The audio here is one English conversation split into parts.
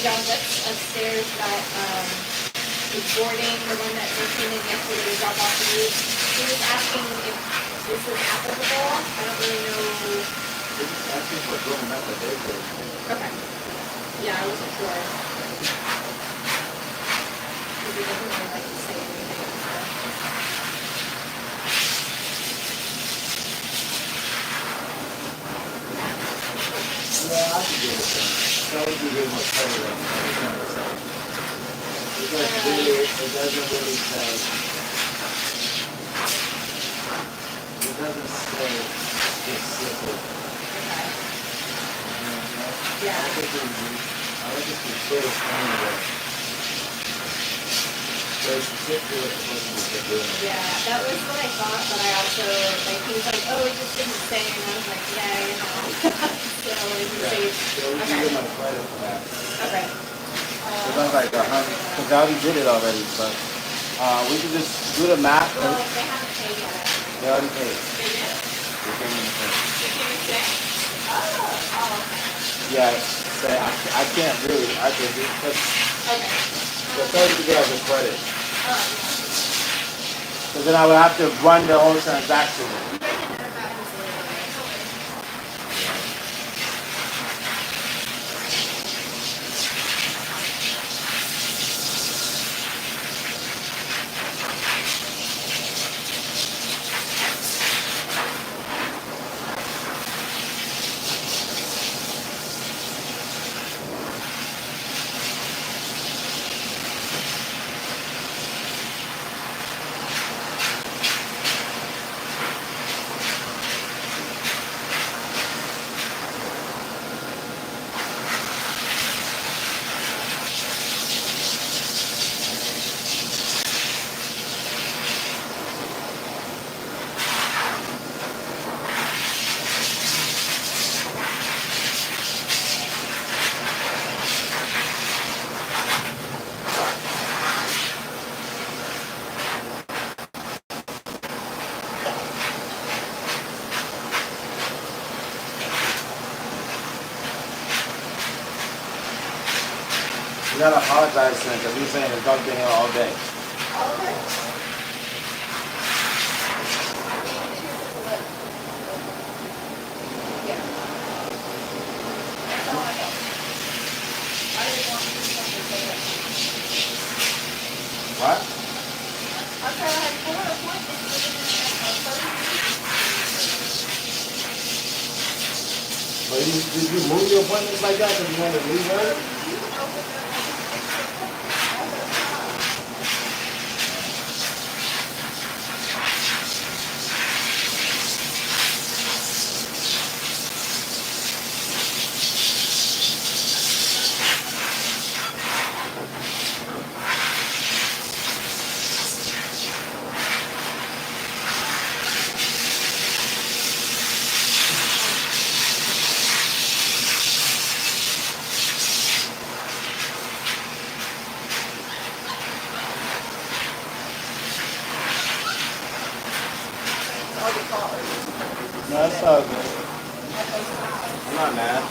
young that's upstairs that is boarding, the one that just came in yesterday to drop off the roof. He was asking if this is applicable. I don't really know. They're just asking for grooming, not the daycare. Okay. Yeah, I wasn't sure. Because he doesn't really like to say anything. Yeah, I can give it to him. So I would give him a credit on that. It doesn't really say. It doesn't say specific. Okay. Yeah. I think it's clear anyway. So it's specifically what the person is doing. Yeah, that was what I thought, but I also, like, he was like, oh, it just didn't say, and I was like, yeah, you know. So it didn't say, So we can give him a credit for that. okay. It was like 100, because I already did it already, but we can just do the math. Well, they haven't paid yet. They already paid. They did? They came in the phone. They came in today? Oh, okay. Yeah, say I can't really. I can do because Okay. the third to get as a credit. Oh, yeah. Because then I would have to run the whole transaction. You guys didn't know about his You gotta apologize to him because he's saying his dog been here all day. What? But did you move your appointments like that because you wanted to leave early? No, that's all good. I'm not mad.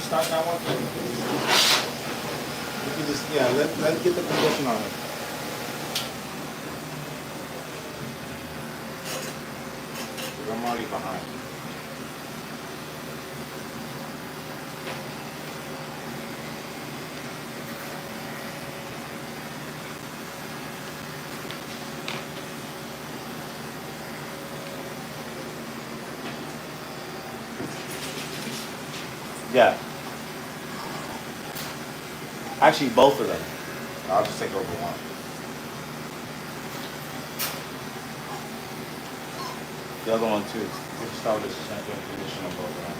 start that one. We can just, yeah, let's get the condition on it. Because I'm already behind. Yeah. Actually, both of them. I'll just take over one. The other one too. We'll start with the center condition on both of them.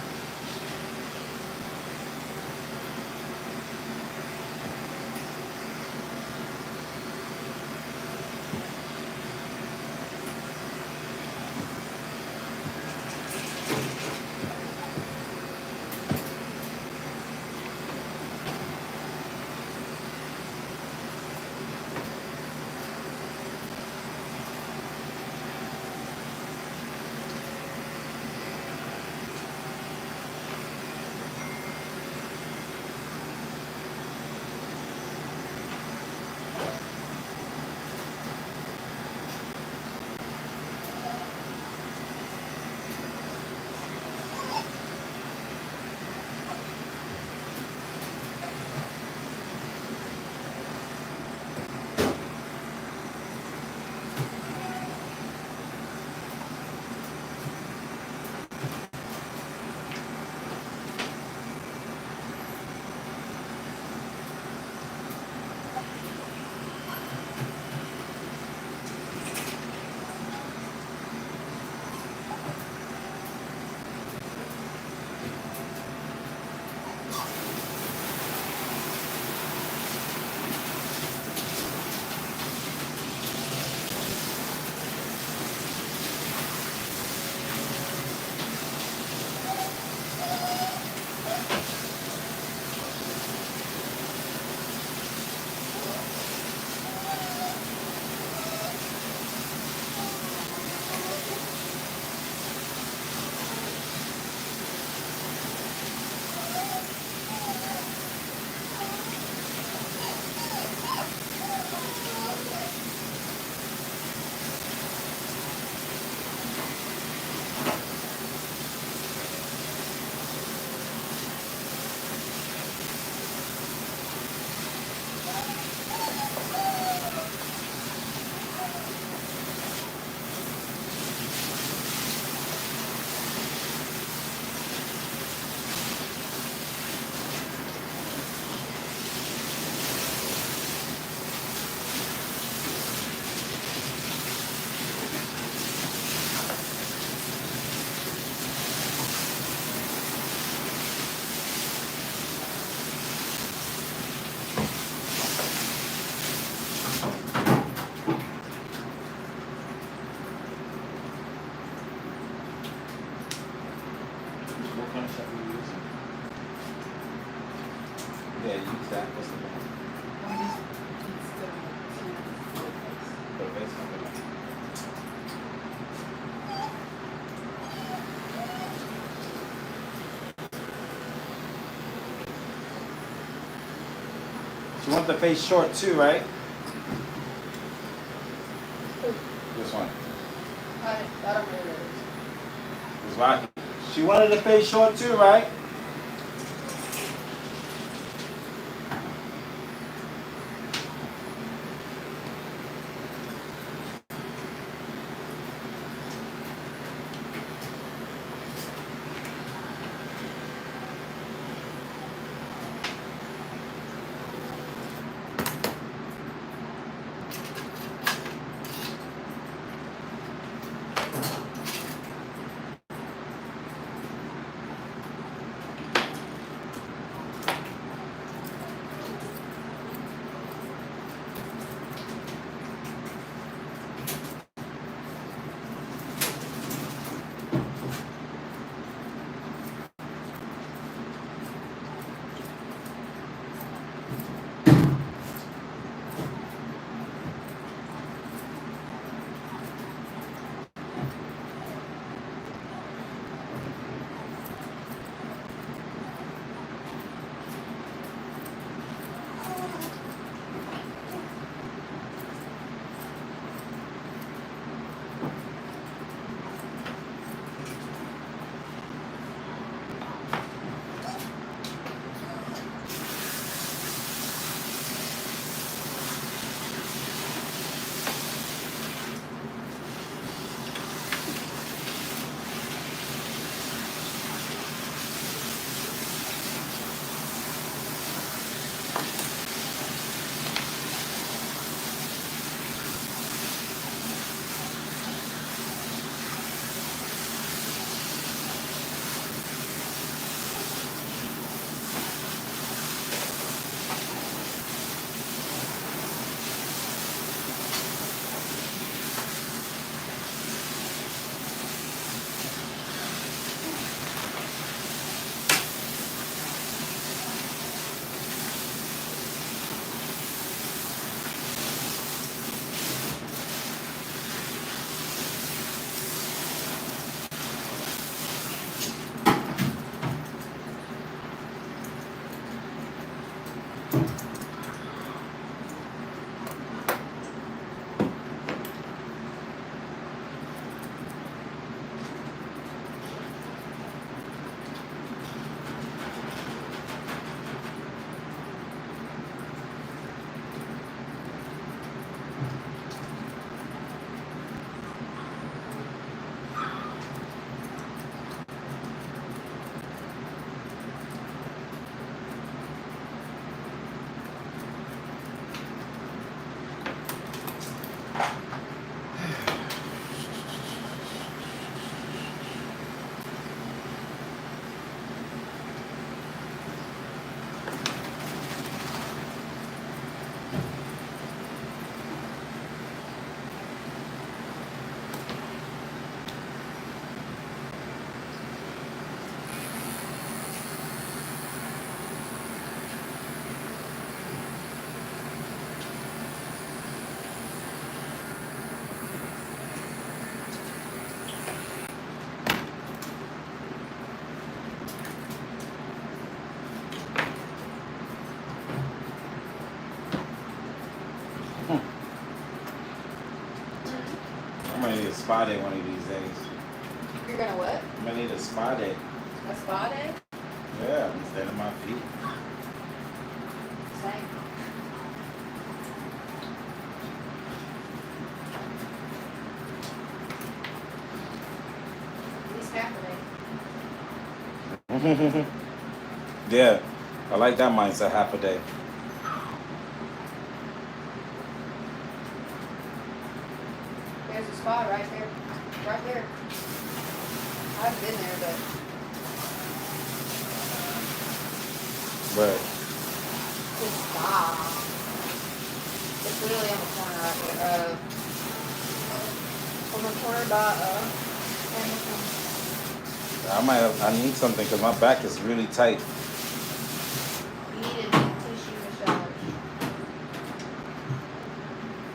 What kind of stuff are you using? Yeah, use that. What's the one? The base one. You want the face short too, right? This one. It's Rocky. She wanted the face short too, right? I'm gonna need a spa day one of these days. You're gonna what? I'm gonna need a spa day. A spa day? Yeah, instead of my feet. Same. At least half a day. Yeah, I like that mindset, half a day. There's a spa right there. Right there. I've been there, but But just stop. It's literally on the corner right there. On the corner by Hamilton. I need something because my back is really tight. You need a deep tissue massage.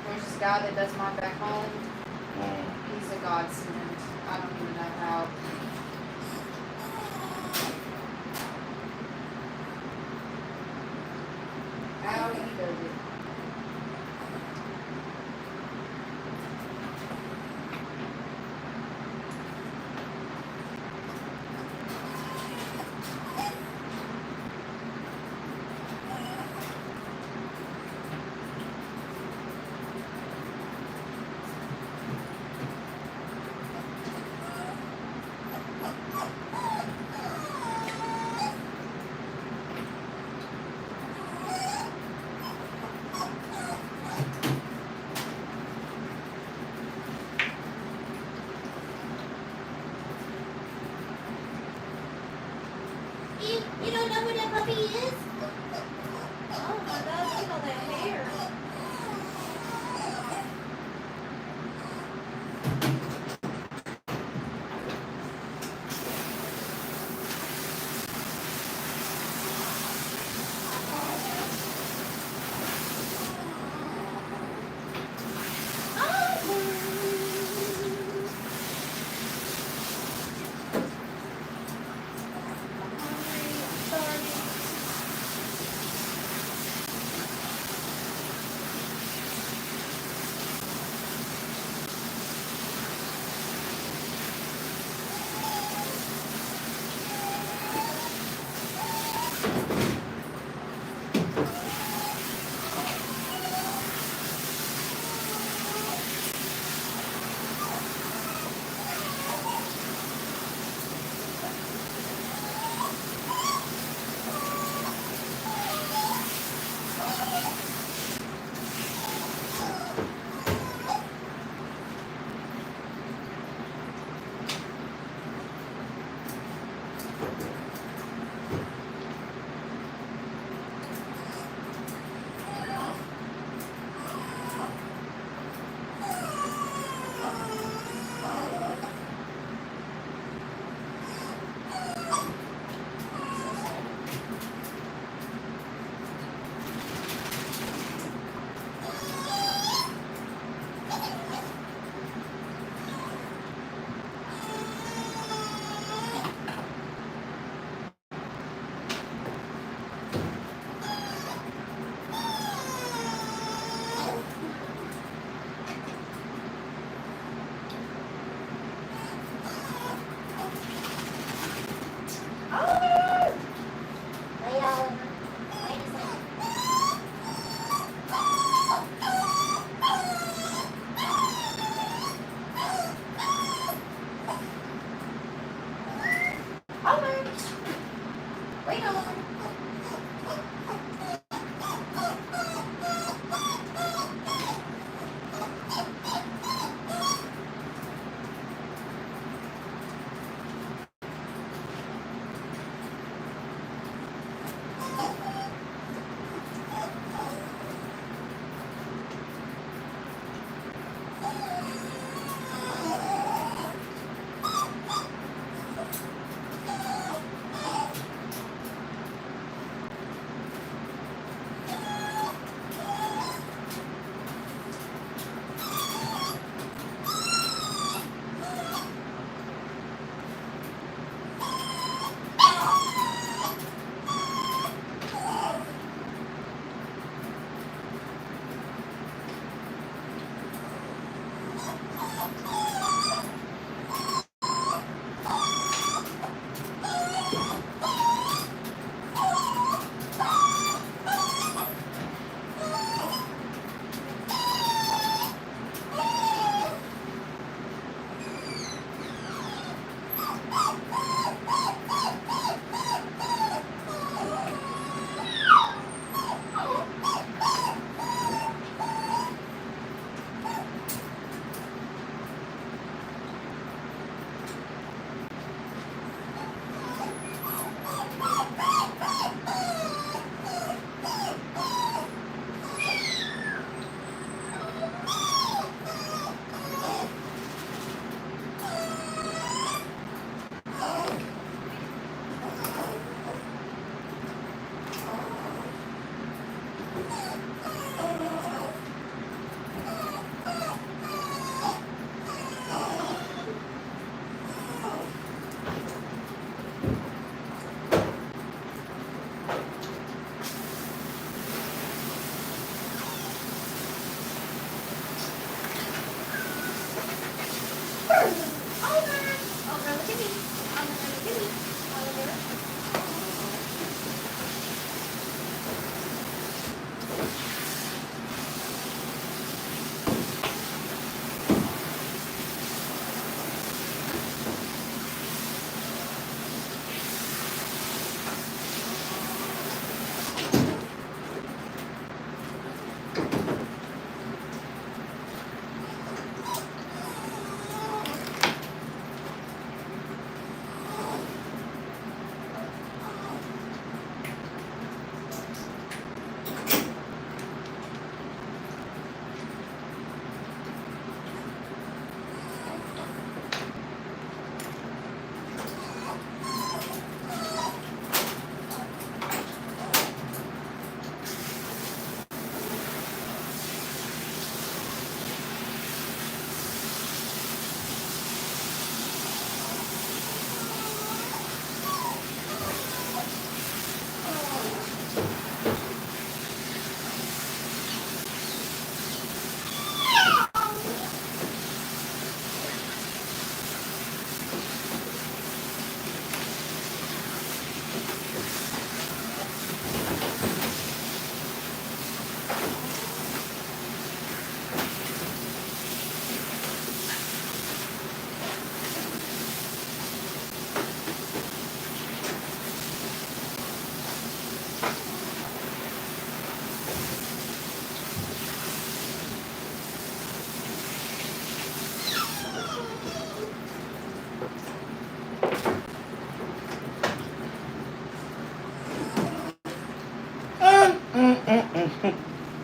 There's this guy that does my back home. He's a godsend. I don't even know how. How he does it.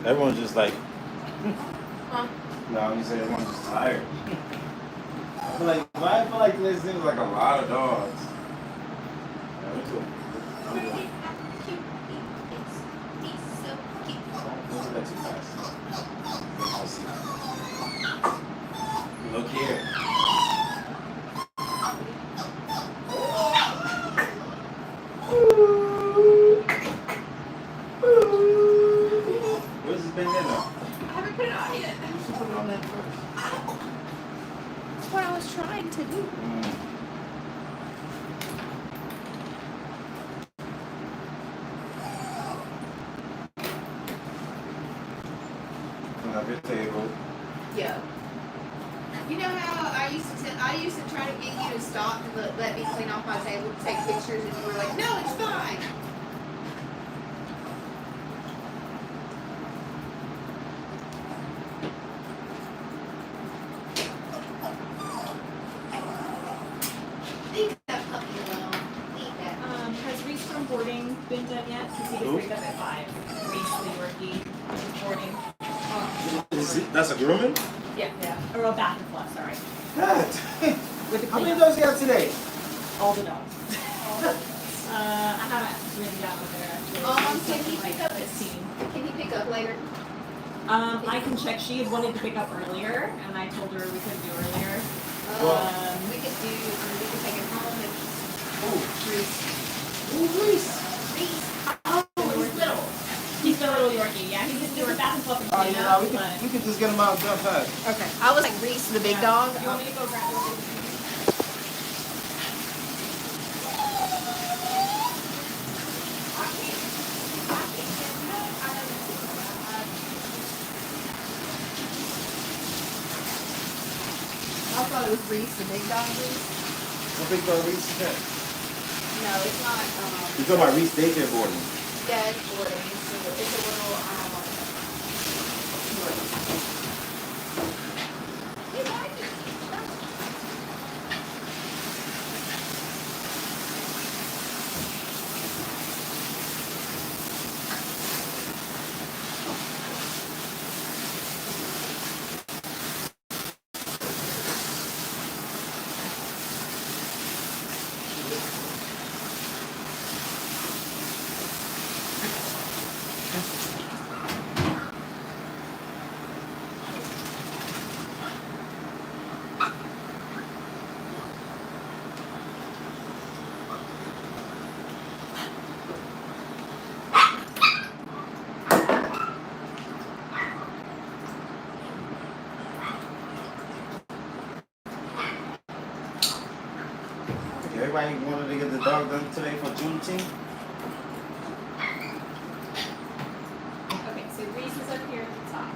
Everyone's just like, Huh? no, I'm just saying everyone's just tired. I feel like, why I feel like this seems like a lot of dogs. Yeah, me too. He's so cute. Don't do that too fast. I'll see. Look here. Where's this bandana? I haven't put it on yet. You should put it on that first. That's what I was trying to do. Clean up your table. Yeah. You know how I used to try to get you to stop and let me clean off my table to take pictures, and you were like, "No, it's fine." Leave that puppy alone. Leave that. Has Reese from boarding been done yet? Because he Who? gets picked up at 5. Reese Leeworky boarding. That's a grooming? Yeah. Or a bath and fluff, sorry. God. With the How many cleanup. dogs you got today? All the dogs. I haven't really got over there actually. Can he Like pick up 15. Can you pick up later? I can check. She had wanted to pick up earlier, and I told her we couldn't do earlier. We could take it home and Reese. Oh, he's little. He's the little Yorkie. Yeah, he's just doing bath and fluff and Oh, cleanup. yeah, but- we could just get them out done fast. Okay. I was like Reese, the big dog. You want me to go grab one? I thought it was Reese, the big dog. Reese. What big dog Reese is that? No, it's not. You're talking about Reese daycare boarding. Yeah, it's boarding. It's a little. You like it? everybody wanted to get the dog done today for Juneteenth. Okay, so Reese is up here at the top.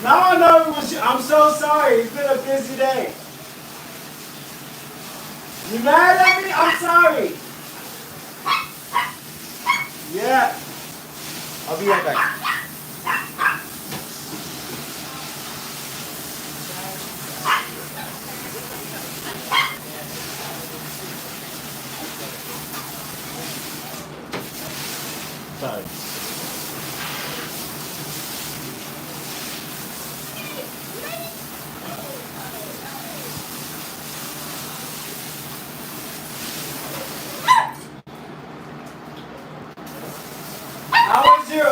No, it was you. I'm so sorry. It's been a busy day. You mad at me? I'm sorry. Yeah. I'll be right back. Sorry. How was your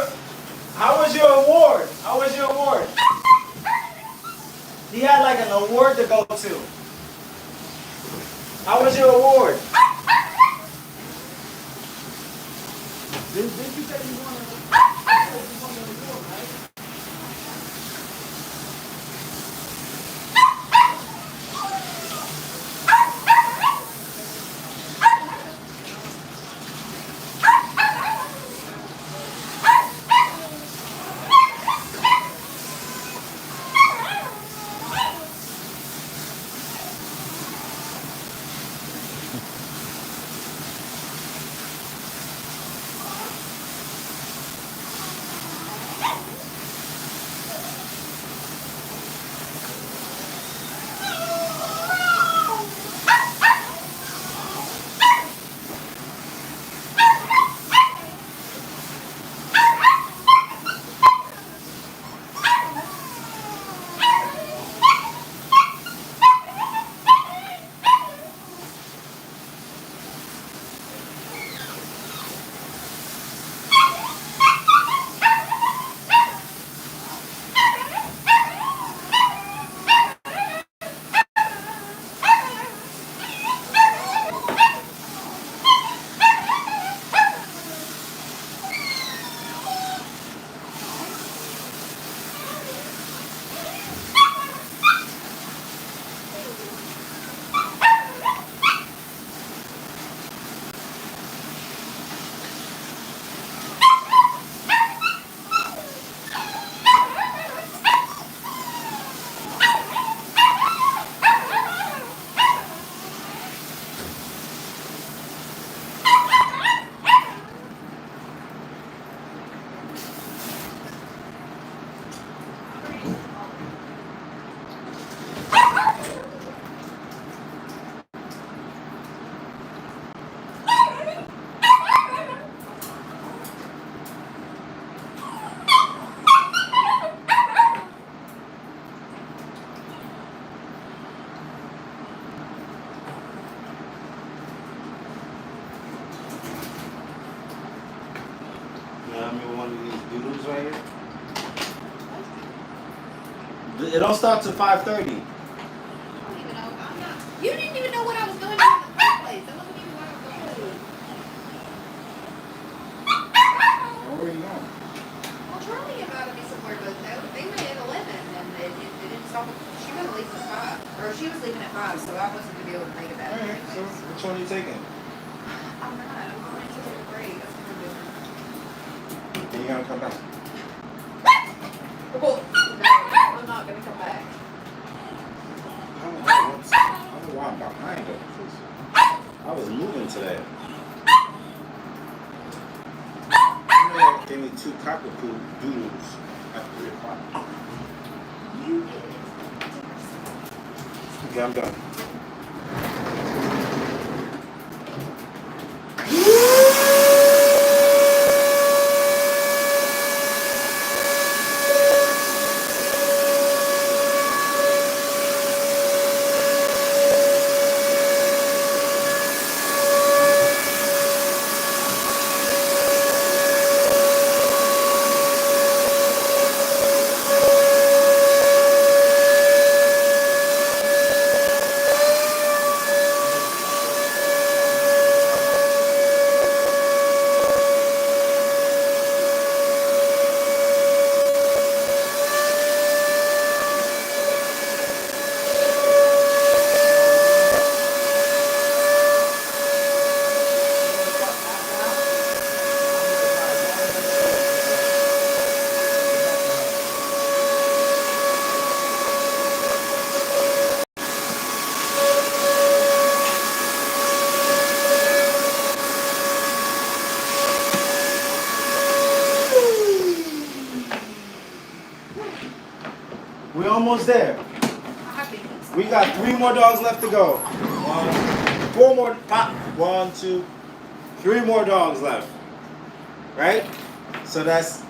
like an award to go to. How was your award? Did you say you won an award, right? One of these doodles right here. It don't start till 5:30. I don't even know. I'm not. You didn't even know what I was going to in the first place. That wasn't even what I was going to do. Where are you going? Well, Charlie invited me somewhere, but they went at 11, and it didn't stop. She was leaving at 5, or she was leaving at 5, so I wasn't going to be able to make it back. Alright, so which one are you taking? I'm not. I'm going to take a break. That's what I'm doing. Then you gotta come back. Well, no, I'm not going to come back. I don't know why I'm behind her. I was moving today. They gave me 2 cockapoo doodles at 3 o'clock. You did it. Okay, I'm done. We're almost there. We got 3 more dogs left to go. 4 more. 1, 2, 3 more dogs left. Right? So that's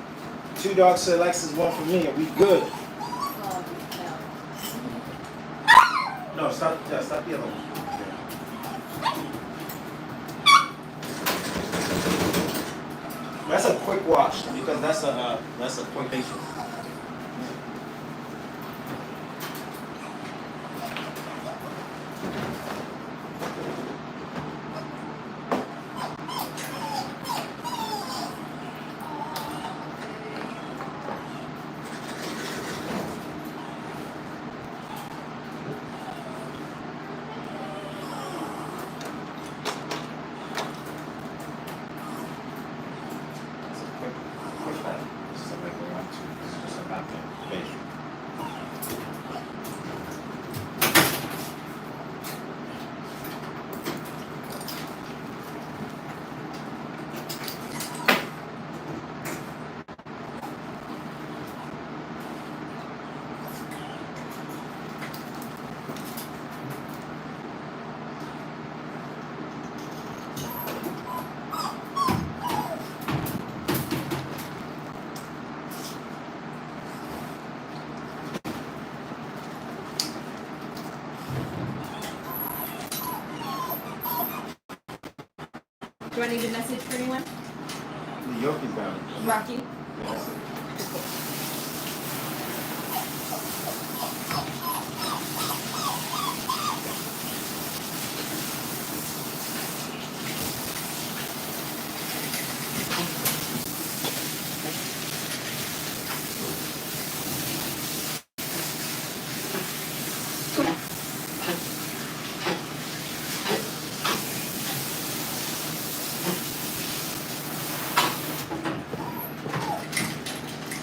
2 dogs for Alexis, 1 for me, and we good. No, stop the other one. That's a quick wash because that's a quick facial. Do I need a message for anyone? The yolk is down. Rocky? Yes.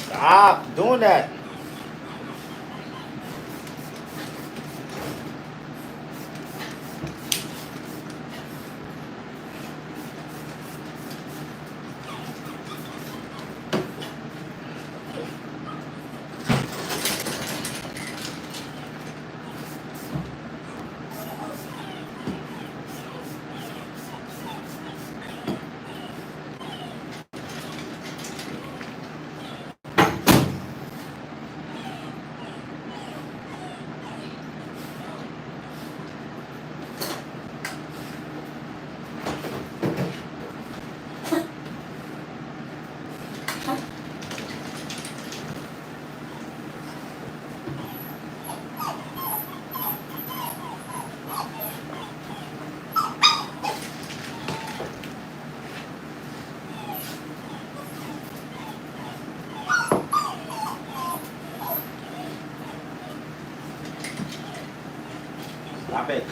Stop doing that. Stop it.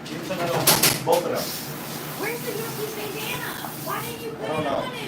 Give some of them, both of them. Where's the Yorkie bandana? Why didn't you put I don't it know. on him?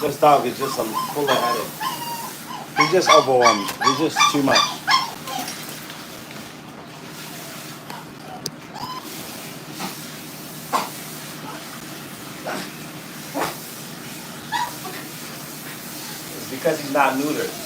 This dog is just full of headache. He's just overwhelmed. He's just too much. It's because he's not neutered.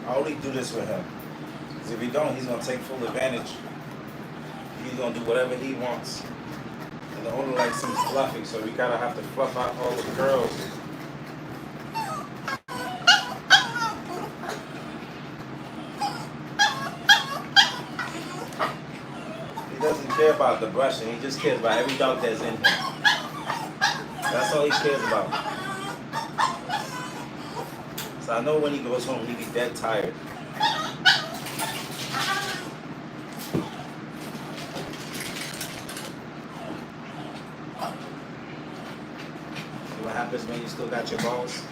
I only do this with him. Because if he don't, he's going to take full advantage. He's going to do whatever he wants. And the owner likes him fluffy, so we kind of have to fluff out all the curls. He doesn't care about the brushing. He just cares about every dog that's in here. That's all he cares about. So I know when he goes home, he be dead tired. See what happens when you still got your balls?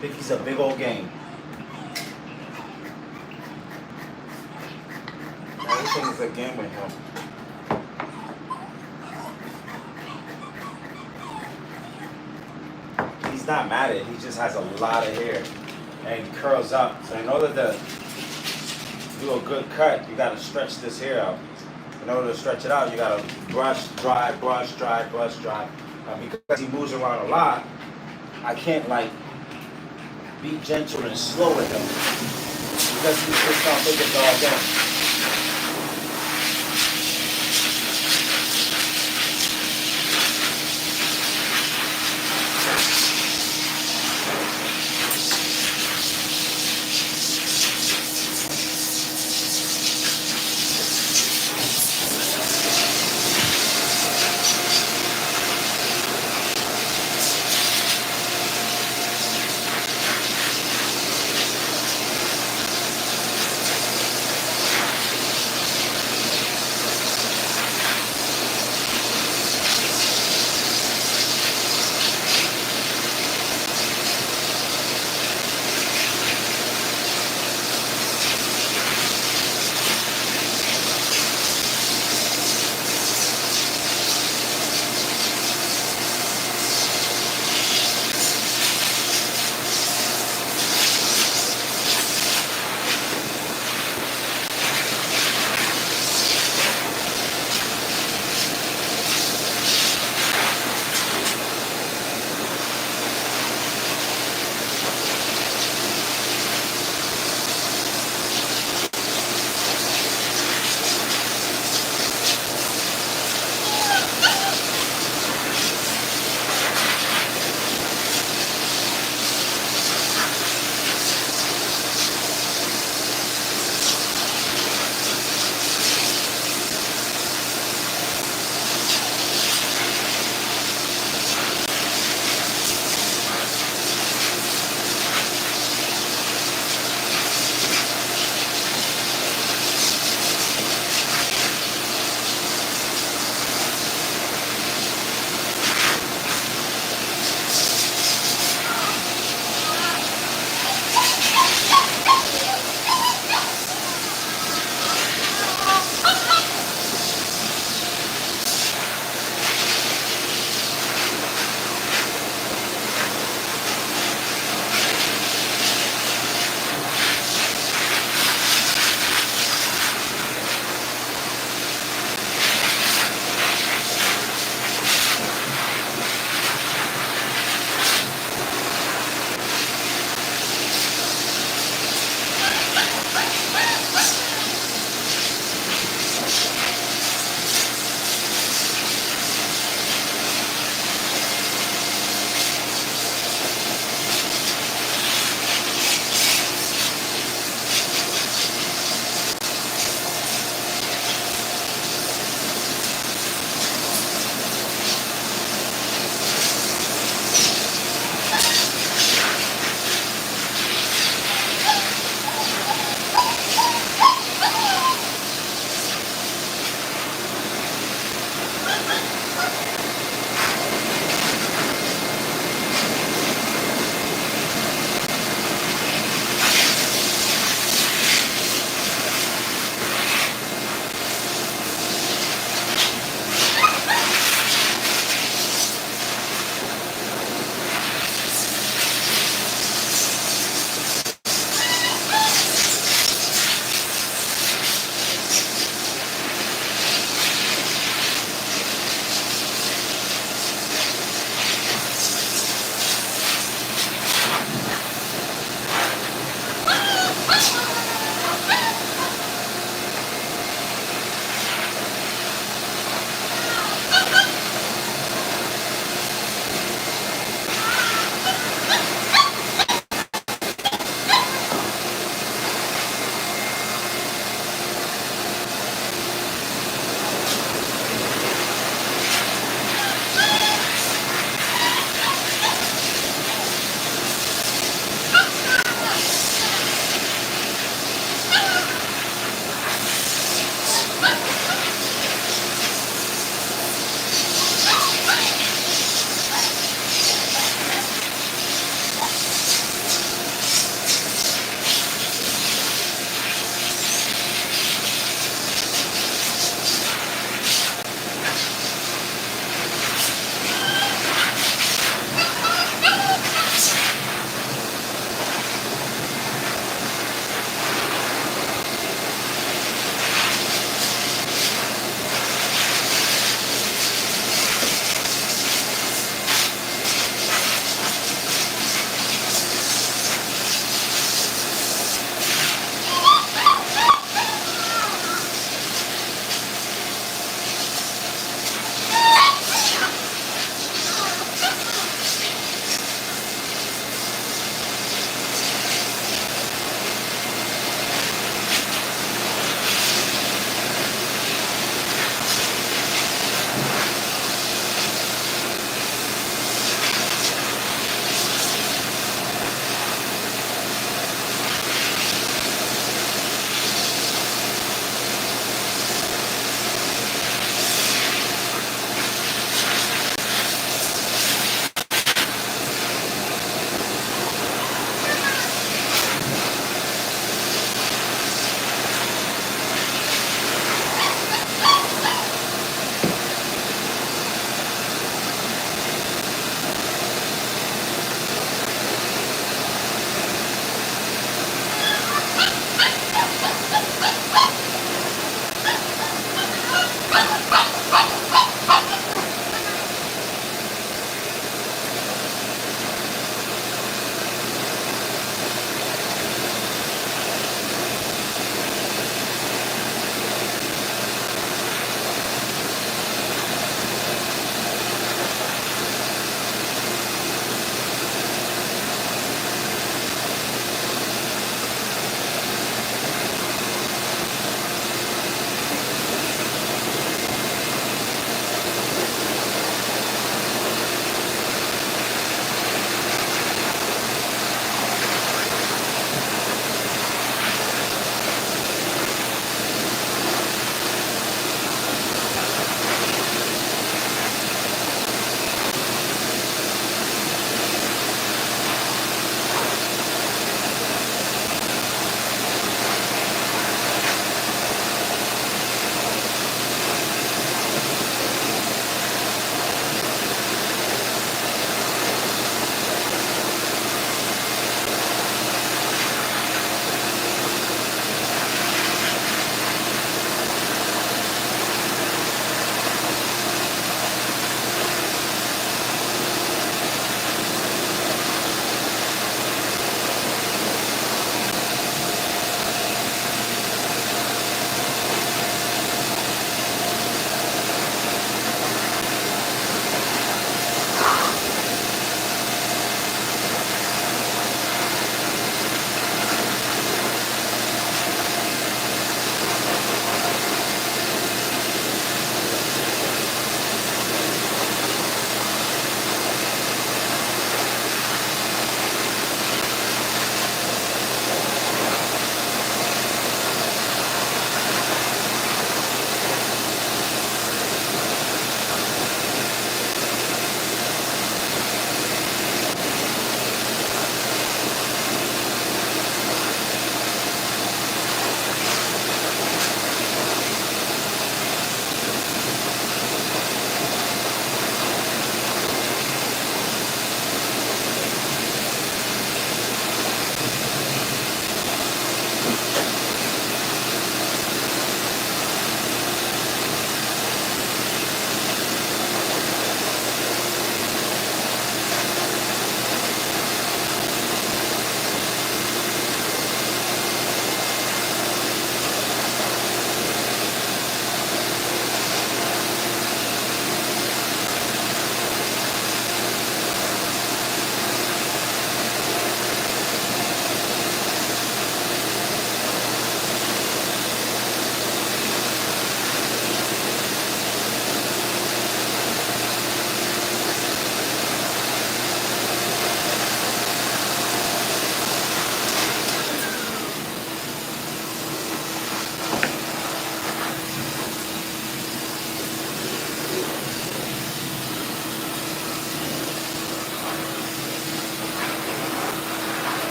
Vicky's a big old game. Everything is a game with him. He's not mad at it, he just has a lot of hair and he curls up. So in order to do a good cut, you gotta stretch this hair out. In order to stretch it out, you gotta brush, dry, brush, dry, brush, dry. Because he moves around a lot, I can't like be gentle and slow with him because he's just not big dog down.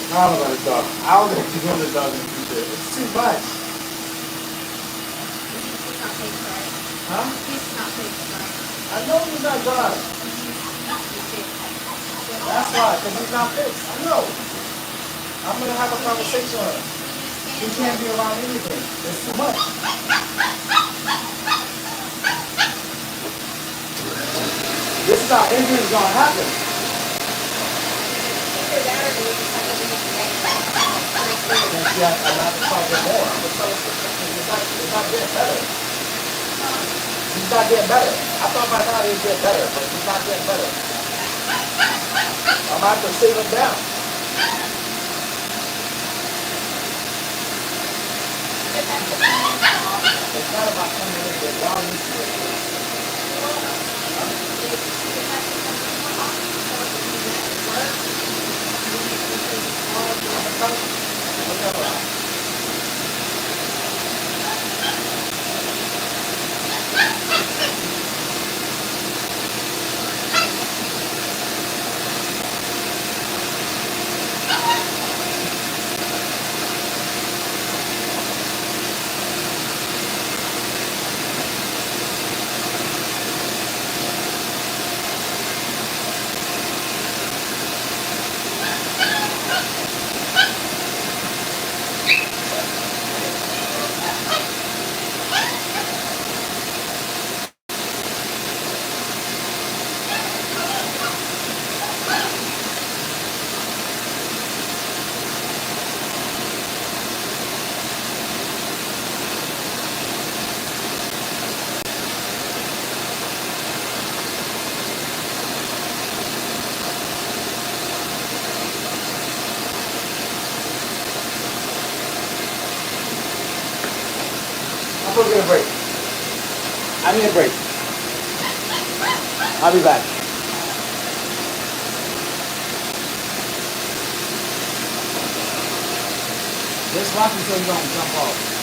I don't know about this dog. I don't think she's doing this dog in the future. It's too much. He's not paid right. Huh? He's not paid right. I know he's not dry. That's why, because he's not fixed. I know. I'm going to have a conversation with him. He can't be around anything. It's too much. This is how injury is going to happen. Either that or we just have to leave the bank back. And see, I'm going to have to talk to him more. I'm going to tell him it's not getting better. He's not getting better. I thought by now he'd get better, but he's not getting better. I'm going to have to sit him down. It's not about coming in, but y'all need to get it. I'm supposed to get a break. I need a break. I'll be back. Just watch until you don't jump off.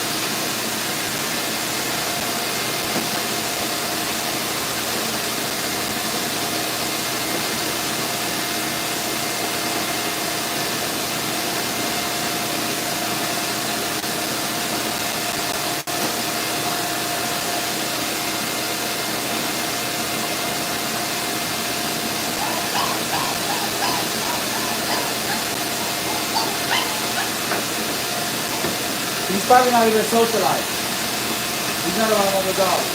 He's probably not even socialized. He's not around other dogs.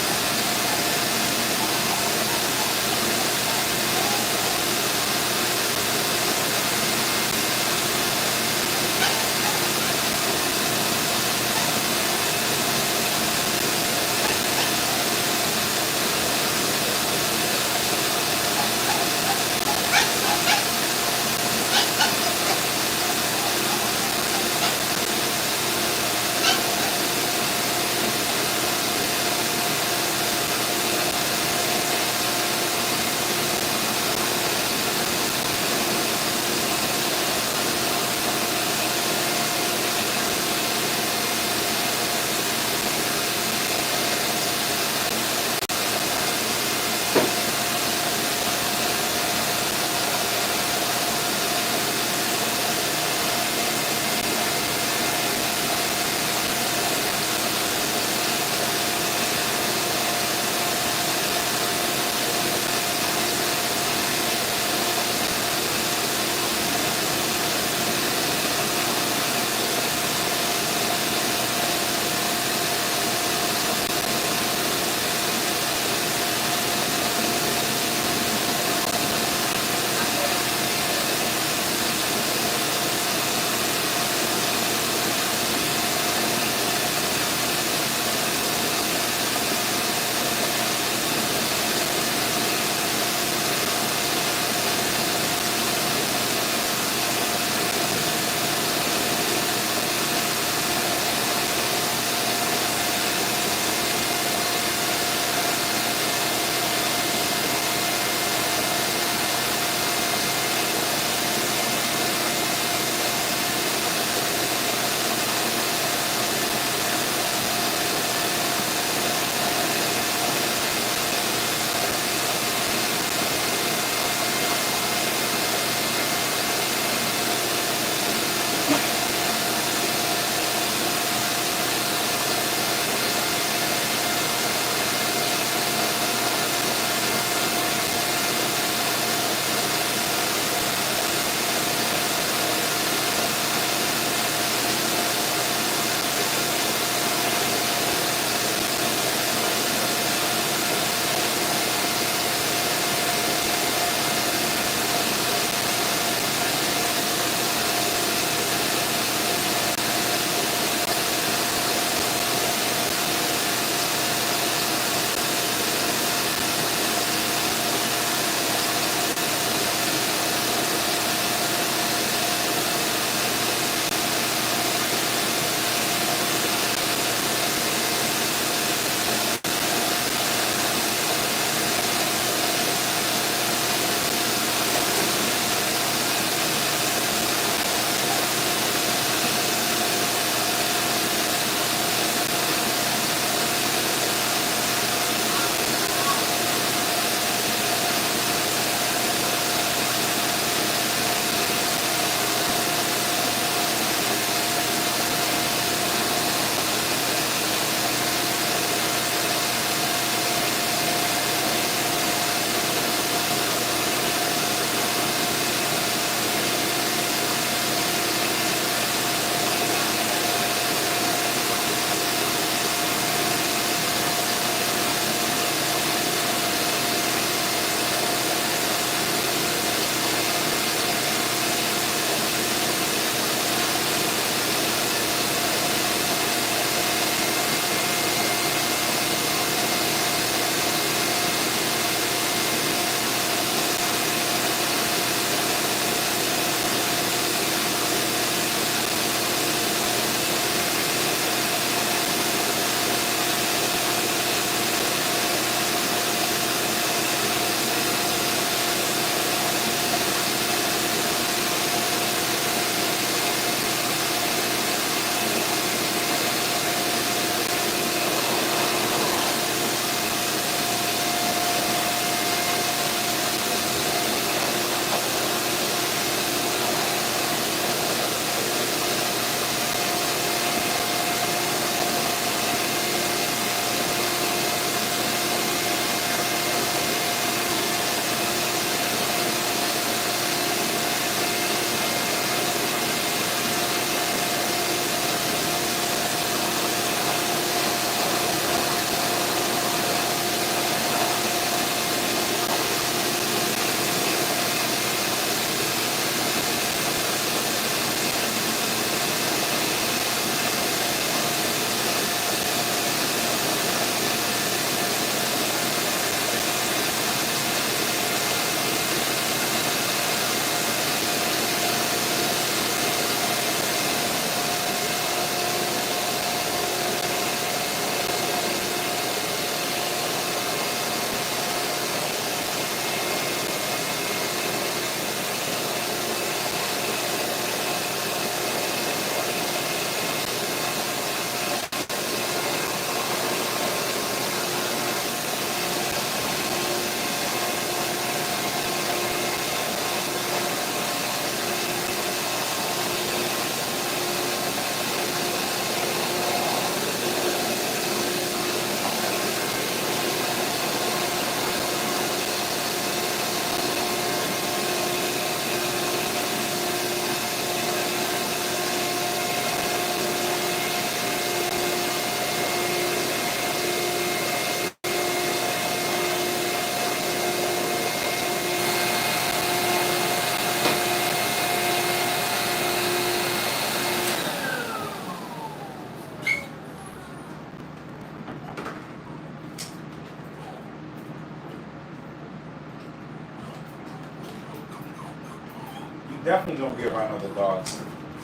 definitely don't be around other dogs.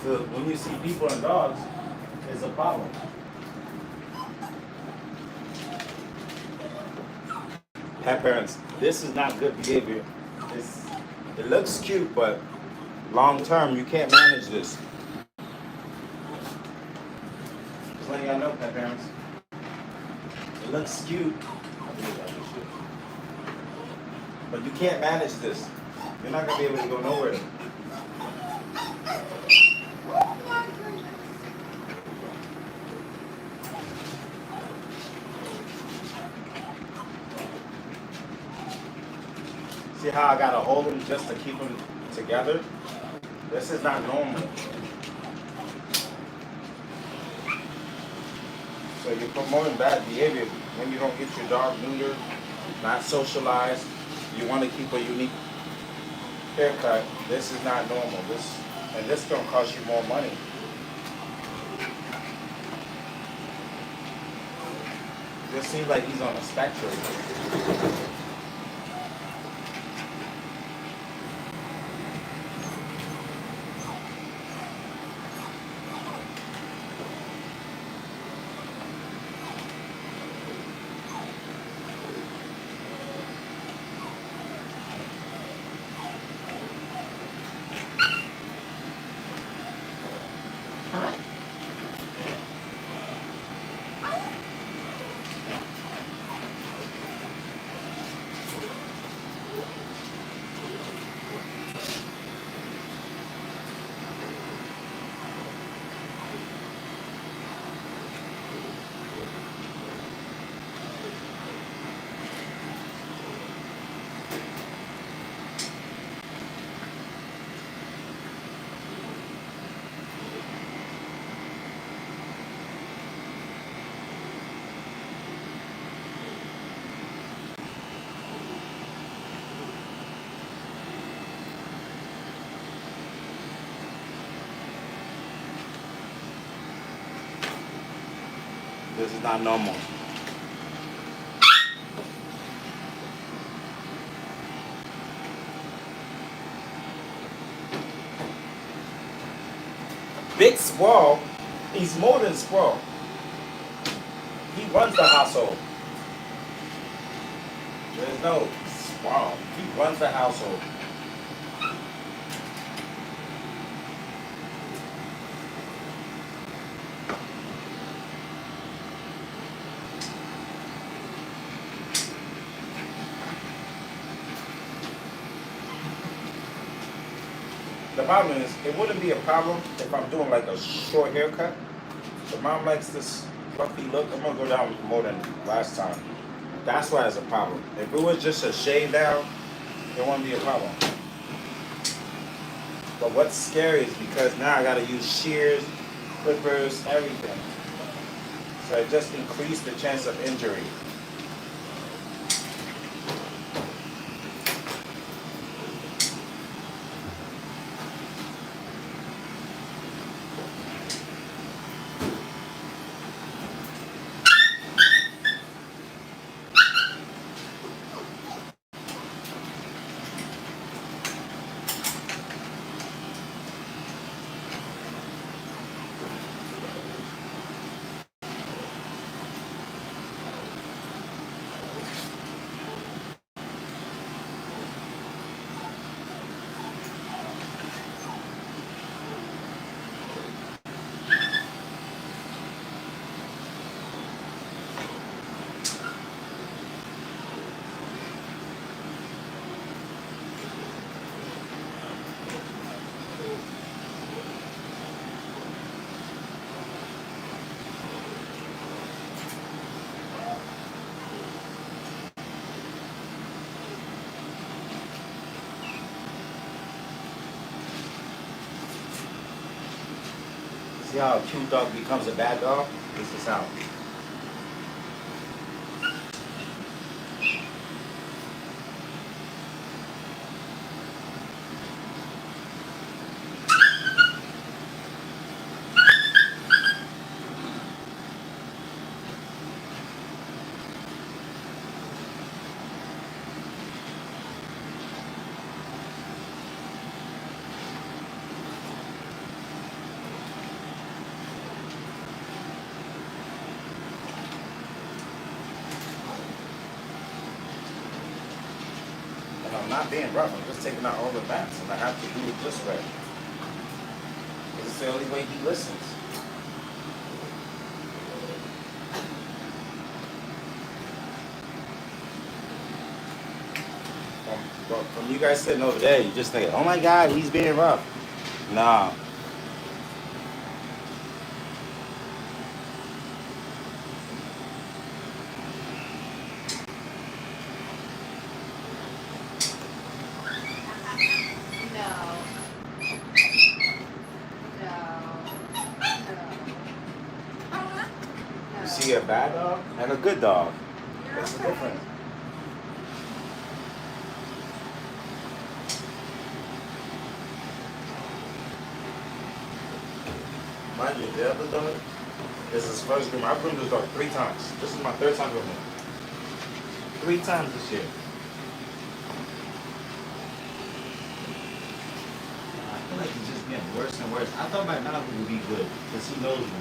So when you see people and dogs, it's a problem. Pet parents, this is not good behavior. It looks cute, but long term, you can't manage this. Just letting y'all know, pet parents. It looks cute, but you can't manage this. You're not gonna be able to go nowhere. See how I gotta hold them just to keep them together? This is not normal. So you're promoting bad behavior when you don't get your dog neutered, not socialized. You want to keep a unique haircut. This is not normal. This gonna cost you more money. It just seems like he's on a spectrum. This is not normal. Big Squall, he's more than Squall. He runs the household. There's no Squall. He runs the household. The problem is, it wouldn't be a problem if I'm doing like a short haircut. But mom likes this fluffy look. I'm gonna go down more than last time. That's why it's a problem. If it was just a shave down, it wouldn't be a problem. But what's scary is because now I gotta use shears, clippers, everything. So it just increased the chance of injury. See how a cute dog becomes a bad dog? This is how. I'm not being rough. I'm just taking out all the bats, and I have to do it this way. It's the only way he listens. From you guys sitting over there, you just think, oh my God, he's being rough. Nah. You see a bad dog and a good dog. What's the difference? Mind you, the other dog is his first groomer. I've groomed this dog 3 times. This is my 3rd time grooming him. 3 times this year. I feel like it's just getting worse and worse. I thought by now he would be good because he knows me.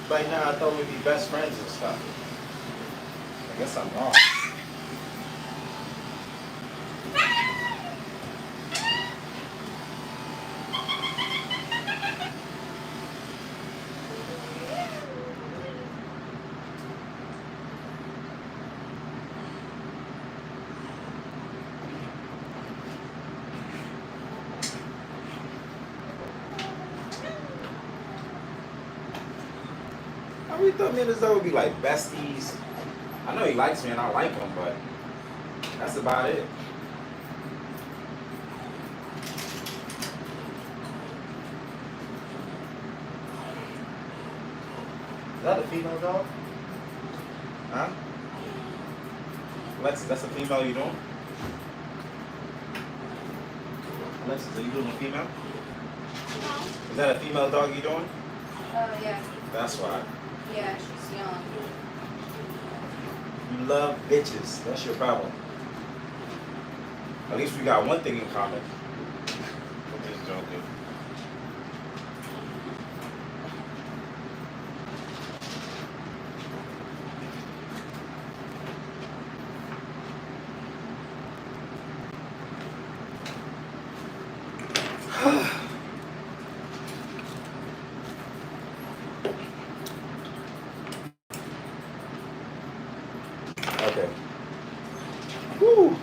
By now I thought we'd be best friends and stuff. I guess I'm wrong. We thought me and this dog would be like besties. I know he likes me and I like him, but that's about it. Is that a female dog? Huh? Alexis, that's a female you doing? Alexis, are you doing a female? No. Is that a female dog you doing? Yeah. That's why. Yeah, she's young. You love bitches. That's your problem. At least we got one thing in common. I'm just joking. Okay. Woo.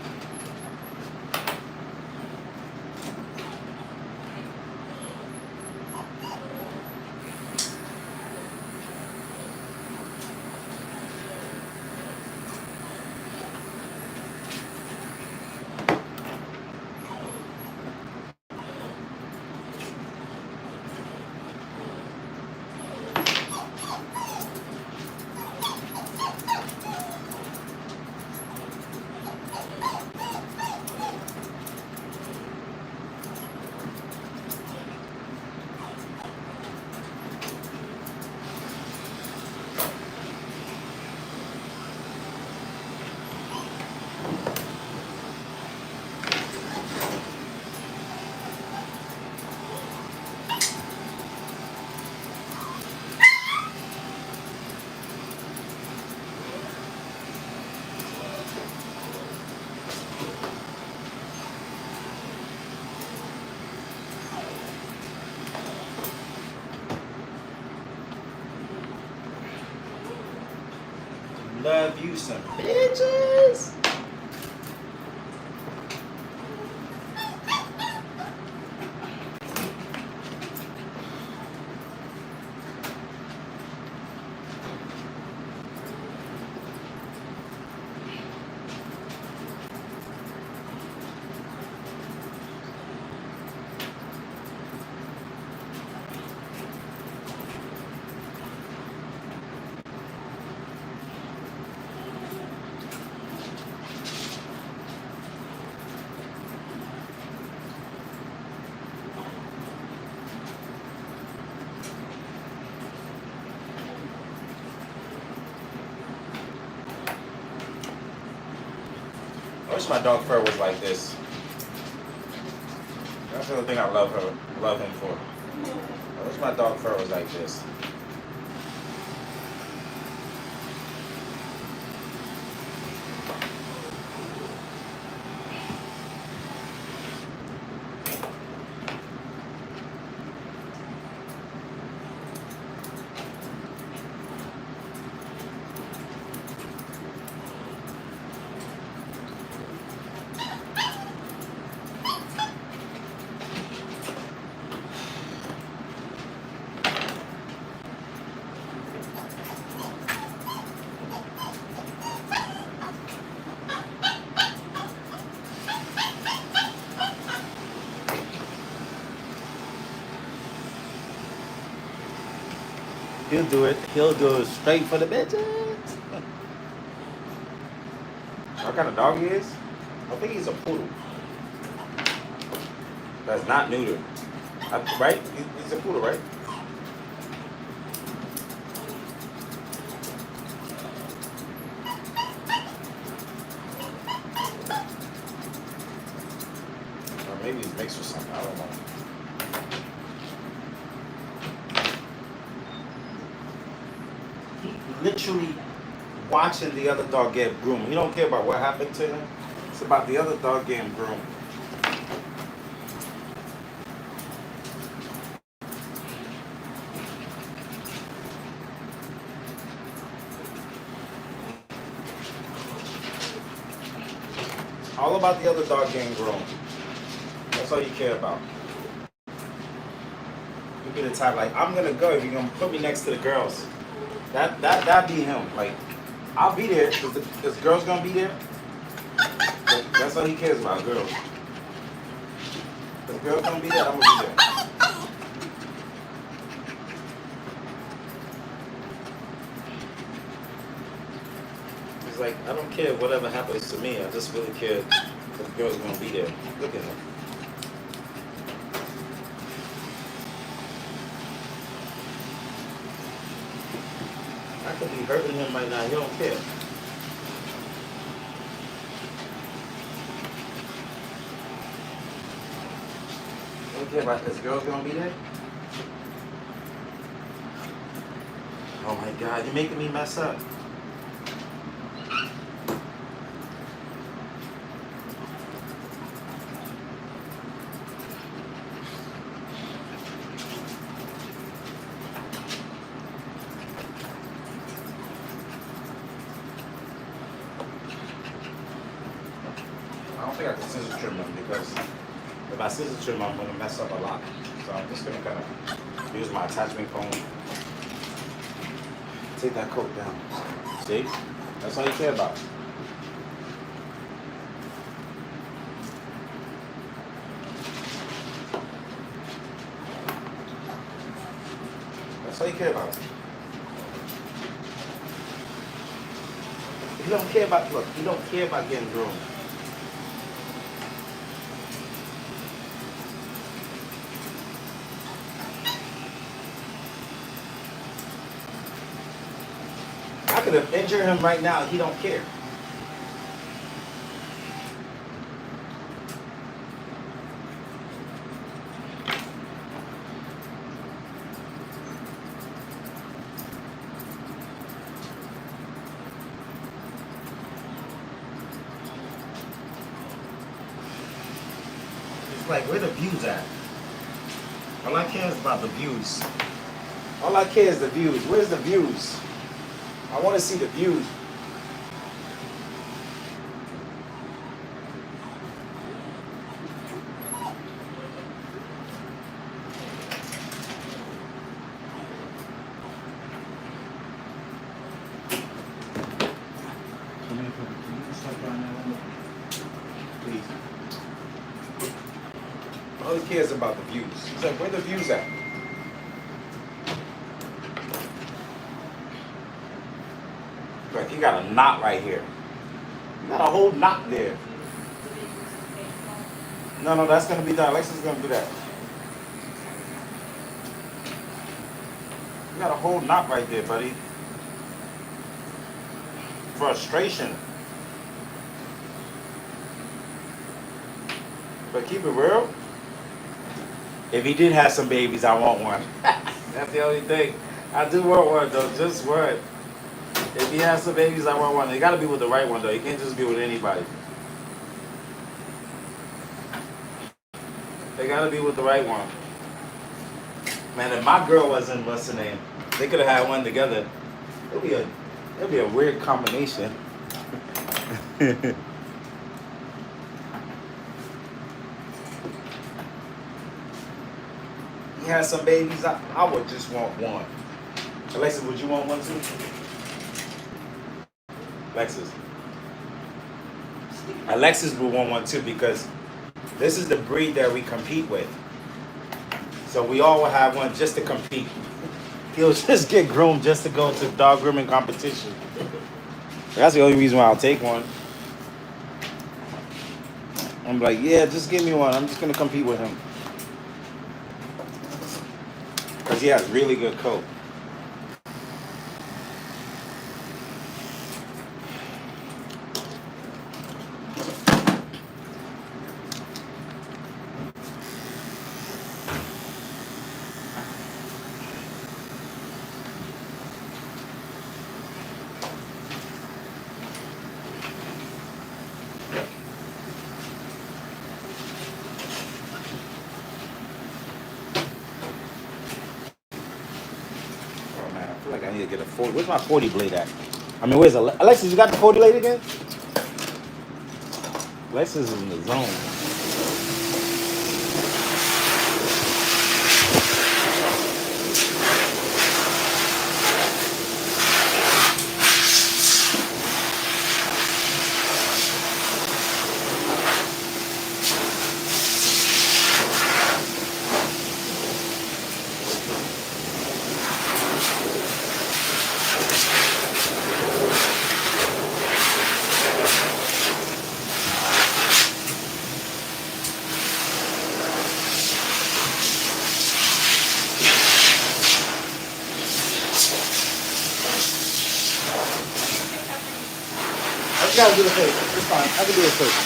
Love you some bitches. I wish my dog fur was like this. That's the other thing I love him for. I wish my dog fur was like this. He'll do it. He'll do it straight for the bitches. What kind of dog he is? I think he's a poodle. That's not neutered. Right? He's a poodle, right? Or maybe he's mixed with something. I don't know. He literally watching the other dog get groomed. He don't care about what happened to him. It's about the other dog getting groomed. All about the other dog getting groomed. That's all you care about. You be the type like, I'm gonna go if you're gonna put me next to the girls. That be him. Like, I'll be there. Is girls gonna be there? That's all he cares about, girls. If girls gonna be there, I'm gonna be there. He's like, I don't care whatever happens to me. I just really care if the girls gonna be there. Look at him. I could be hurting him right now. He don't care. You don't care about this girl's gonna be there? Oh my God, you're making me mess up. I don't think I can scissor trim them because if I scissor trim, I'm going to mess up a lot. So I'm just going to kind of use my attachment comb. Take that coat down. See? That's all you care about. That's all you care about. You don't care about, look, you don't care about getting groomed. I could have injured him right now. He don't care. It's like, where the views at? All I care is about the views. All I care is the views. Where's the views? I want to see the views. Please. All he cares about the views. He's like, where the views at? Like, you got a knot right here. You got a whole knot there. No, that's gonna be done. Alexa's gonna do that. You got a whole knot right there, buddy. Frustration. But keep it real. If he did have some babies, I want one. That's the only thing. I do want one though, just one. If he has some babies, I want one. They gotta be with the right one though. You can't just be with anybody. They gotta be with the right one. Man, if my girl wasn't what's her name, they could have had one together. It'd be a weird combination. He has some babies, I would just want one. Alexis, would you want one too? Alexis would want one too because this is the breed that we compete with. So we all will have one just to compete. He'll just get groomed just to go to dog grooming competition. That's the only reason why I'll take one. I'm like, yeah, just give me one. I'm just gonna compete with him. Because he has really good coat. Oh man, I feel like I need to get a 40. Where's my 40 blade at? I mean, where's Alexis? You got the 40 blade again? Alexis is in the zone. I just gotta do the face. It's fine. I can do it first.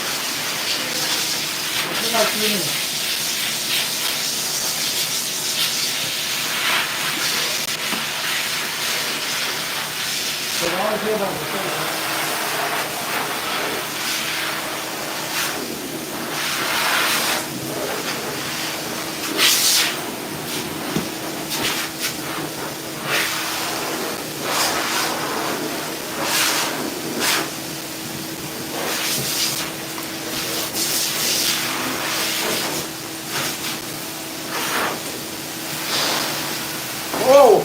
It's not clean. So I want to hear about the face. Whoa!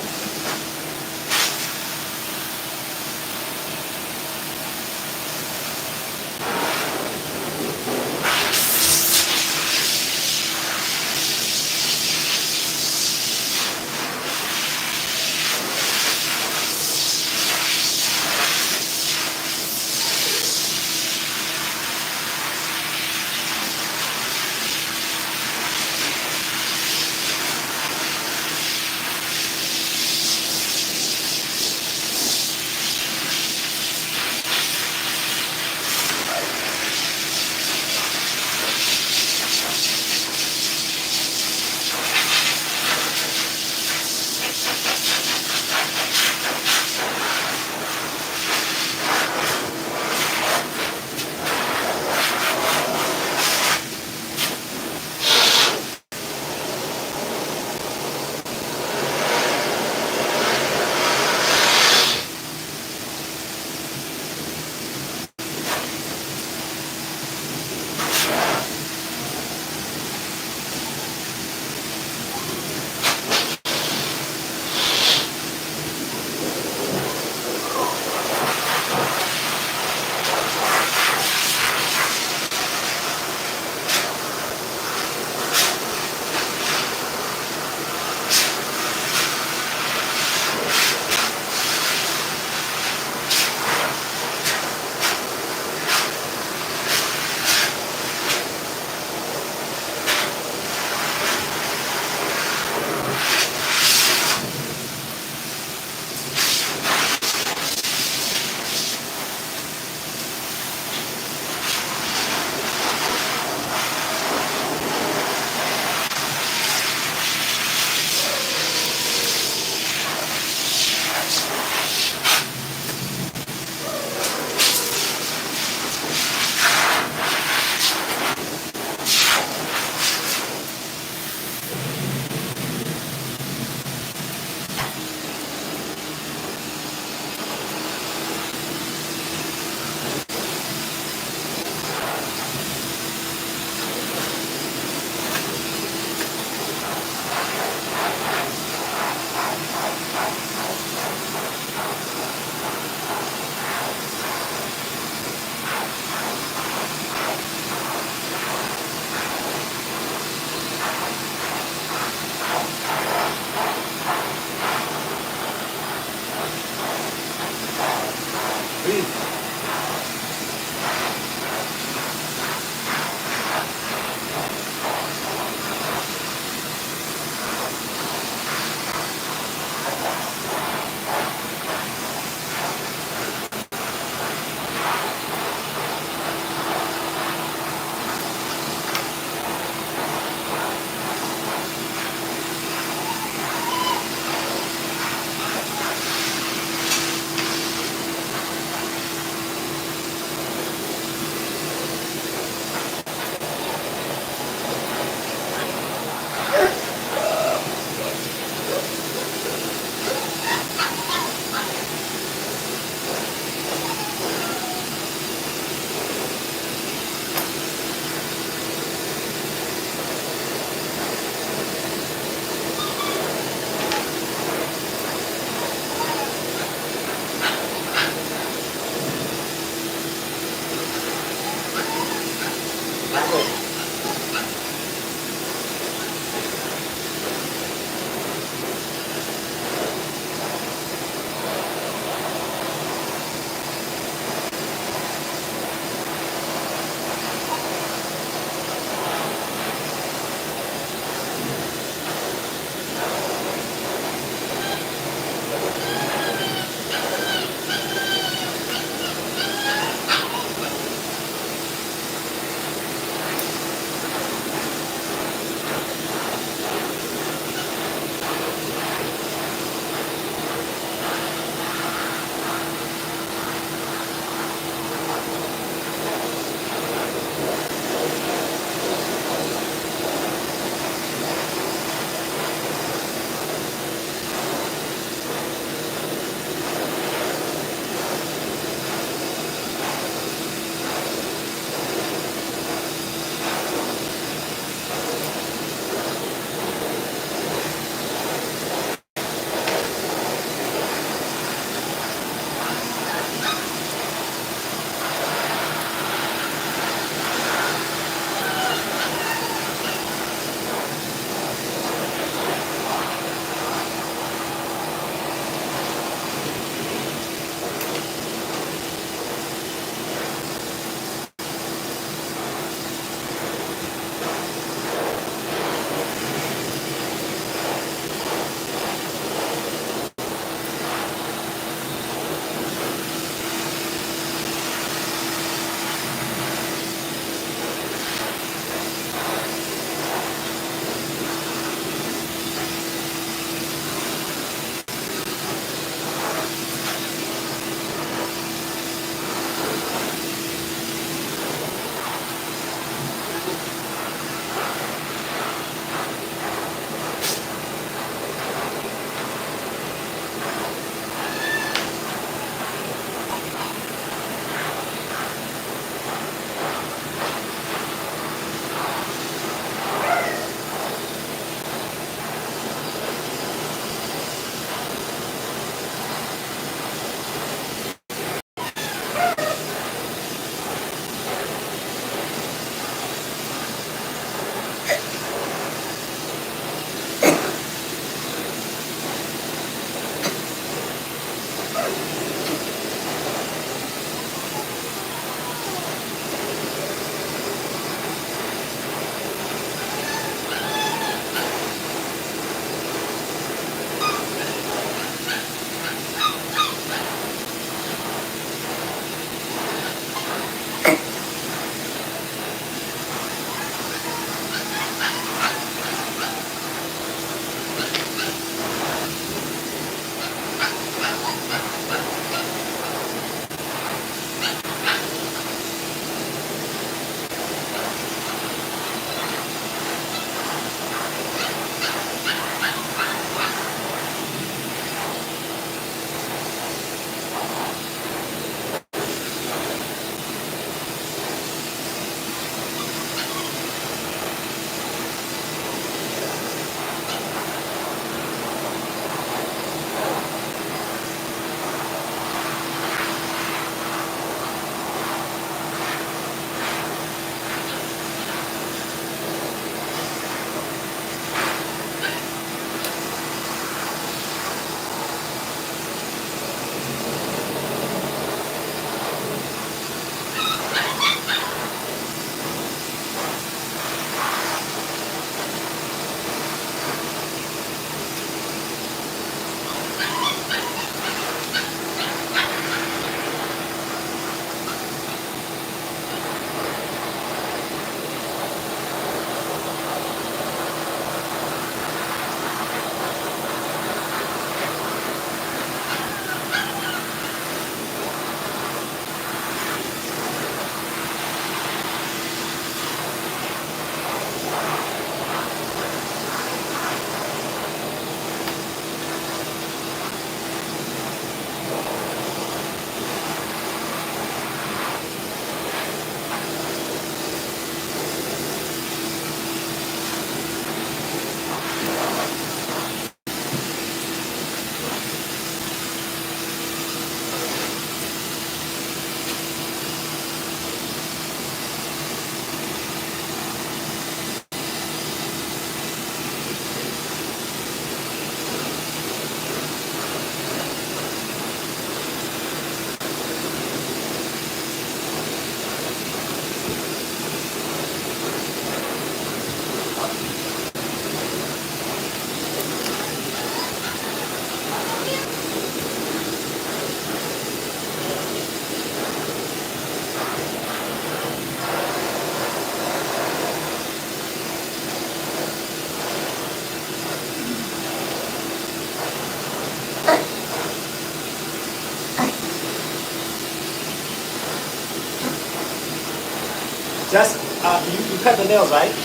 Just, you cut the nails, right? There's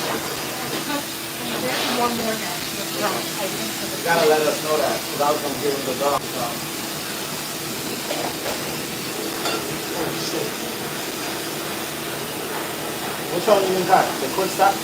one more now. You gotta let us know that, because I was gonna give him the dog. Which one you can cut? The quick stop?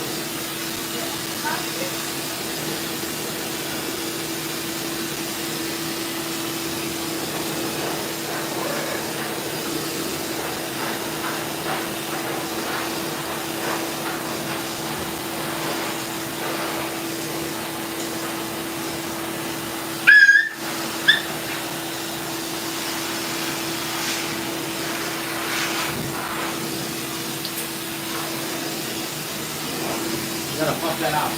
You gotta puff that out.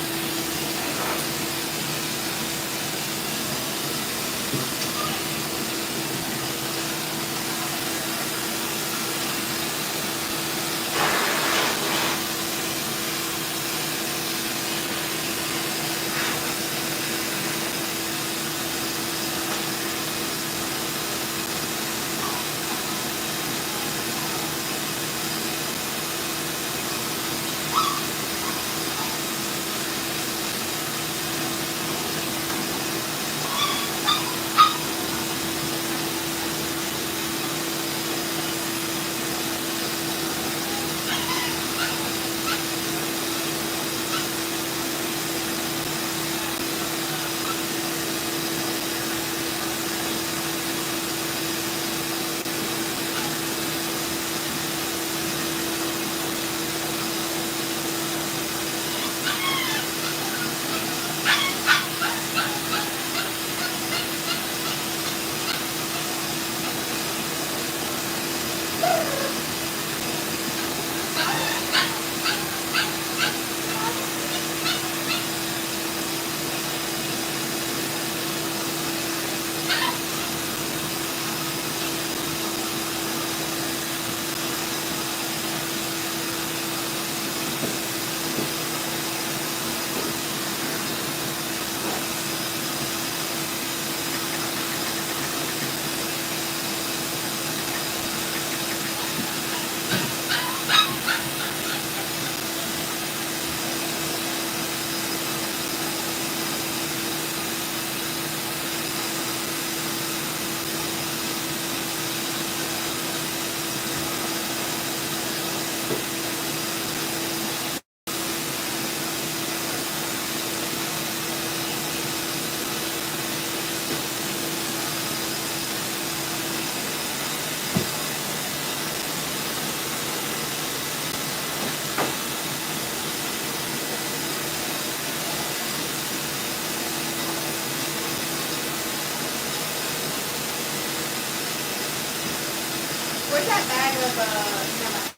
Where's that bag of, never mind.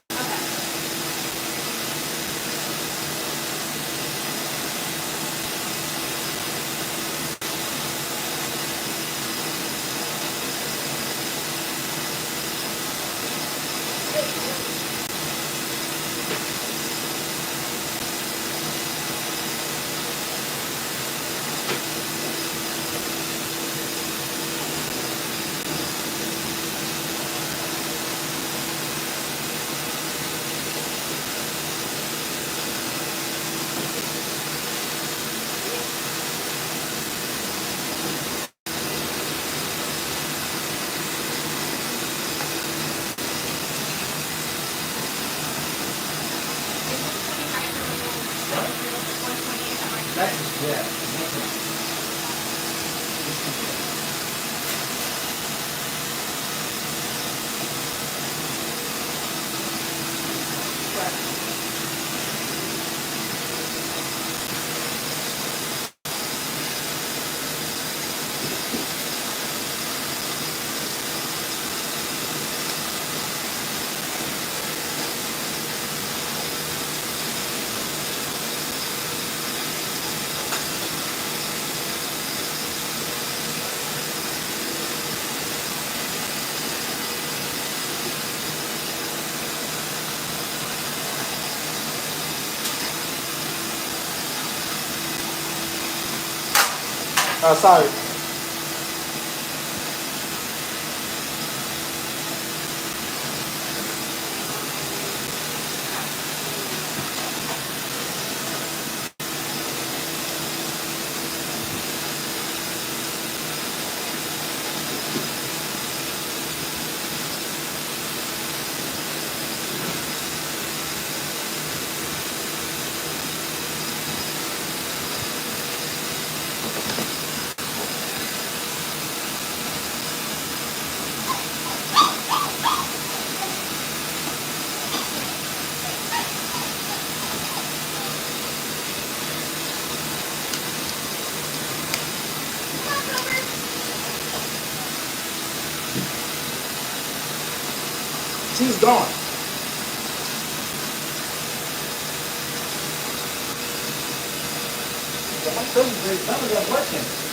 Okay. Sorry. She's gone. My cousin's none of them working.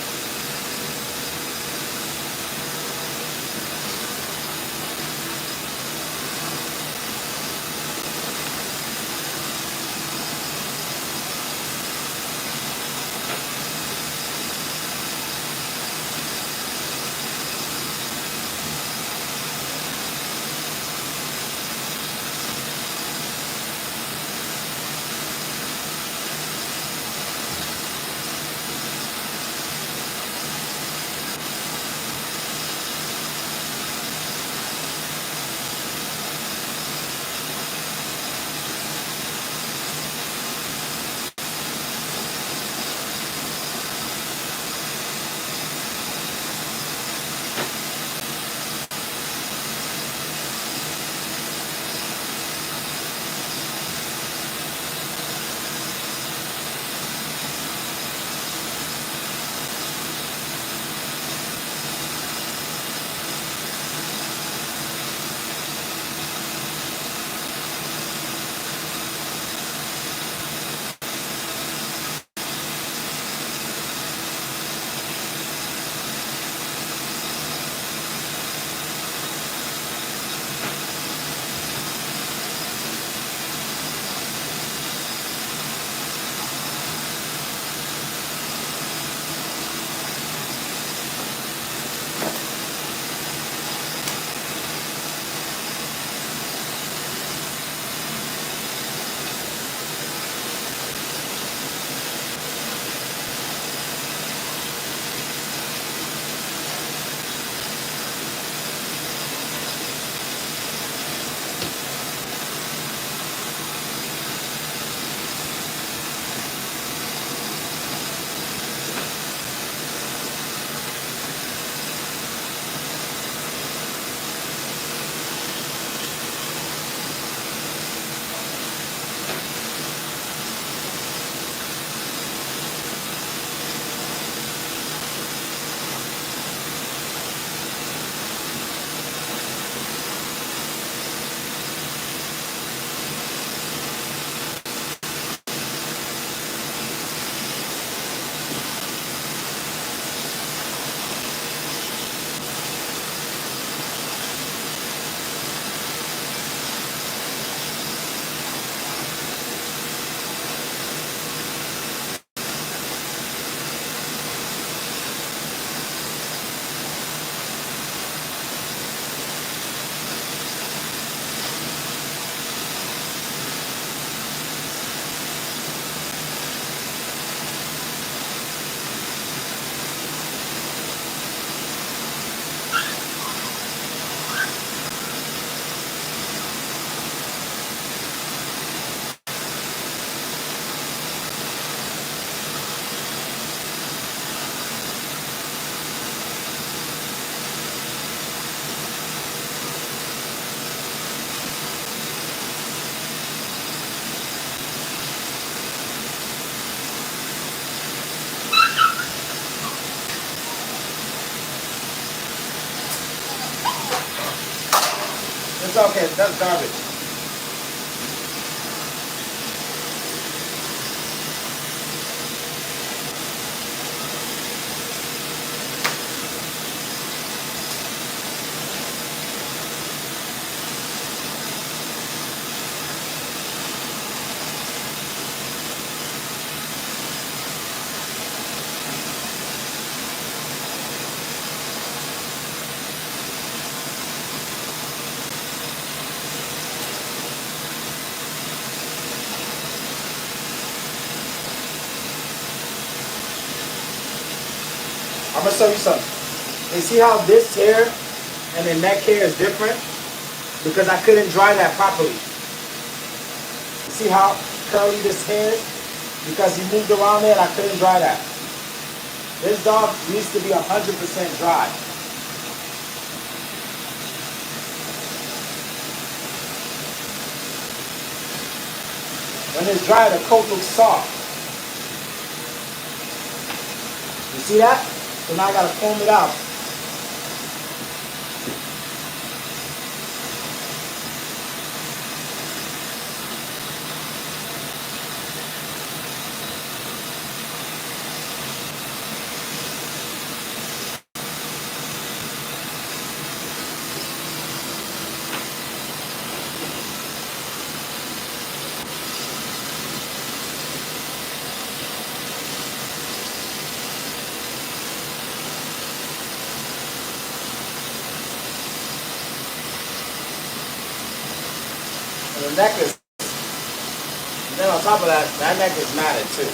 It's okay. That's garbage. I'm gonna show you something. And see how this hair and the neck hair is different? Because I couldn't dry that properly. You see how curly this hair is? Because he moved around there and I couldn't dry that. This dog needs to be 100% dry. When it's dry, the coat looks soft. You see that? So now I gotta comb it out. the neck is, and then on top of that, that neck is matted too.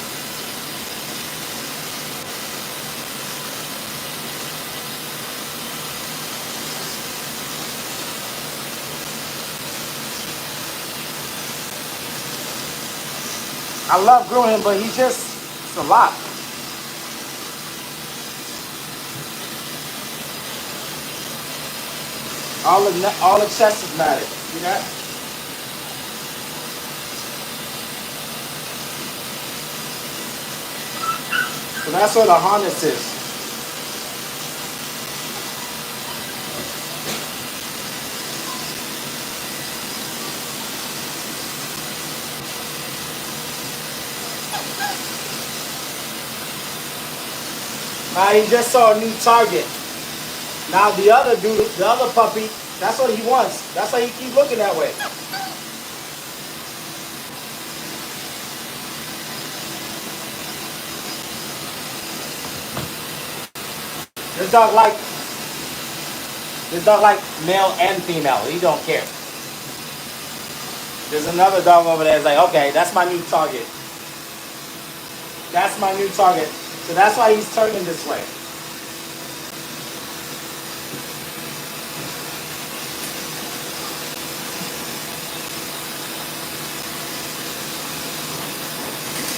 I love grooming, but it's a lot. All the chest is matted. See that? So that's where the harness is. Now he just saw a new target. Now the other dude, the other puppy, that's what he wants. That's why he keeps looking that way. This dog like male and female. He don't care. There's another dog over there that's like, okay, that's my new target. That's my new target. So that's why he's turning this way.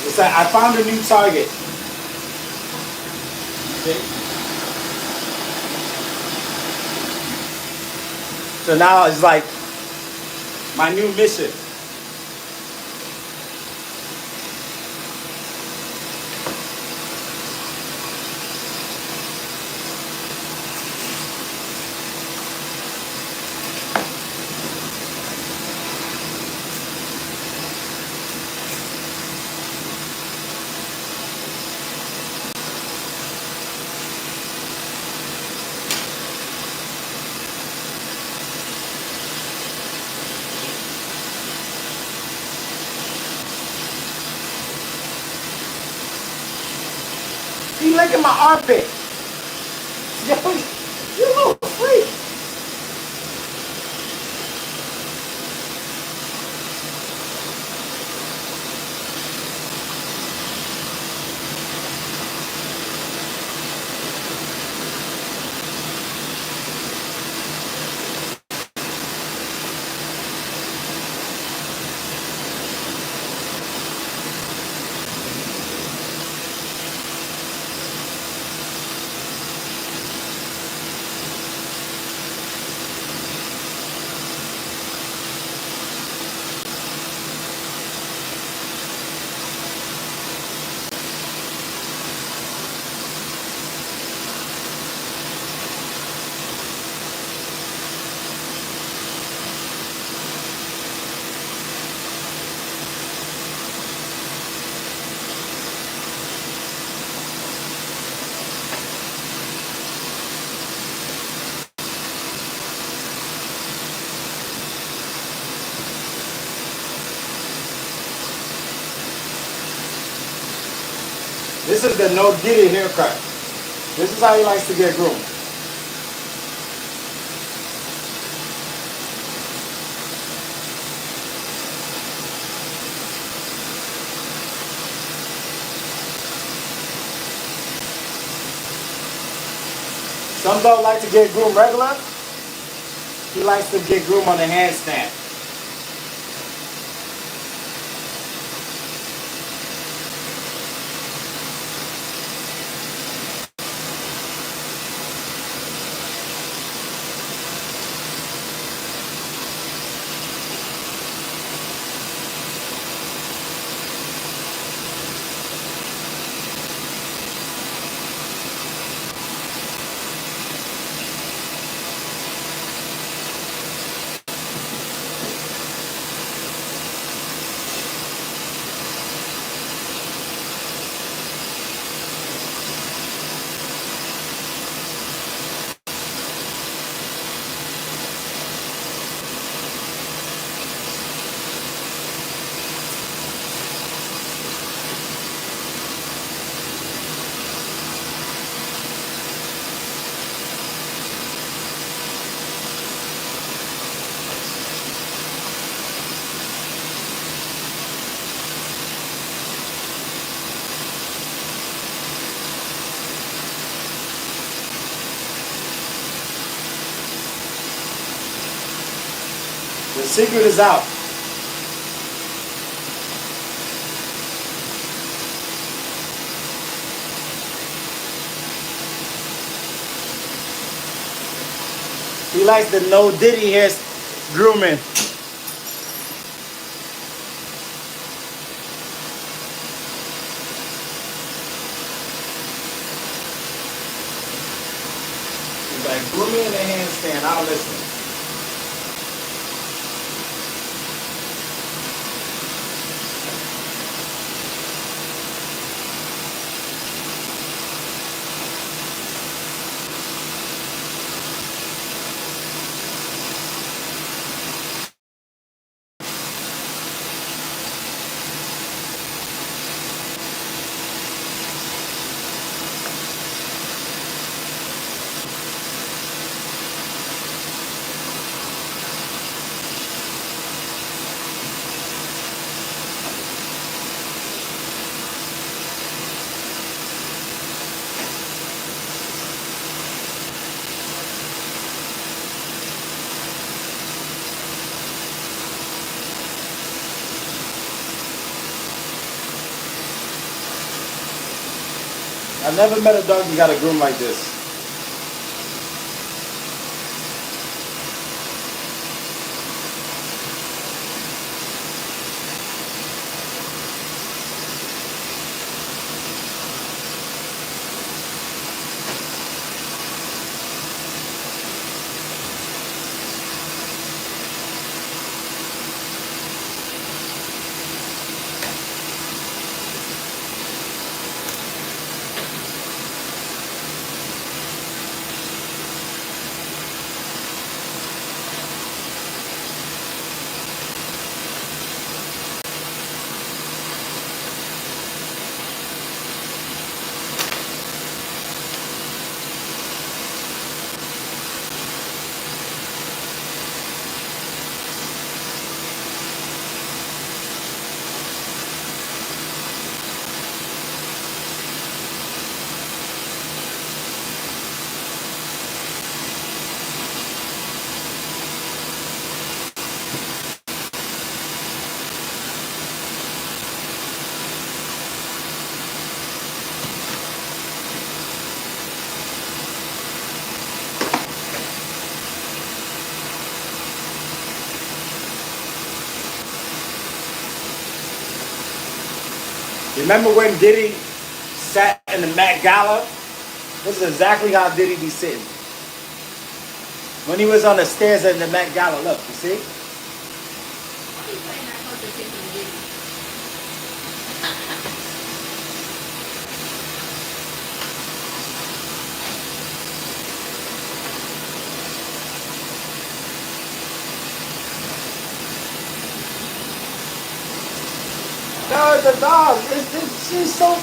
It's like, I found a new target. See? So now it's like my new mission. He licking my armpit. Yo, you little freak. This is the no diddy haircut. This is how he likes to get groomed. Some dogs like to get groomed regular. He likes to get groomed on the handstand. The secret is out. He likes the no Diddy hair grooming. He's like, grooming in the handstand. I'll listen. I've never met a dog who got a groom like this. Remember when Diddy sat in the Met Gala? This is exactly how Diddy be sitting. When he was on the stairs in the Met Gala, look, you see? Why are you playing that conversation with Diddy? No, it's a dog.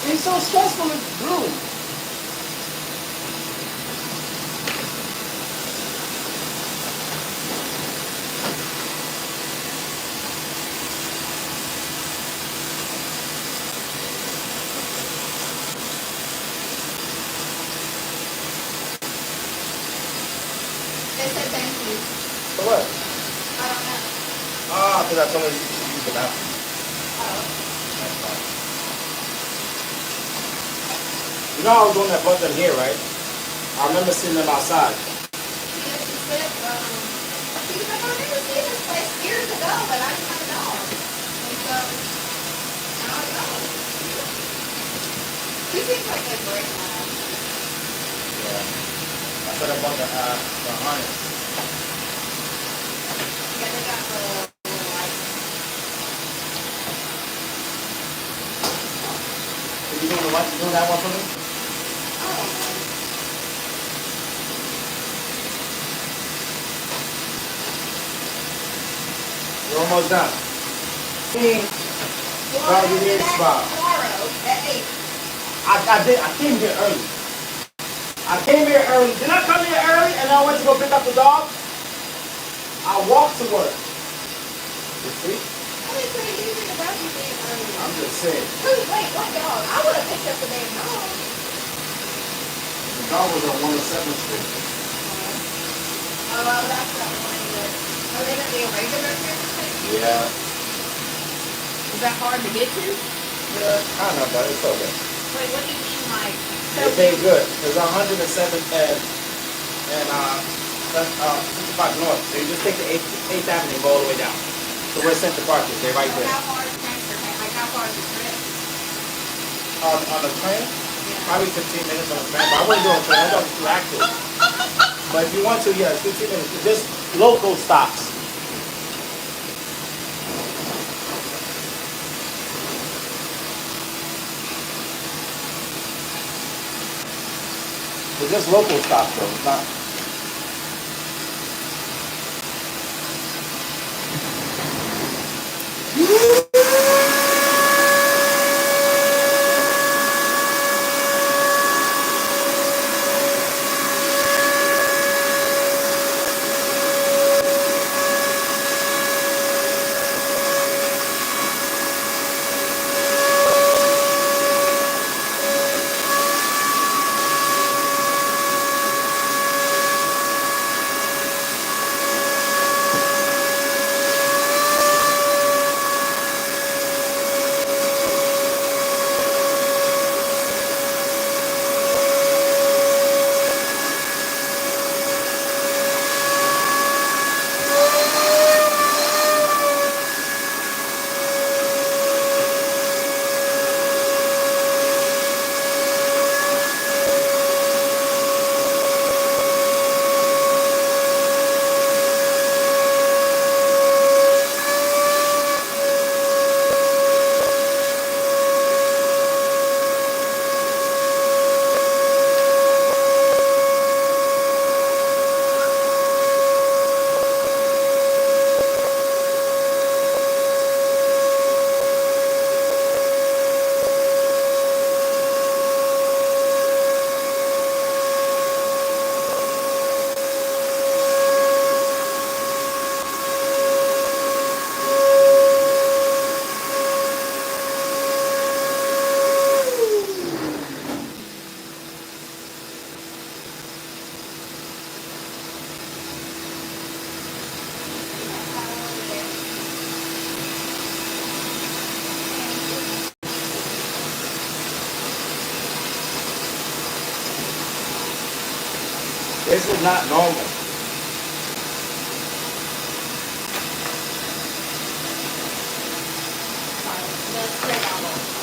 He's so stressful to groom. They said thank you. For what? I don't know. Ah, because I told her you should use the bathroom. Oh. You know I was doing that button here, right? I remember seeing them outside. Yeah, she said, she was like, I remember seeing this place years ago, but I didn't have a dog. And so, now I know. She seems like a great mom. Yeah. I said I bought the harness. Yeah, they got the little lights. You doing the what? You doing that one for me? Oh, We're almost done. well, Dog, you I'll do need a that spot. tomorrow at 8. I came here early. I came here early. Did I come here early and I went to go pick up the dog? I walked to work. You see? I mean, pretty easy to run you being early. I'm just saying. Wait, what dog? I would have picked up the damn dog. The dog was on 107th Street. Oh, well, that's that one that Are they gonna be a regular transportation? Yeah. Is that hard to get to? Yeah, kind of, but it's okay. Wait, what do you mean like? They pay good. It's 107th and 55 North. So you just take the 8th Avenue and go all the way down. So where Central Park is, they're right So there. how far is transportation? Like how far is the trip? On the train, Yeah. probably 15 minutes on the train. But I wouldn't do it on the train. I don't too active. But if you want to, yeah, it's 15 minutes. Just local stops. It's just local stops though. It's not. This is not normal. Let's play that one.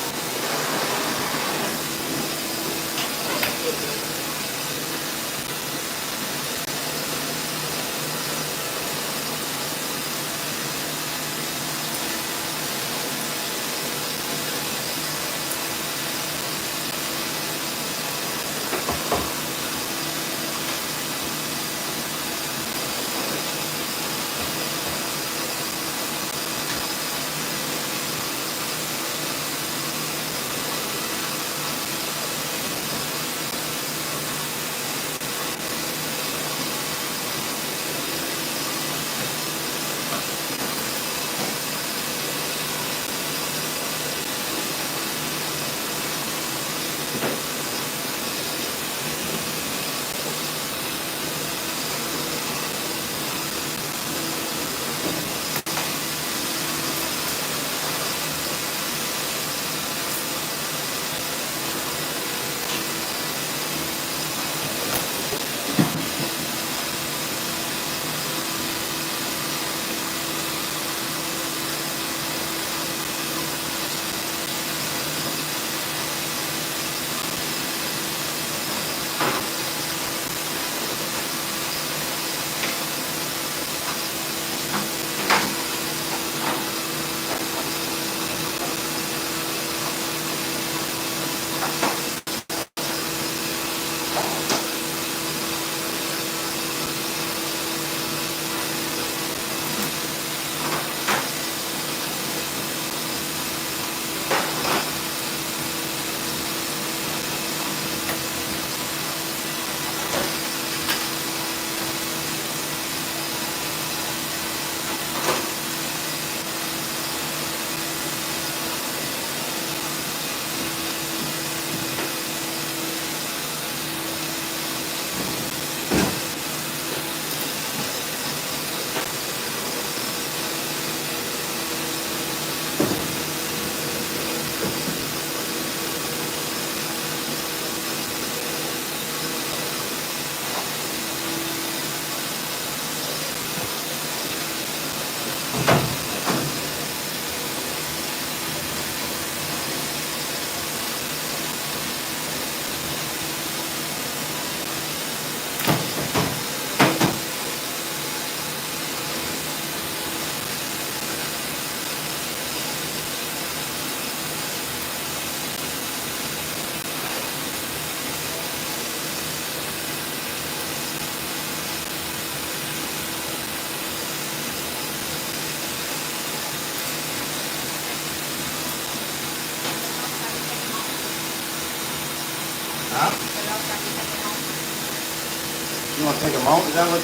You want to take him home? Is that what?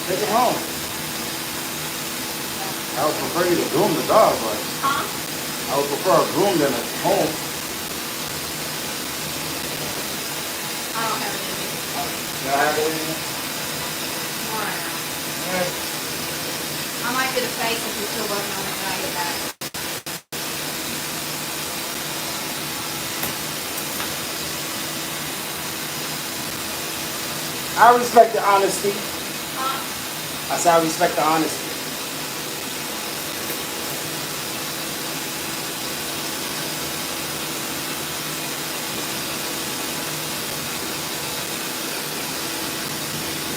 Take him home. I would prefer you to groom the dog, but Huh? I would prefer a groom than a home. I don't have any. You don't have anything? Alright. I might get a face if you're still working on it when I get back. I respect the honesty. Huh? I say I respect the honesty.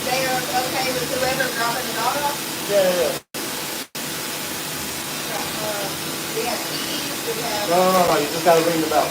They are okay with whoever dropping the dog off? Yeah. We have keys, we have... No. You just gotta ring the bell.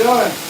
doing?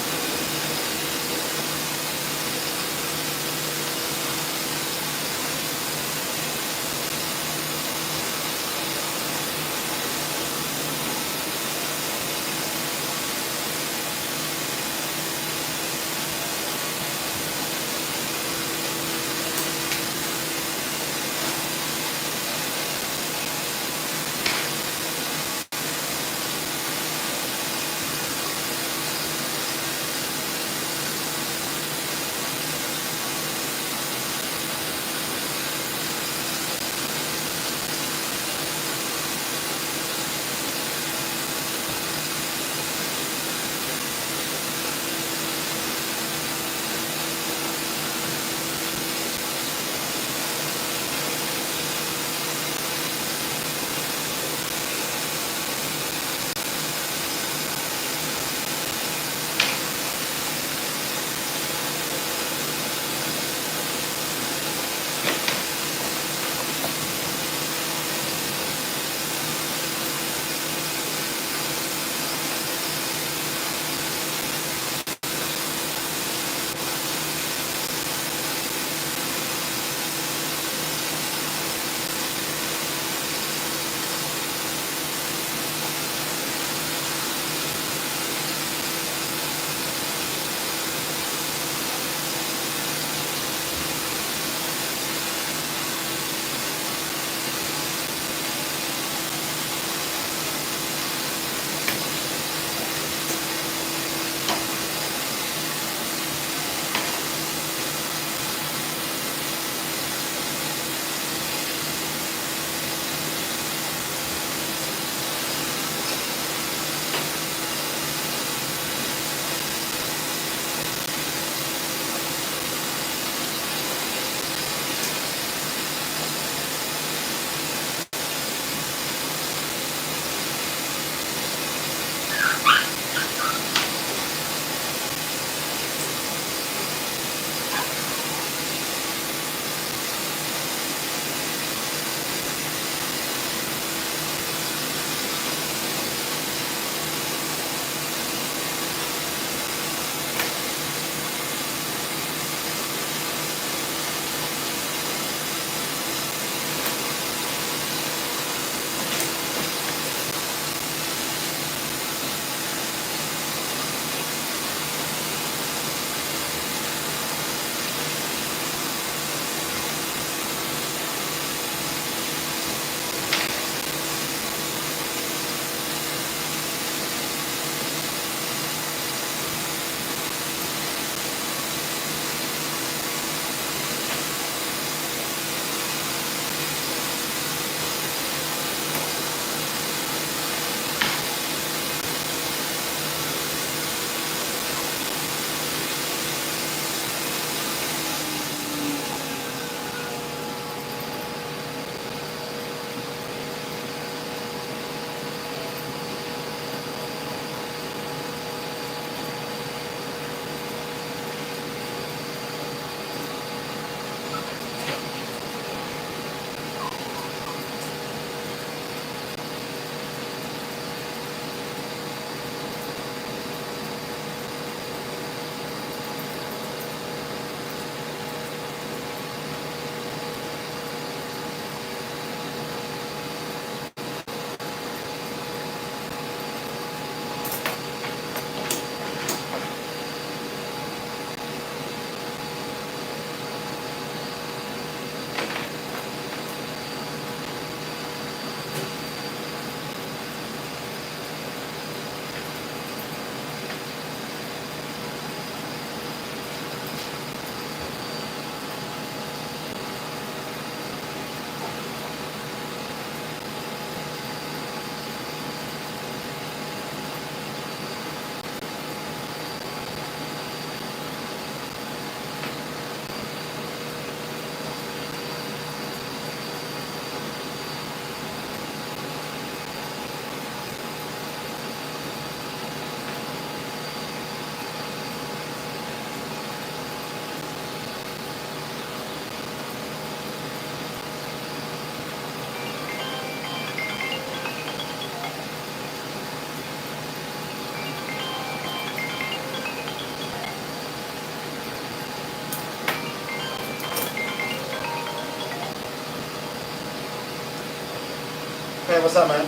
Yeah, what's up, man?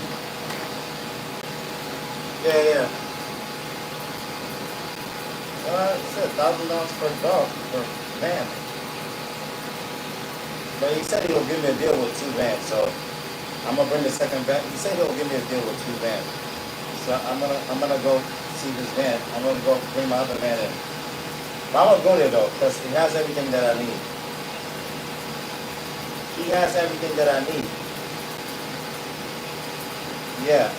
Yeah. He said $1,000 per dog per van. But he said he'll give me a deal with 2 vans, so I'm gonna bring the second van. He said he'll give me a deal with 2 vans. So I'm gonna go see this van. I'm gonna go bring my other van in. But I'm gonna go there though, because he has everything that I need. He has everything that I need. Yeah.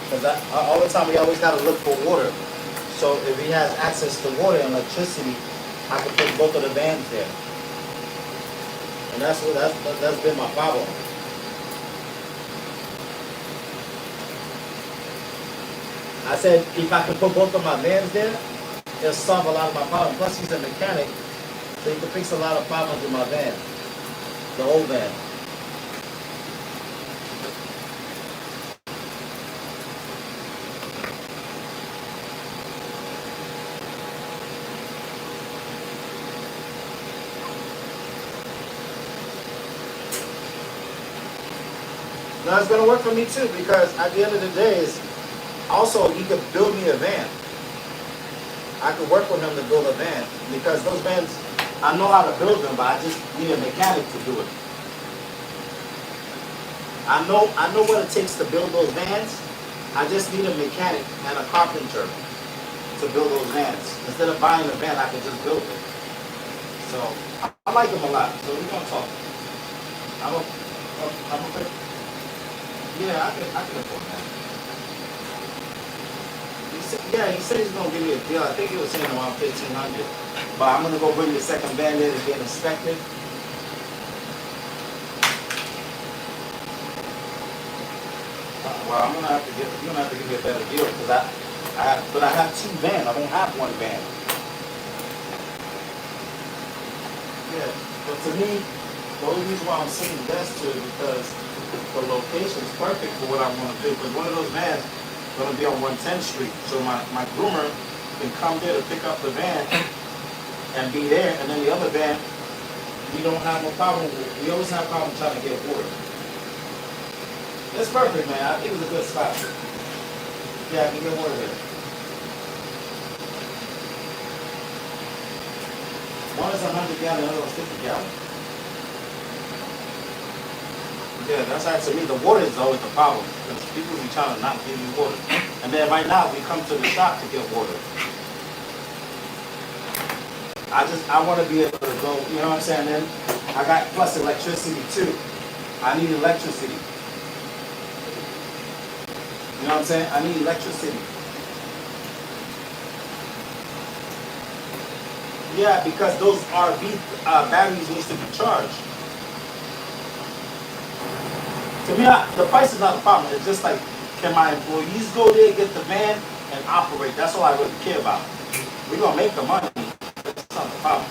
Because all the time we always gotta look for water. So if he has access to water and electricity, I can put both of the vans there. And that's been my problem. I said if I could put both of my vans there, it'll solve a lot of my problems. Plus he's a mechanic, so he can fix a lot of problems with my van. The old van. Now it's gonna work for me too, because at the end of the day is also he could build me a van. I could work with him to build a van, because those vans, I know how to build them, but I just need a mechanic to do it. I know what it takes to build those vans. I just need a mechanic and a carpenter to build those vans. Instead of buying a van, I can just build it. So I like him a lot. So we're gonna talk. Yeah, I can afford that. He said he's gonna give me a deal. I think he was saying around $1,500. But I'm gonna go bring the second van in and get inspected. Well, you're gonna have to give me a better deal, because I have 2 vans. I don't have 1 van. Yeah, but to me, the only reason why I'm saying best to it is because the location is perfect for what I want to do. Because one of those vans is going to be on 110th Street. So my groomer can come there to pick up the van and be there. And then the other van, we don't have no problem with. We always have problems trying to get water. It's perfect, man. I think it's a good spot. Yeah, I can get water there. One is 100 gallon, the other one's 50 gallon. Yeah, that's actually me. The water is always the problem, because people be trying to not give you water. And then right now we come to the shop to get water. I want to be able to go, you know what I'm saying? Then I got plus electricity too. I need electricity. You know what I'm saying? I need electricity. Yeah, because those RV batteries needs to be charged. To me, the price is not a problem. It's just like, can my employees go there, get the van, and operate? That's all I really care about. We're going to make the money. That's not the problem.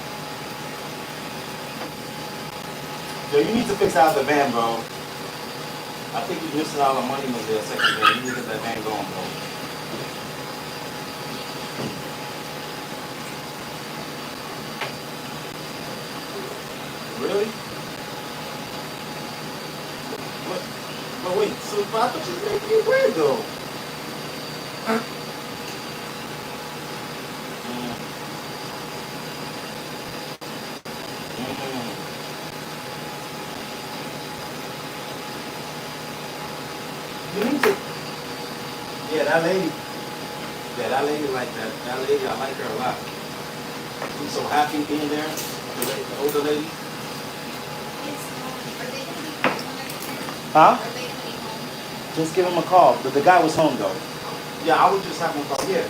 Yo, you need to fix out the van, bro. I think you're missing all the money with the second van. You need to get that van going, bro. Really? But wait, so I thought you said you were though. You need to. Yeah, that lady. Yeah, that lady like that. That lady, I like her a lot. I'm so happy being there. The older lady. Huh? Just give him a call. But the guy was home though. Yeah, I would just have him call. Yeah.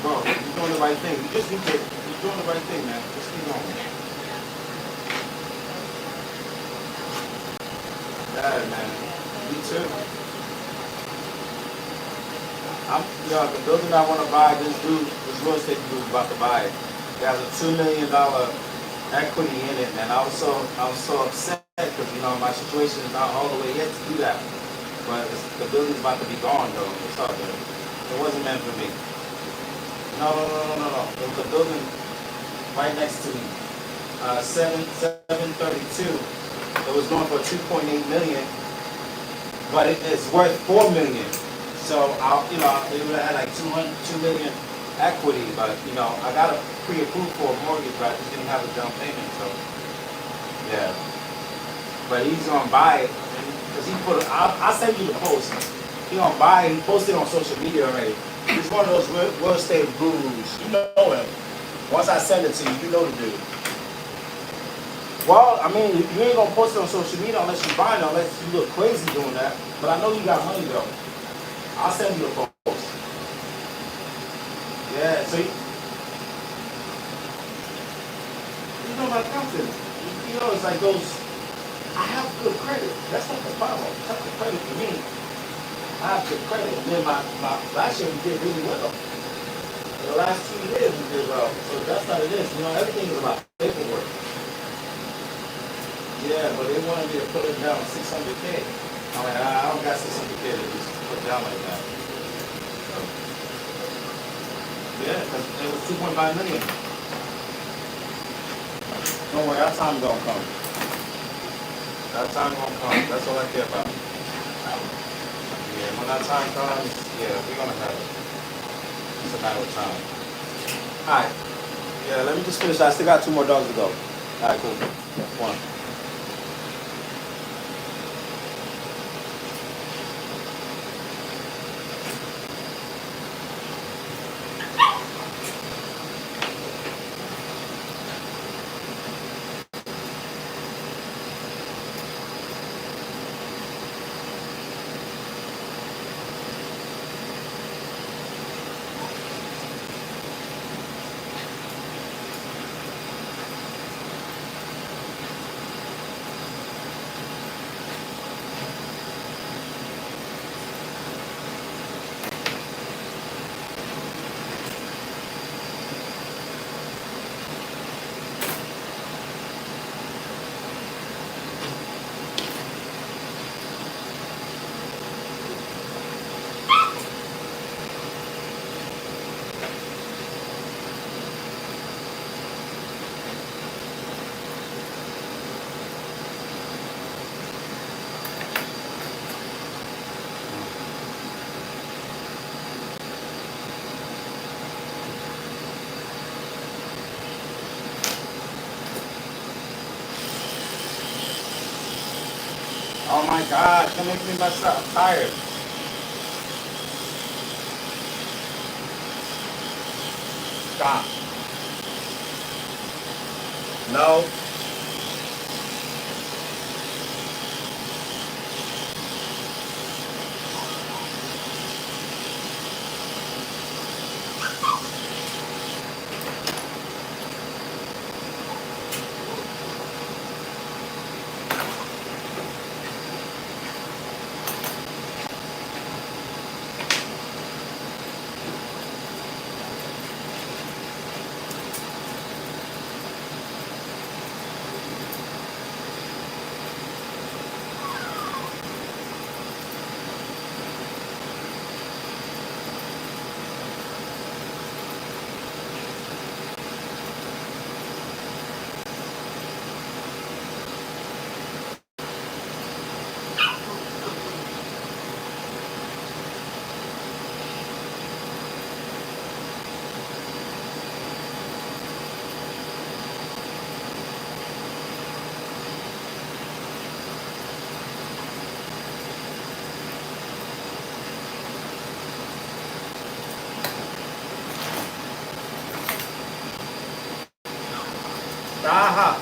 Bro, you're doing the right thing. You just need to, you're doing the right thing, man. Just keep going. Yeah, man. Me too. The building I want to buy, this real estate dude is about to buy it. He has a $2 million equity in it, man. I was so upset because, my situation is not all the way yet to do that. But the building's about to be gone, though. It's all good. It wasn't meant for me. No. There was a building right next to me. 732. It was going for $2.8 million. but it's worth 4 million. So it would have had like 2 million equity, but I got a pre-approved for a mortgage, but I just didn't have a down payment. So yeah, but he's gonna buy it because he put. I'll send you the post. He gonna buy it. He posted on social media already. He's one of those real estate gurus. You know him. Once I send it to you, you know the dude. Well, I mean, you ain't gonna post it on social media unless you buy it, unless you look crazy doing that. But I know you got money though. I'll send you the post. Yeah, so you know my confidence. It's like those. I have good credit. That's not the problem. It's not the credit for me. I have good credit. And then my last year we did really well. The last 2 years we did well. So that's what it is. Everything is about paperwork. Yeah, but they wanted me to put it down 600K. I'm like, I don't got 600K to just put down like that. So, yeah, because it was 2.5 million. Don't worry, that time gonna come. That time gonna come. That's all I care about. Yeah, when that time comes, yeah, we're gonna have it. It's a matter of time. Alright. Yeah, let me just finish. I still got 2 more dogs to go. Alright, cool. One. Oh my God, don't make me mess up. I'm tired. Stop. No. Aha.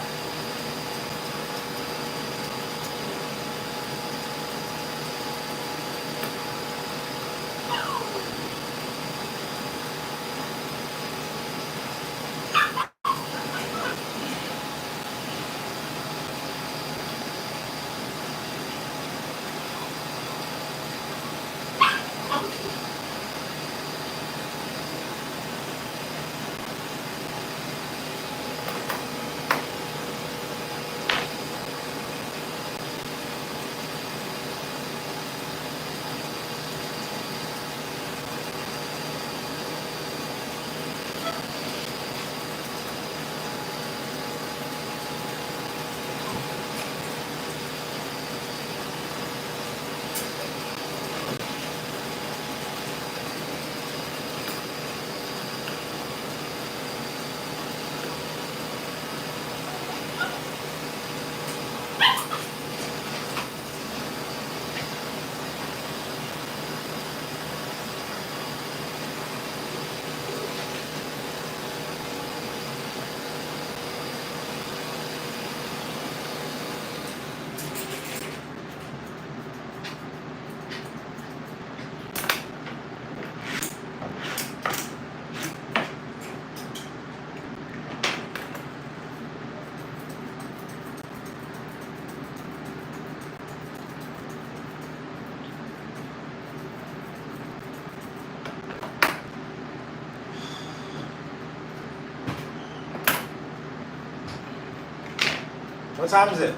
What time is it?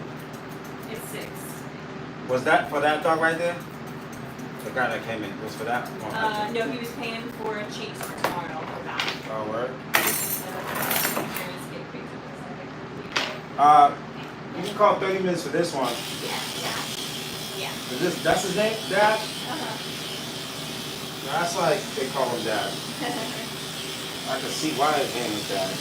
It's 6. Was that for that dog right there? The guy that came in was for that one? No, he was paying for a chase for tomorrow for that. Oh, word? Insurance get fixed. You can call 30 minutes for this one. Yeah. Is this, that's his name? Dad? Uh-huh. That's like they call him Dad. I can see why his name is Dad.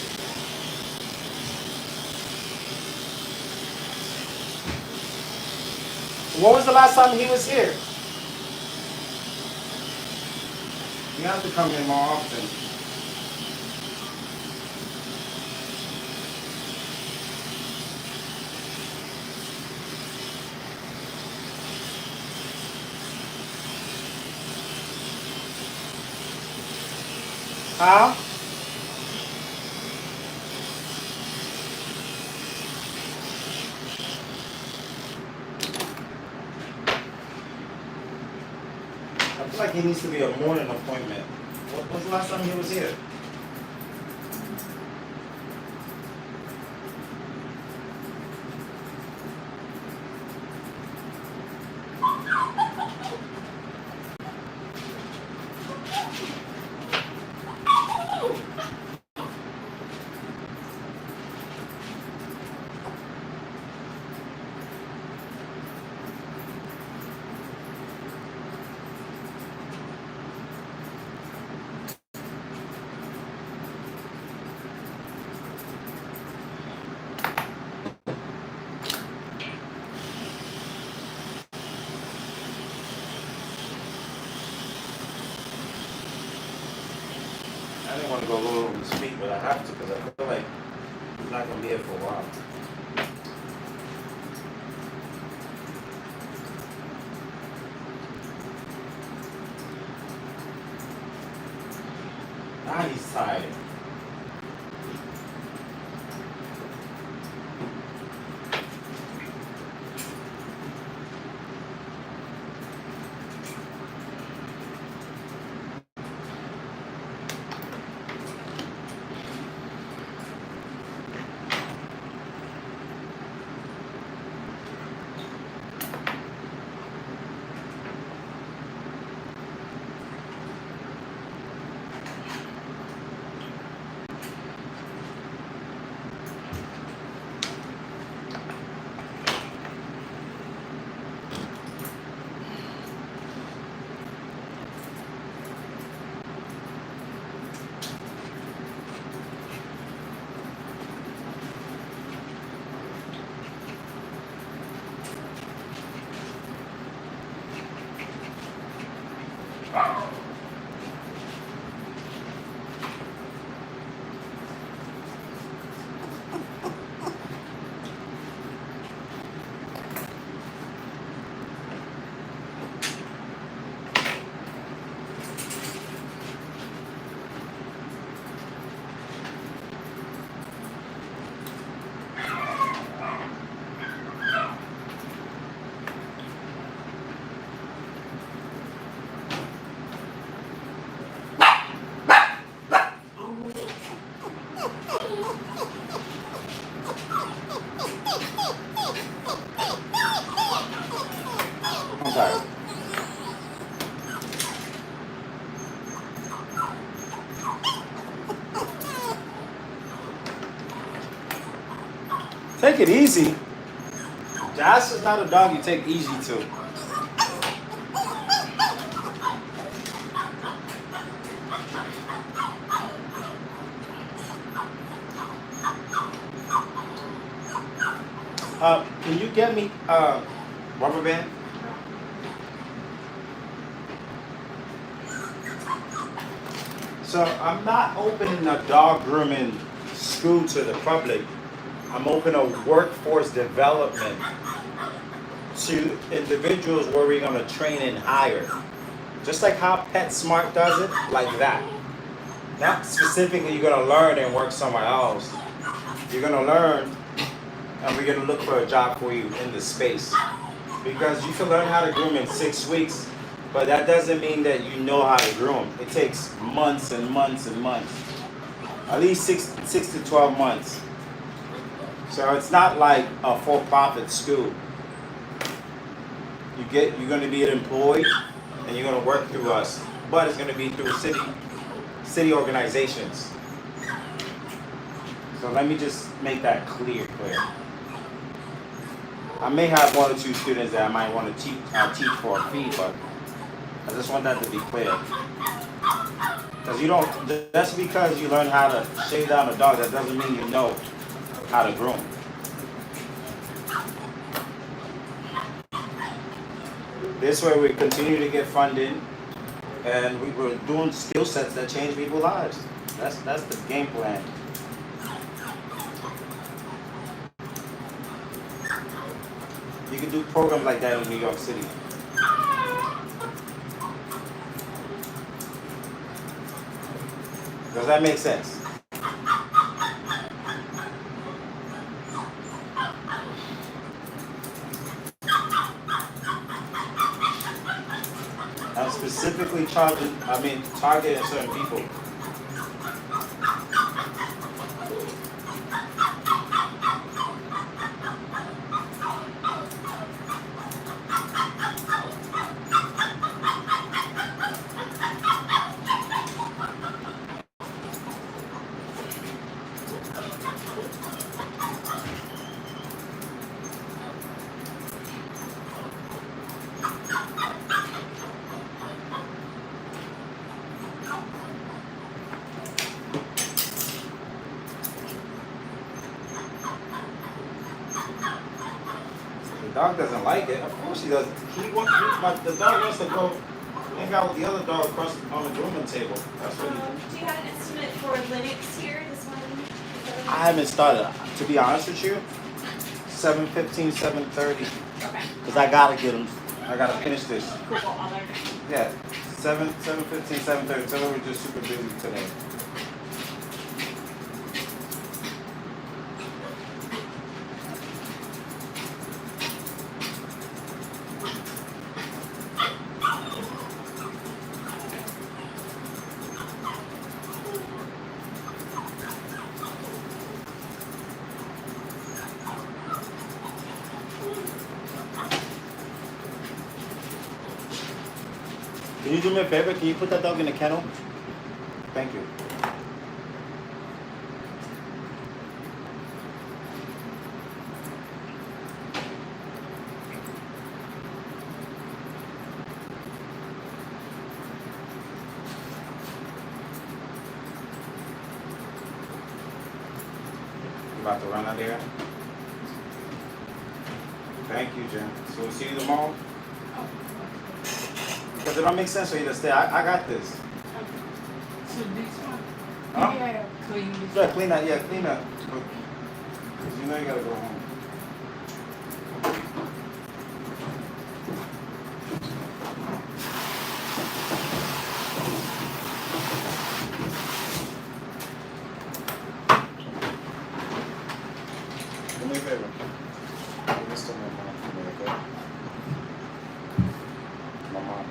When was the last time he was here? You have to come here more often. Huh? I feel like he needs to be a morning appointment. What was the last time he was here? I didn't want to go a little over the speed, but I have to because I feel like he's not going to be here for a while. Now he's tired. I'm tired. Take it easy. Josh is not a dog you take easy to. Can you get me rubber band? So I'm not opening a dog grooming school to the public. I'm opening a workforce development to individuals where we're going to train and hire. Just like how PetSmart does it, like that. Not specifically you're going to learn and work somewhere else. You're going to learn and we're going to look for a job for you in the space. Because you can learn how to groom in 6 weeks, but that doesn't mean that you know how to groom. It takes months and months and months. At least 6 to 12 months. So it's not like a for-profit school. You're going to be employed, and you're going to work through us, but it's going to be through city organizations. So let me just make that clear. I may have one or two students that I might want to teach for a fee, but I just want that to be clear. Because you don't, just because you learn how to shave down a dog, that doesn't mean you know how to groom. This way we continue to get funding, and we're doing skill sets that change people's lives. That's the game plan. You can do programs like that in New York City. Does that make sense? I'm specifically targeting certain people. The dog doesn't like it. Of course he doesn't. But the dog wants to go hang out with the other dog across on the grooming table. That's what Do you have an estimate for Linux here this morning? I haven't started. To be honest with you, 7:15, 7:30. Okay. Because I gotta get them. I gotta finish this. Cool. I'll learn. Yeah, 7:15, 7:30. So we're just super busy today. Can you do me a favor? Can you put that dog in the kennel? Thank you. You about to run out there? Thank you, Jen. So we'll see you tomorrow? Because it don't make sense for you to stay. I got this. So this one, Huh? yeah, clean this. Yeah, clean that. Yeah, clean up. Because you know you gotta go home. Do me a favor. Give this to my mom for me, okay? My mom.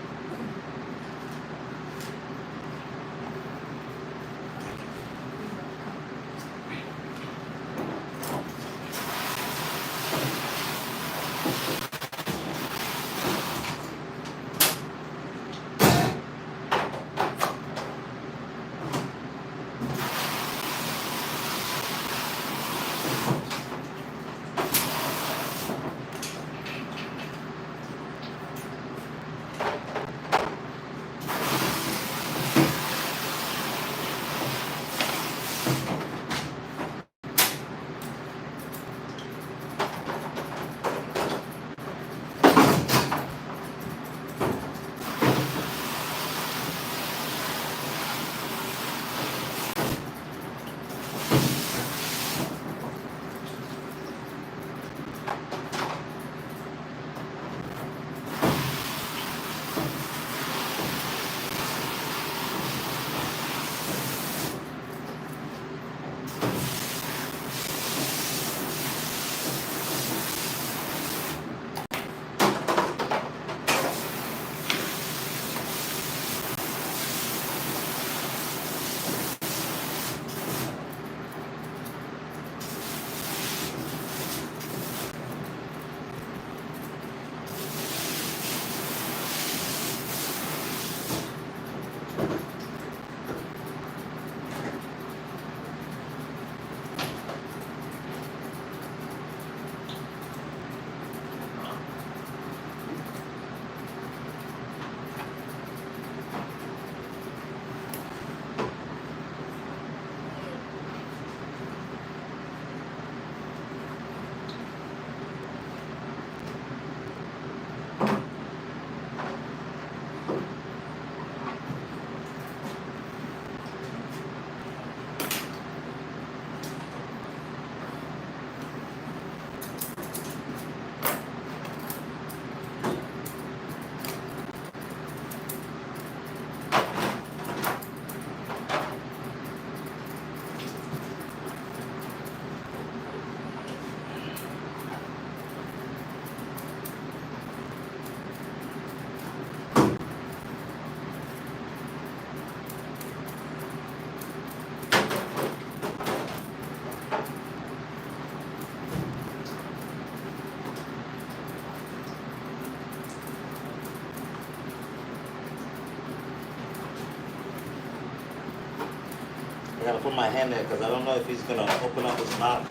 gotta put my hand there because I don't know if he's gonna open up his mouth.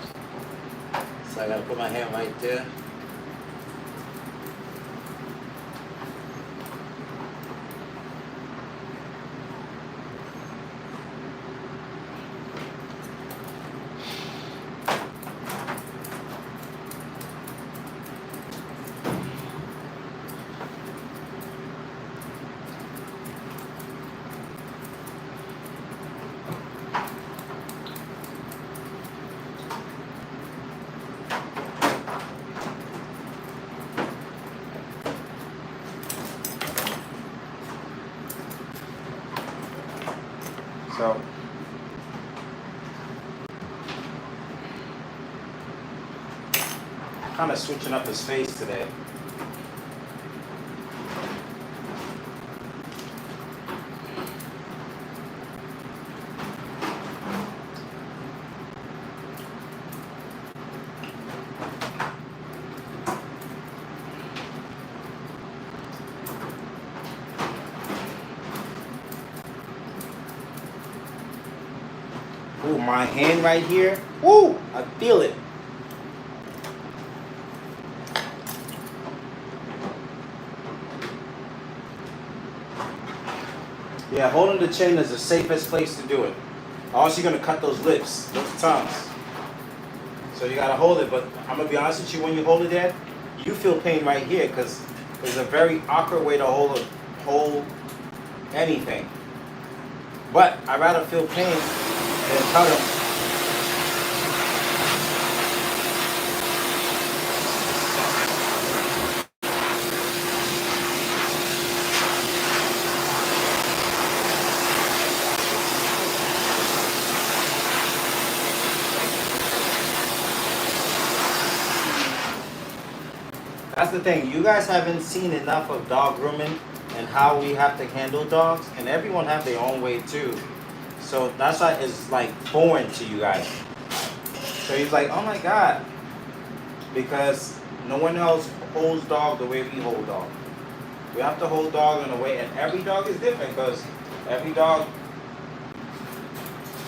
So I gotta put my hand right there. So kind of switching up his face today. Ooh, my hand right here. Woo! I feel it. Yeah, holding the chin is the safest place to do it. Also, you're gonna cut those lips, those tongues. So you gotta hold it, but I'm gonna be honest with you, when you hold it there, you feel pain right here because it's a very awkward way to hold anything. But I'd rather feel pain than cut them. That's the thing. You guys haven't seen enough of dog grooming and how we have to handle dogs, and everyone have their own way too. So that's why it's like foreign to you guys. So he's like, oh my God, because no one else holds dog the way we hold dog. We have to hold dog in a way, and every dog is different because every dog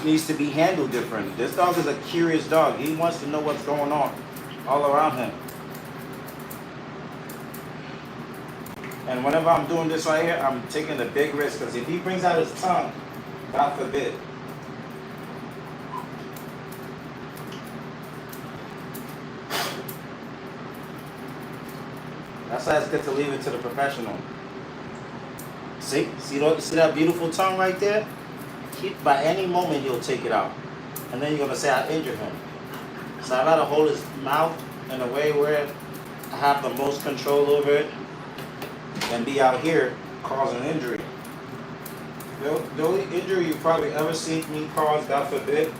needs to be handled different. This dog is a curious dog. He wants to know what's going on all around him. And whenever I'm doing this right here, I'm taking a big risk because if he brings out his tongue, God forbid. That's why it's good to leave it to the professional. See that beautiful tongue right there? By any moment he'll take it out. And then you're gonna say I injured him. So I gotta hold his mouth in a way where I have the most control over it and be out here causing injury. The only injury you probably ever seen me cause, God forbid,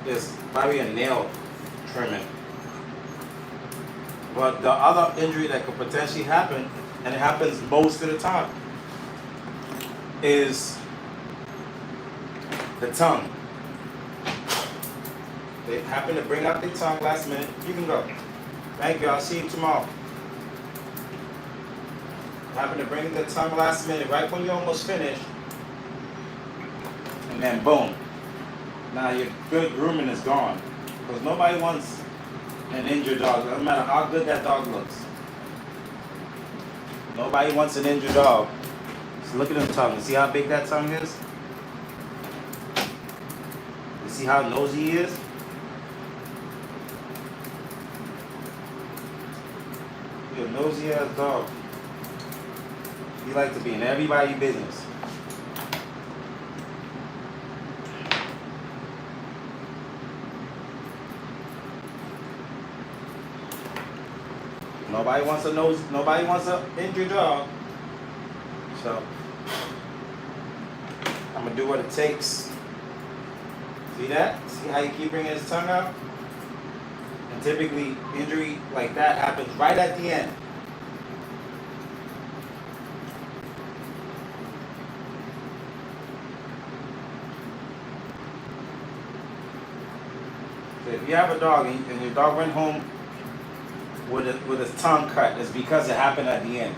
is probably a nail trimming. But the other injury that could potentially happen, and it happens most of the time, is the tongue. They happen to bring out their tongue last minute. You can go. Thank you. I'll see you tomorrow. Happen to bring the tongue last minute, right when you're almost finished, and then boom. Now your good grooming is gone. Because nobody wants an injured dog, no matter how good that dog looks. Nobody wants an injured dog. So look at the tongue. You see how big that tongue is? You see how nosy he is? You're a nosy ass dog. He like to be in everybody's business. Nobody wants an injured dog. So I'm gonna do what it takes. See that? See how you keep bringing his tongue out? And typically injury like that happens right at the end. So if you have a dog and your dog went home with his tongue cut, it's because it happened at the end.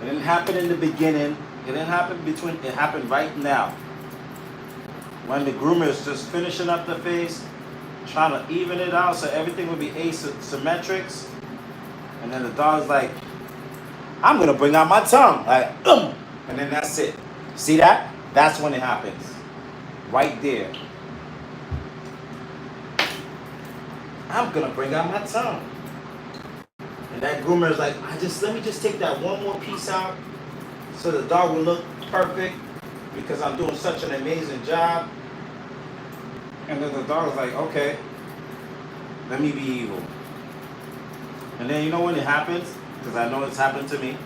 It didn't happen in the beginning It didn't happen between. It happened right now. When the groomer is just finishing up the face, trying to even it out so everything would be asymmetrics, and then the dog's like, "I'm gonna bring out my tongue," like, and then that's it. See that? That's when it happens. Right there. I'm gonna bring out my tongue. And that groomer is like, let me just take that one more piece out so the dog will look perfect because I'm doing such an amazing job. And then the dog is like, okay, let me be evil. And then you know when it happens? Because I know it's happened to me.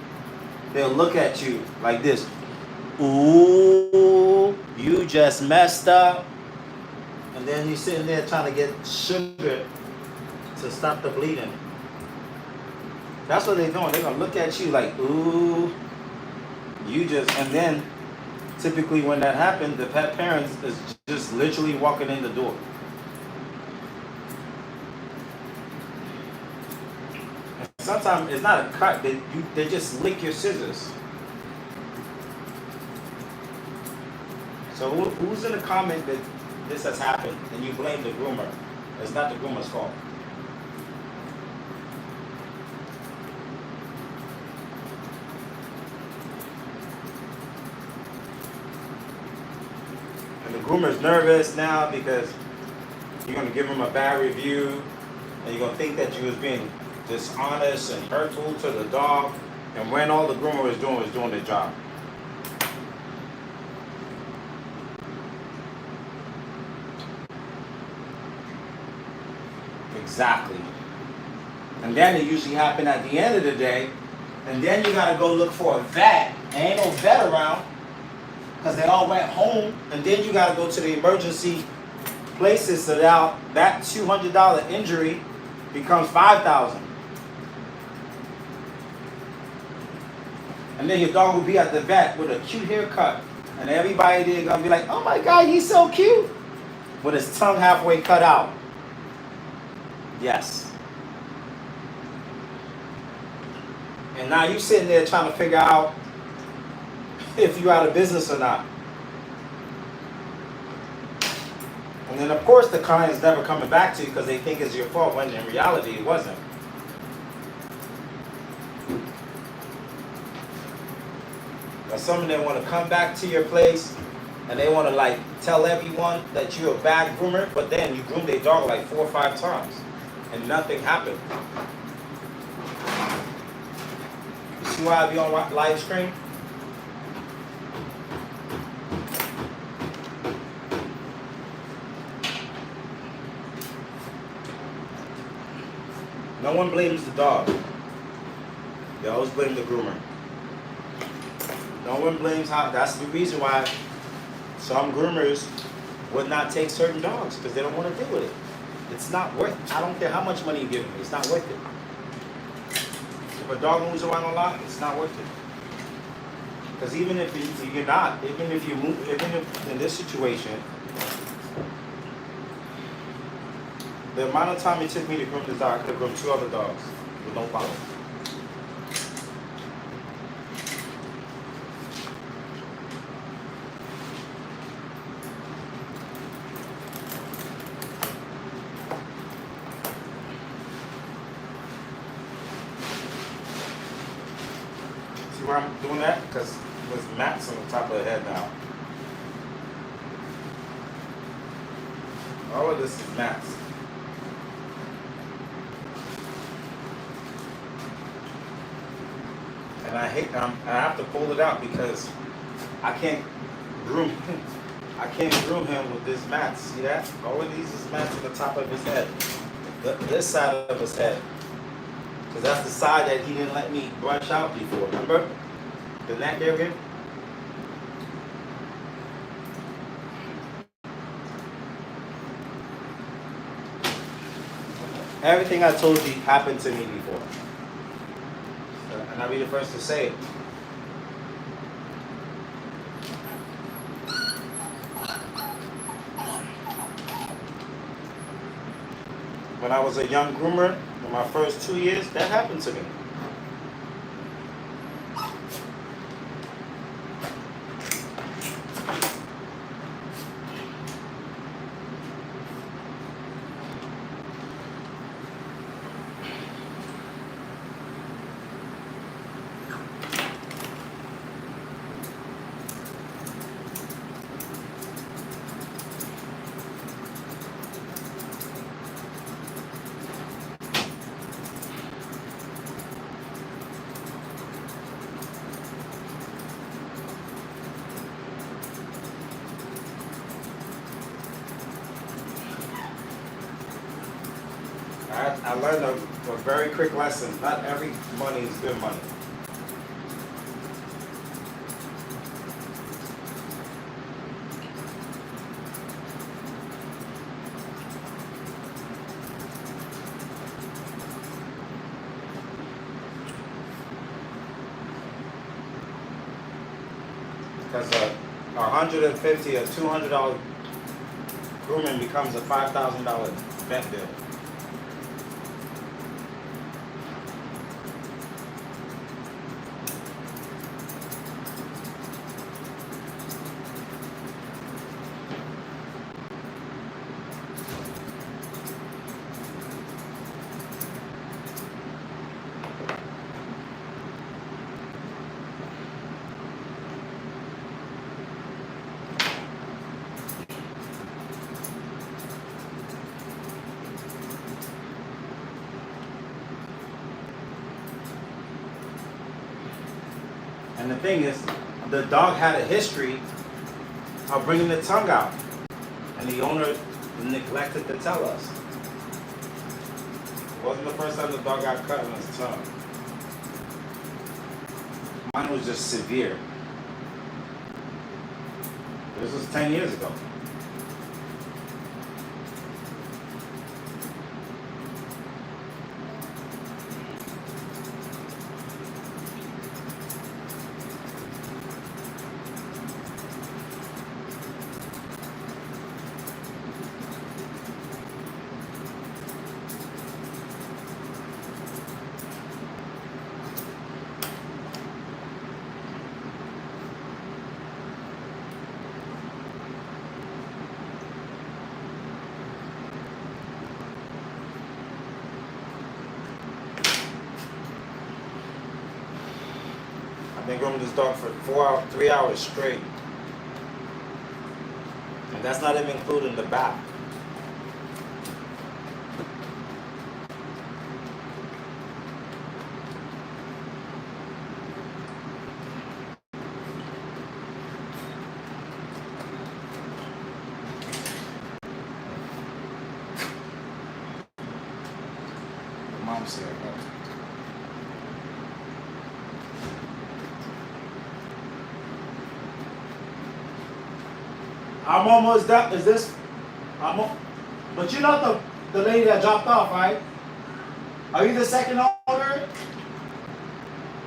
They'll look at you like this. Ooh, you just messed up. And then you're sitting there trying to get sugar to stop the bleeding. That's what they're doing. They're going to look at you like, ooh, you just, and then typically when that happens, the pet parents is just literally walking in the door. And sometimes it's not a cut, they just lick your scissors. So who's in the comment that this has happened and you blame the groomer? It's not the groomer's fault. And the groomer's nervous now because you're going to give him a bad review and you're going to think that you was being dishonest and hurtful to the dog. And when all the groomer is doing their job. Exactly. And then it usually happen at the end of the day. And then you got to go look for a vet. There ain't no vet around because they all went home. And then you got to go to the emergency places so that $200 injury becomes $5,000. And then your dog will be at the vet with a cute haircut. And everybody there going to be like, oh my God, he's so cute. With his tongue halfway cut out. Yes. And now you sitting there trying to figure out if you're out of business or not. And then of course the client's never coming back to you because they think it's your fault when in reality it wasn't. But some of them want to come back to your place and they want to like tell everyone that you're a bad groomer, but then you groomed their dog like 4 or 5 times. And nothing happened. You see why I be on live stream? No one blames the dog. They always blame the groomer. No one blames how. That's the reason why some groomers would not take certain dogs because they don't want to deal with it. It's not worth it. I don't care how much money you give me. It's not worth it. If a dog moves around a lot, it's not worth it. Because even if you're not, even if in this situation, the amount of time it took me to groom this dog, I could have groomed 2 other dogs with no problem. Why I'm doing that? Because there's mats on the top of the head now. All of this is mats. And I have to pull it out because I can't groom him with this mats. See that? All of these is mats on the top of his head. This side of his head. Because that's the side that he didn't let me brush out before, remember? The neck area. Everything I told you happened to me before. And I'll be the first to say it. When I was a young groomer, in my first 2 years, that happened to me. I learned a very quick lesson. Not every money is good money. Because a $150 or $200 grooming becomes a $5,000 vet bill. And the thing is, the dog had a history of bringing the tongue out. And the owner neglected to tell us. It wasn't the first time the dog got cut on his tongue. Mine was just severe. This was 10 years ago. I've been grooming this dog for 3 hours straight. And that's not even including the bath. Mom's here, bro. I'm almost done. Is this? But you're not the lady that dropped off, right? Are you the second owner?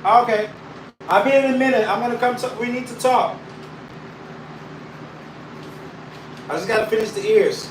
Okay. I'll be in a minute. I'm gonna come. We need to talk. I just gotta finish the ears.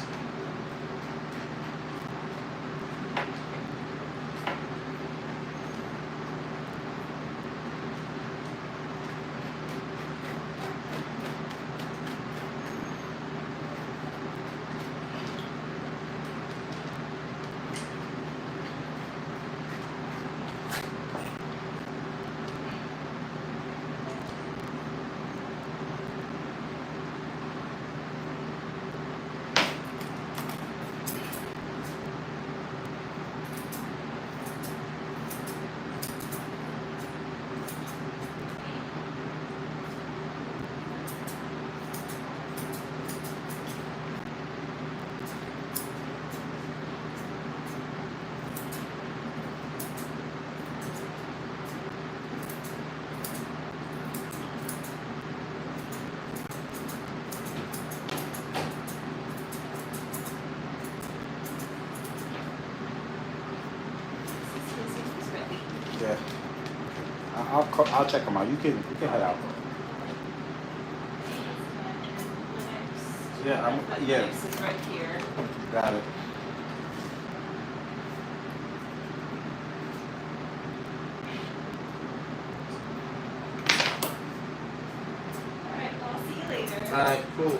Yeah. I'll check them out. You can head out. Yeah, yeah. This is right here. Got it. Alright, well, I'll see you later. All right, cool.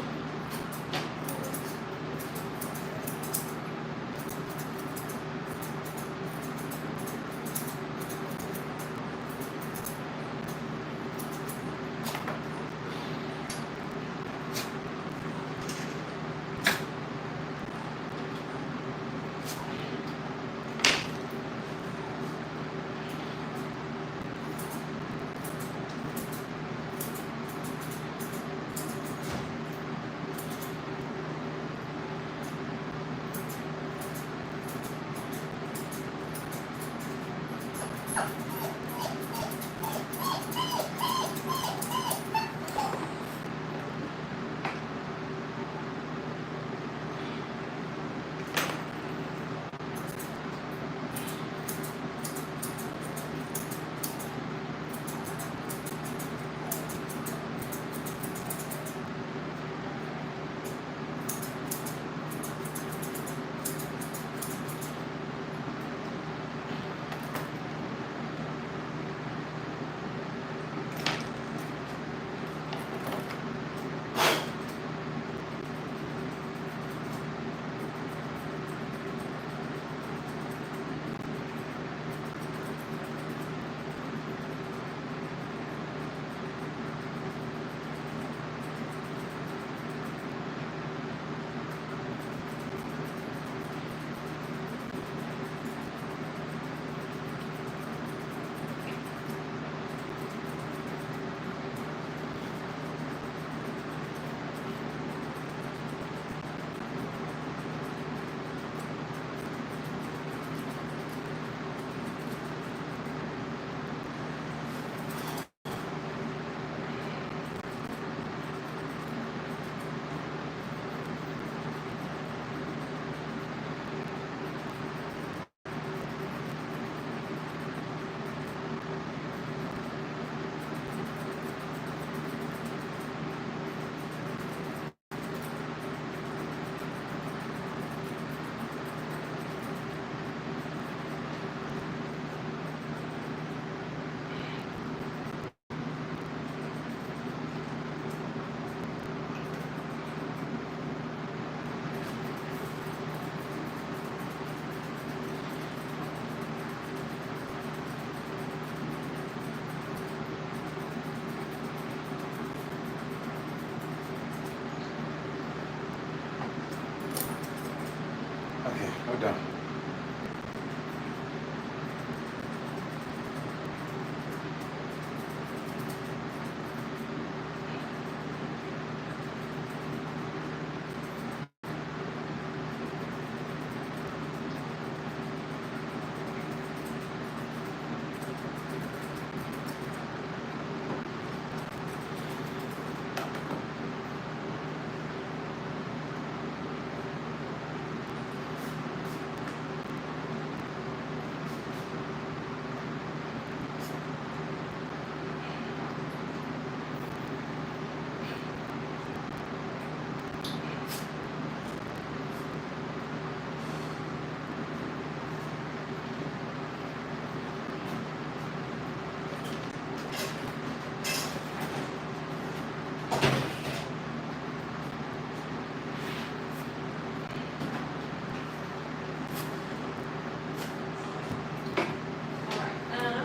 Okay, we're done.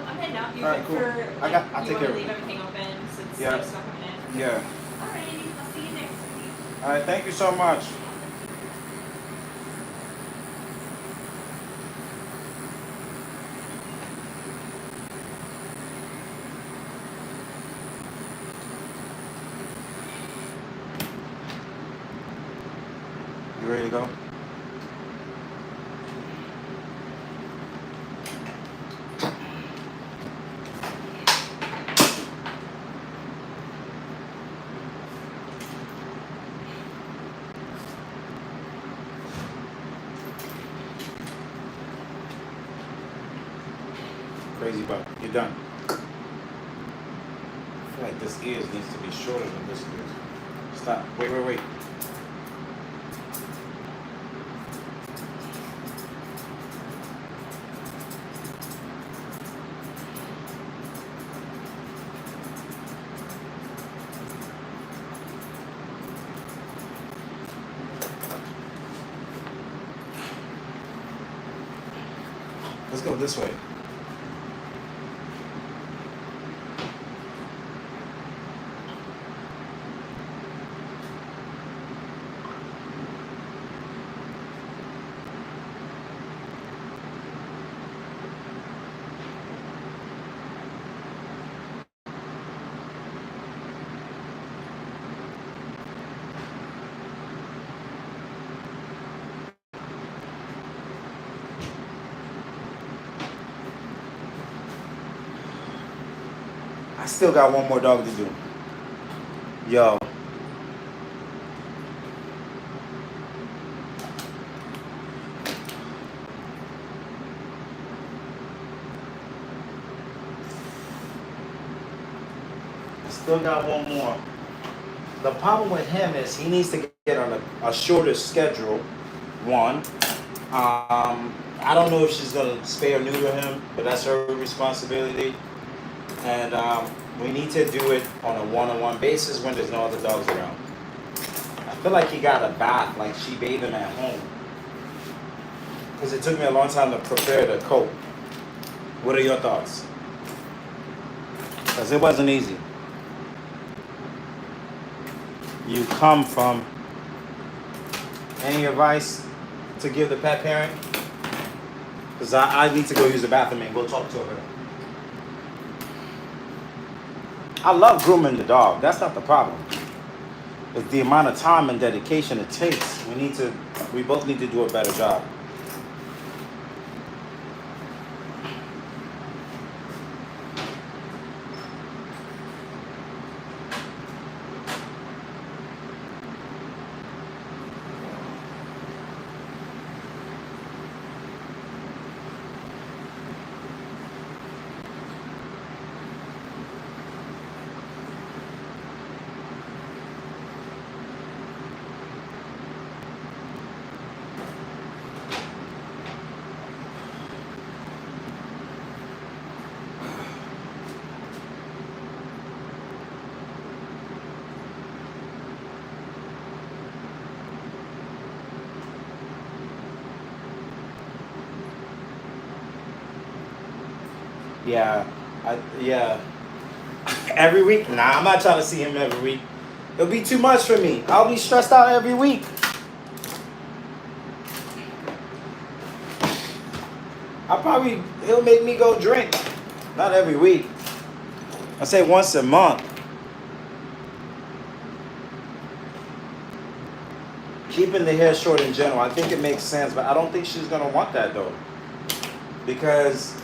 I'm heading out. You Alright, good cool. for, I'll take care you want to of leave it. everything open since Yeah. there's stuff coming in? Yeah. Alrighty, I'll see you next week. Alright, thank you so much. You ready to go? Crazy butt. You're done. I feel like this ears needs to be shorter than this ears. Stop. Wait. Let's go this way. I still got one more dog to do. Yo. I still got one more. The problem with him is he needs to get on a shorter schedule. One. I don't know if she's gonna spay or neuter him, but that's her responsibility. And we need to do it on a one-on-one basis when there's no other dogs around. I feel like he got a bath, like she bathed him at home. Because it took me a long time to prepare the coat. What are your thoughts? Because it wasn't easy. You come from any advice to give the pet parent? Because I need to go use the bathroom and go talk to her. I love grooming the dog. That's not the problem. It's the amount of time and dedication it takes. We both need to do a better job. Yeah. Every week? Nah, I'm not trying to see him every week. It'll be too much for me. I'll be stressed out every week. He'll make me go drink. Not every week. I say once a month. Keeping the hair short in general, I think it makes sense, but I don't think she's gonna want that though. Because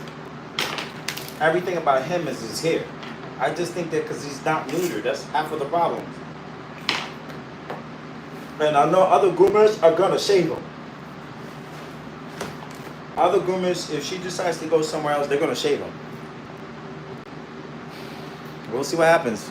everything about him is his hair. I just think that because he's not neutered, that's half of the problem. And I know other groomers are gonna shave him. Other groomers, if she decides to go somewhere else, they're gonna shave him. We'll see what happens.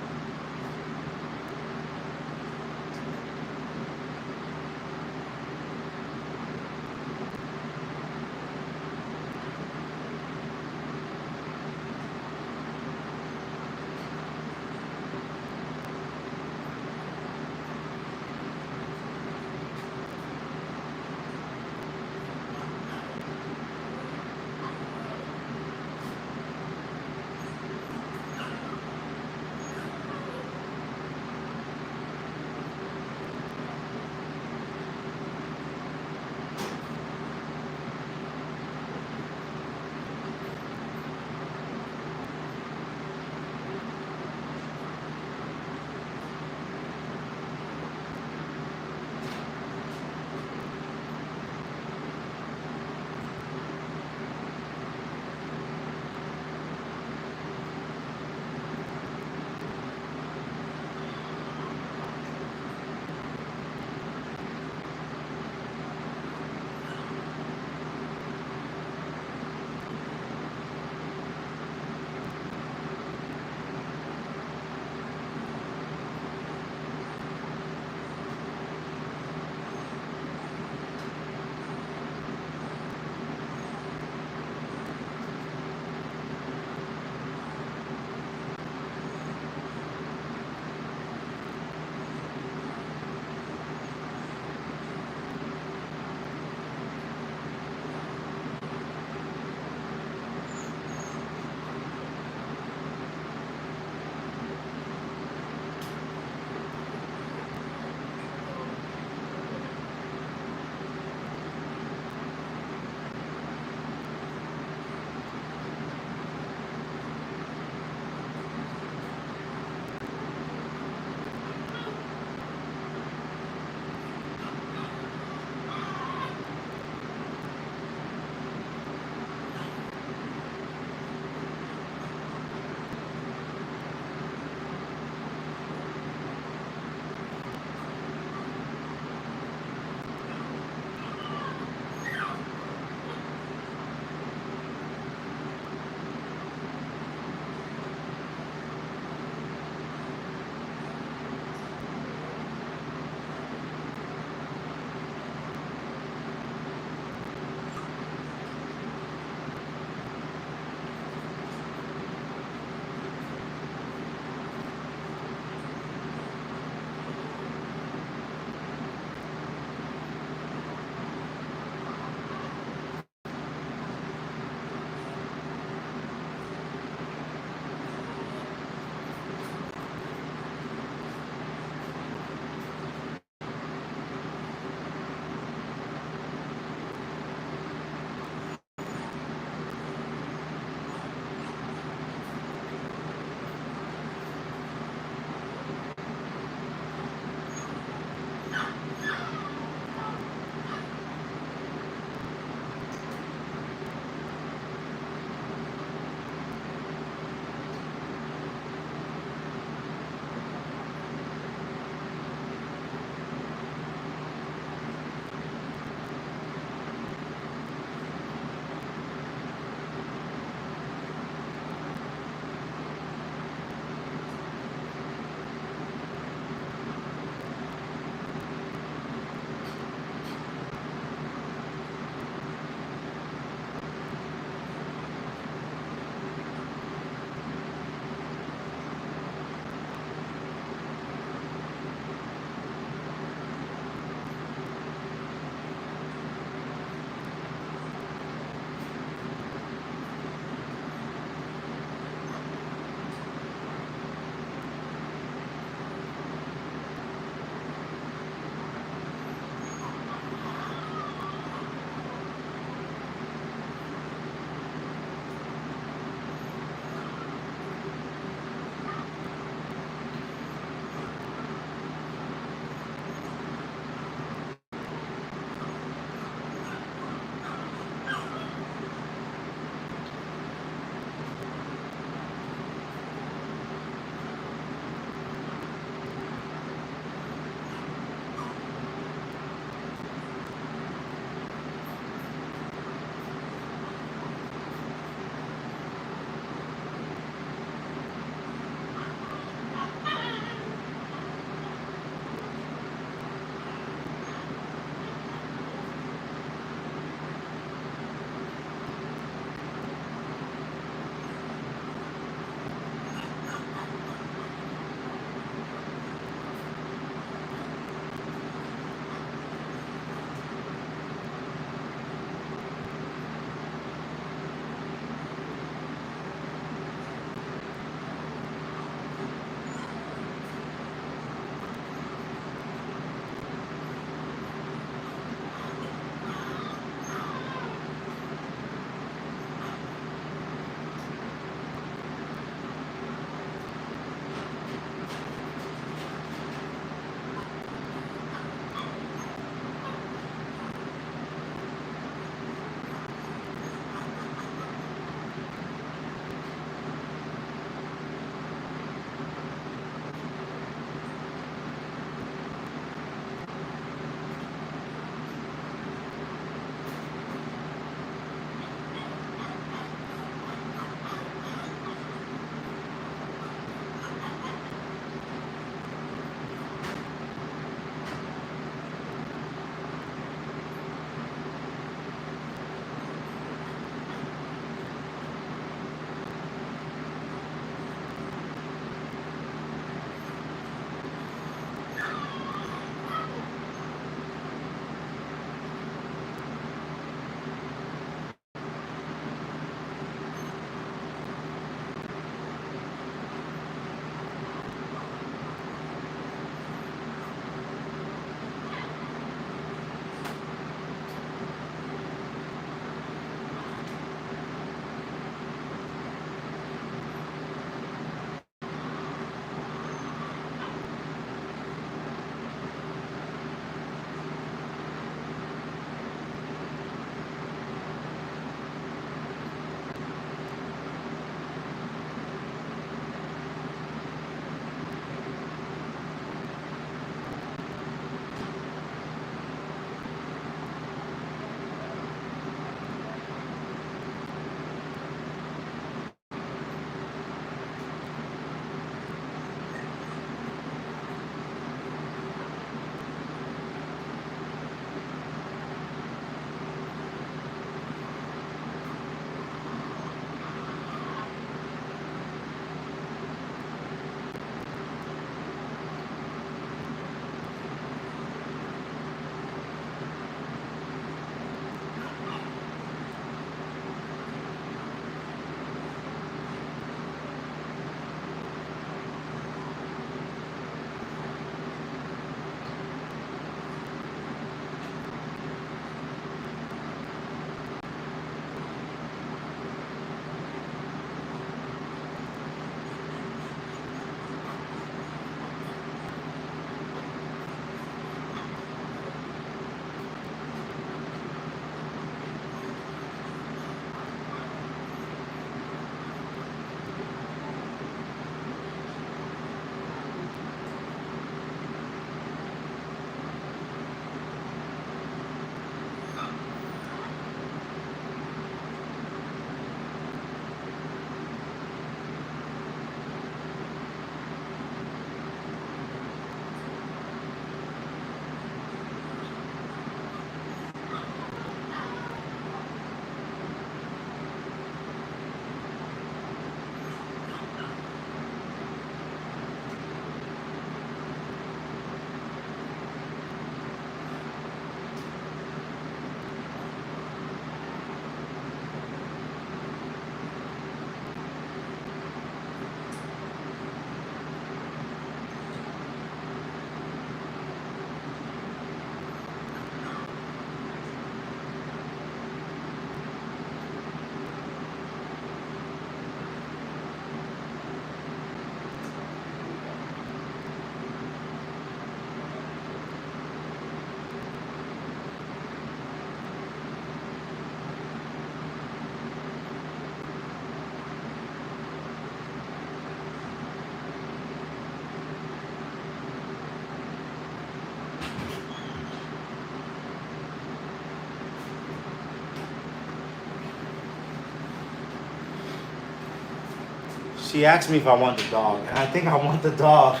She asked me if I want the dog, and I think I want the dog.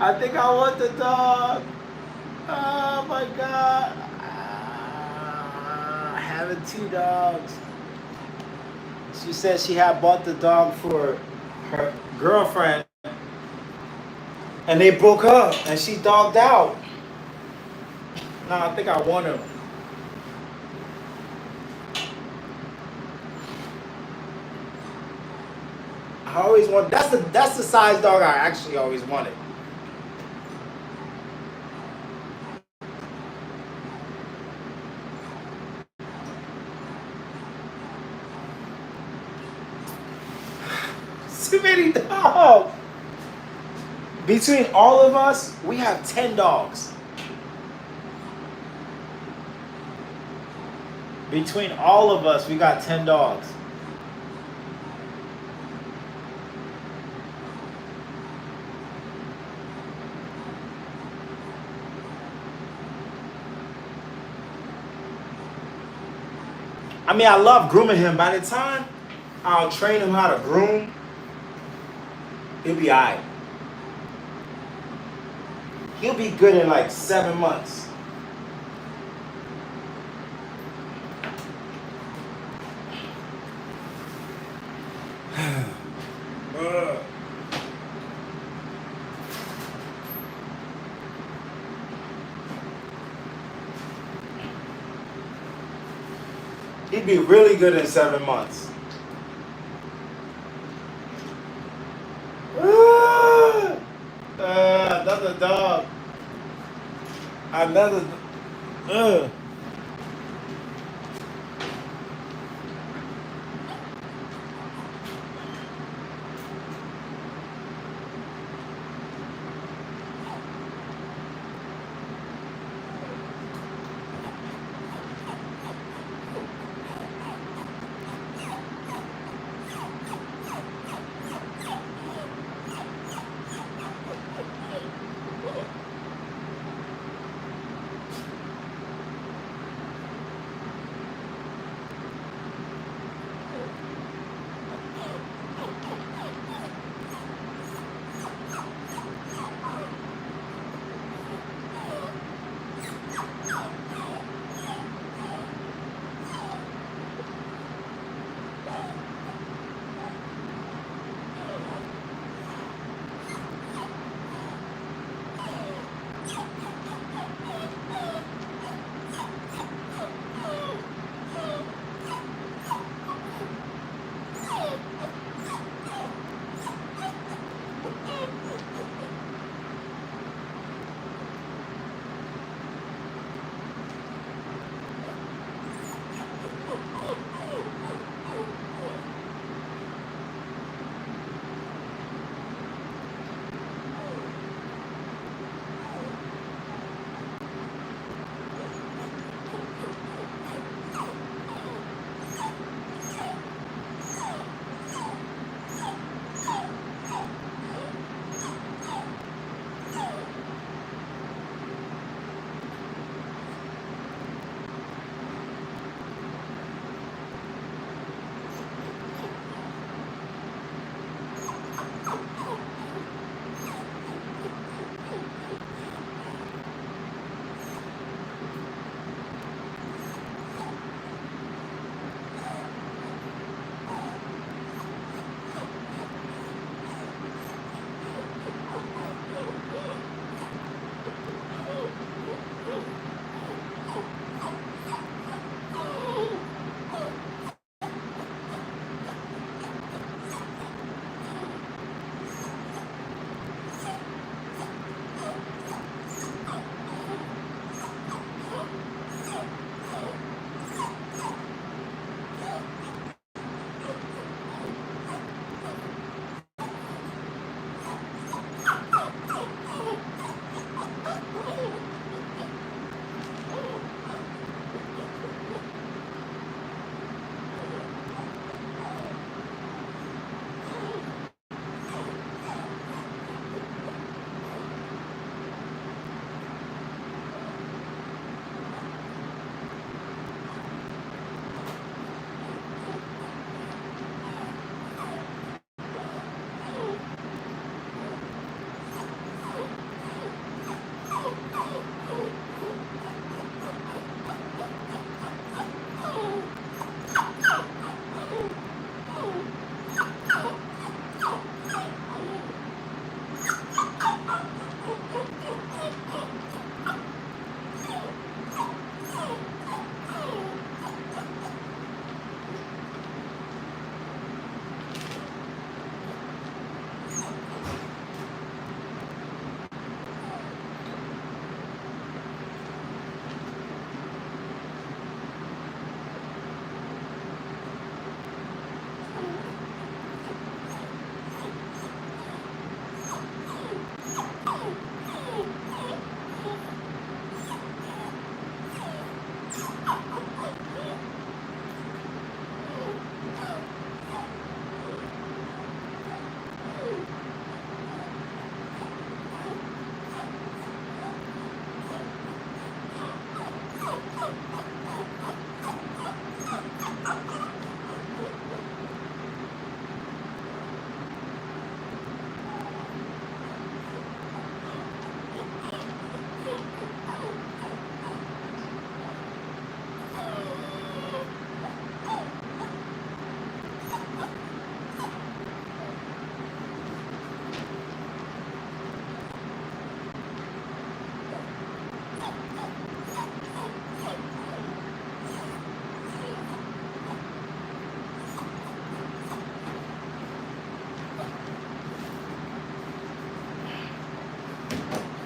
I think I want the dog. Oh my God. Having 2 dogs. She said she had bought the dog for her girlfriend, and they broke up, and she dogged out. No, I think I want him. I always want. That's the size dog I actually always wanted. Too many dogs. Between all of us, we have 10 dogs. Between all of us, we got 10 dogs. I mean, I love grooming him. By the time I'll train him how to groom, he'll be alright. He'll be good in like 7 months. He'd be really good in 7 months. Another dog. Another.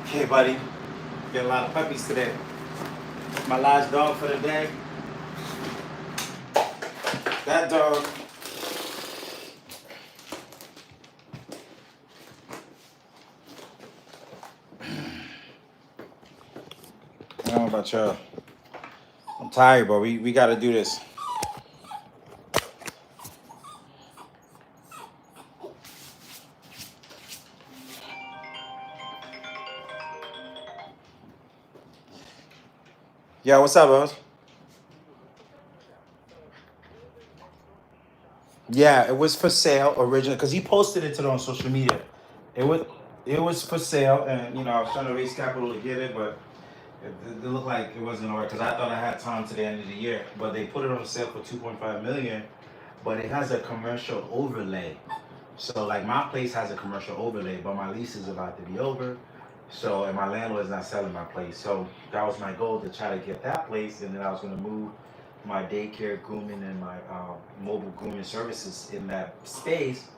Okay, buddy. Get a lot of puppies today. My last dog for the day. That dog. I don't know about y'all. I'm tired, but we gotta do this. Yeah, what's up, boss? Yeah, it was for sale originally because he posted it on social media. It was it was for sale, and I was trying to raise capital to get it, but it looked like it wasn't alright because I thought I had time to the end of the year. But they put it on sale for 2.5 million, but it has a commercial overlay. So like my place has a commercial overlay, but my lease is about to be over. So and my landlord is not selling my place. So that was my goal to try to get that place, and then I was gonna move my daycare grooming and my mobile grooming services in that space.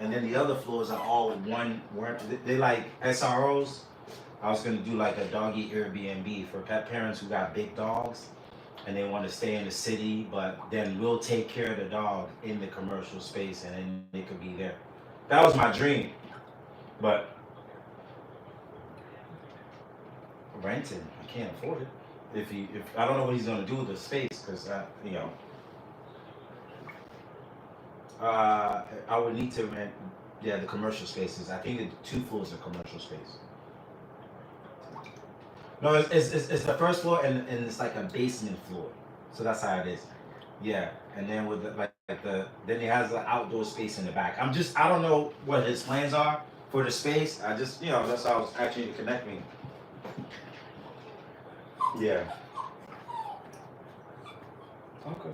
And then the other floors are all one weren't they like SROs. I was gonna do like a doggy Airbnb for pet parents who got big dogs and they want to stay in the city, but then we'll take care of the dog in the commercial space and then they could be there. That was my dream. But renting, I can't afford it. If I don't know what he's gonna do with the space, because I would need to rent, yeah, the commercial spaces. I think the 2 floors are commercial space. No, it's the first floor and it's like a basement floor. So that's how it is. Yeah, and then with then he has an outdoor space in the back. I don't know what his plans are for the space. I just that's how I was actually to connect me. Yeah. Okay.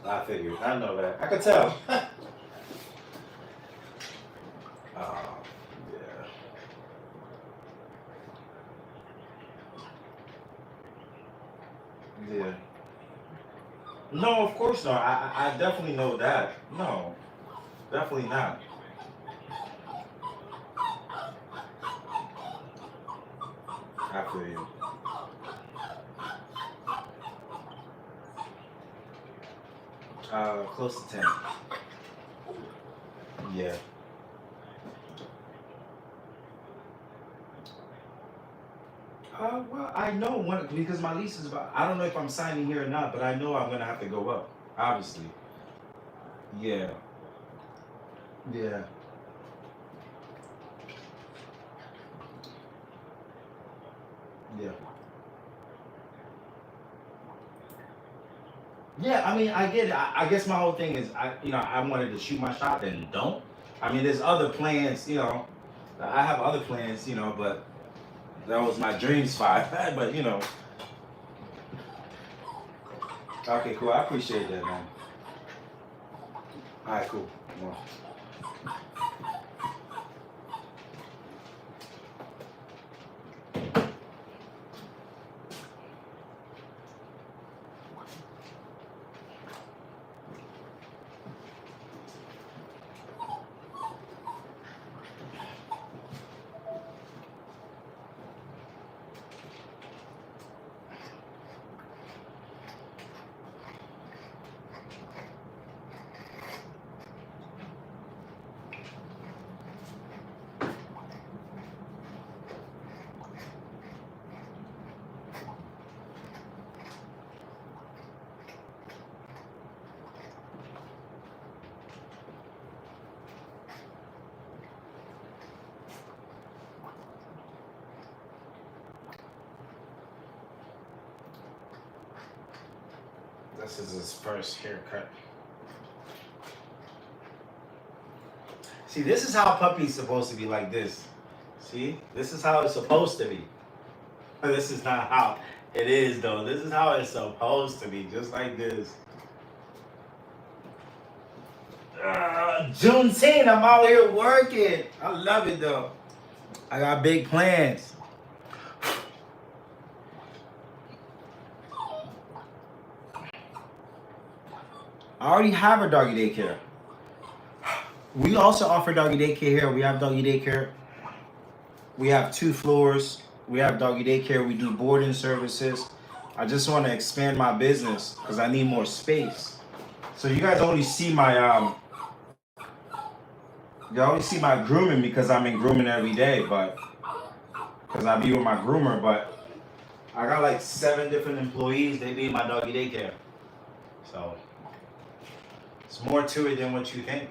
I figured. I know that. I could tell. Yeah. Yeah. No, of course not. I definitely know that. No, definitely not. I feel you. Close to 10. Yeah. Well, I know one because my lease is about. I don't know if I'm signing here or not, but I know I'm gonna have to go up. Obviously. Yeah. Yeah. Yeah. Yeah. I mean, I get it. I guess my whole thing is, I wanted to shoot my shot and don't. I mean, there's other plans. I have other plans. But that was my dream spot. But. Okay, cool. I appreciate that, man. All right, cool. Well, this is his first haircut. See, this is how puppies supposed to be like this. See, this is how it's supposed to be. This is not how it is though. This is how it's supposed to be, just like this. Juneteenth, I'm out here working. I love it though. I got big plans. I already have a doggy daycare. We also offer doggy daycare here. We have doggy daycare. We have 2 floors. We have doggy daycare. We do boarding services. I just want to expand my business because I need more space. So you guys only see my you only see my grooming because I'm in grooming every day, but because I be with my groomer. But I got like 7 different employees. They be in my doggy daycare. So it's more to it than what you think.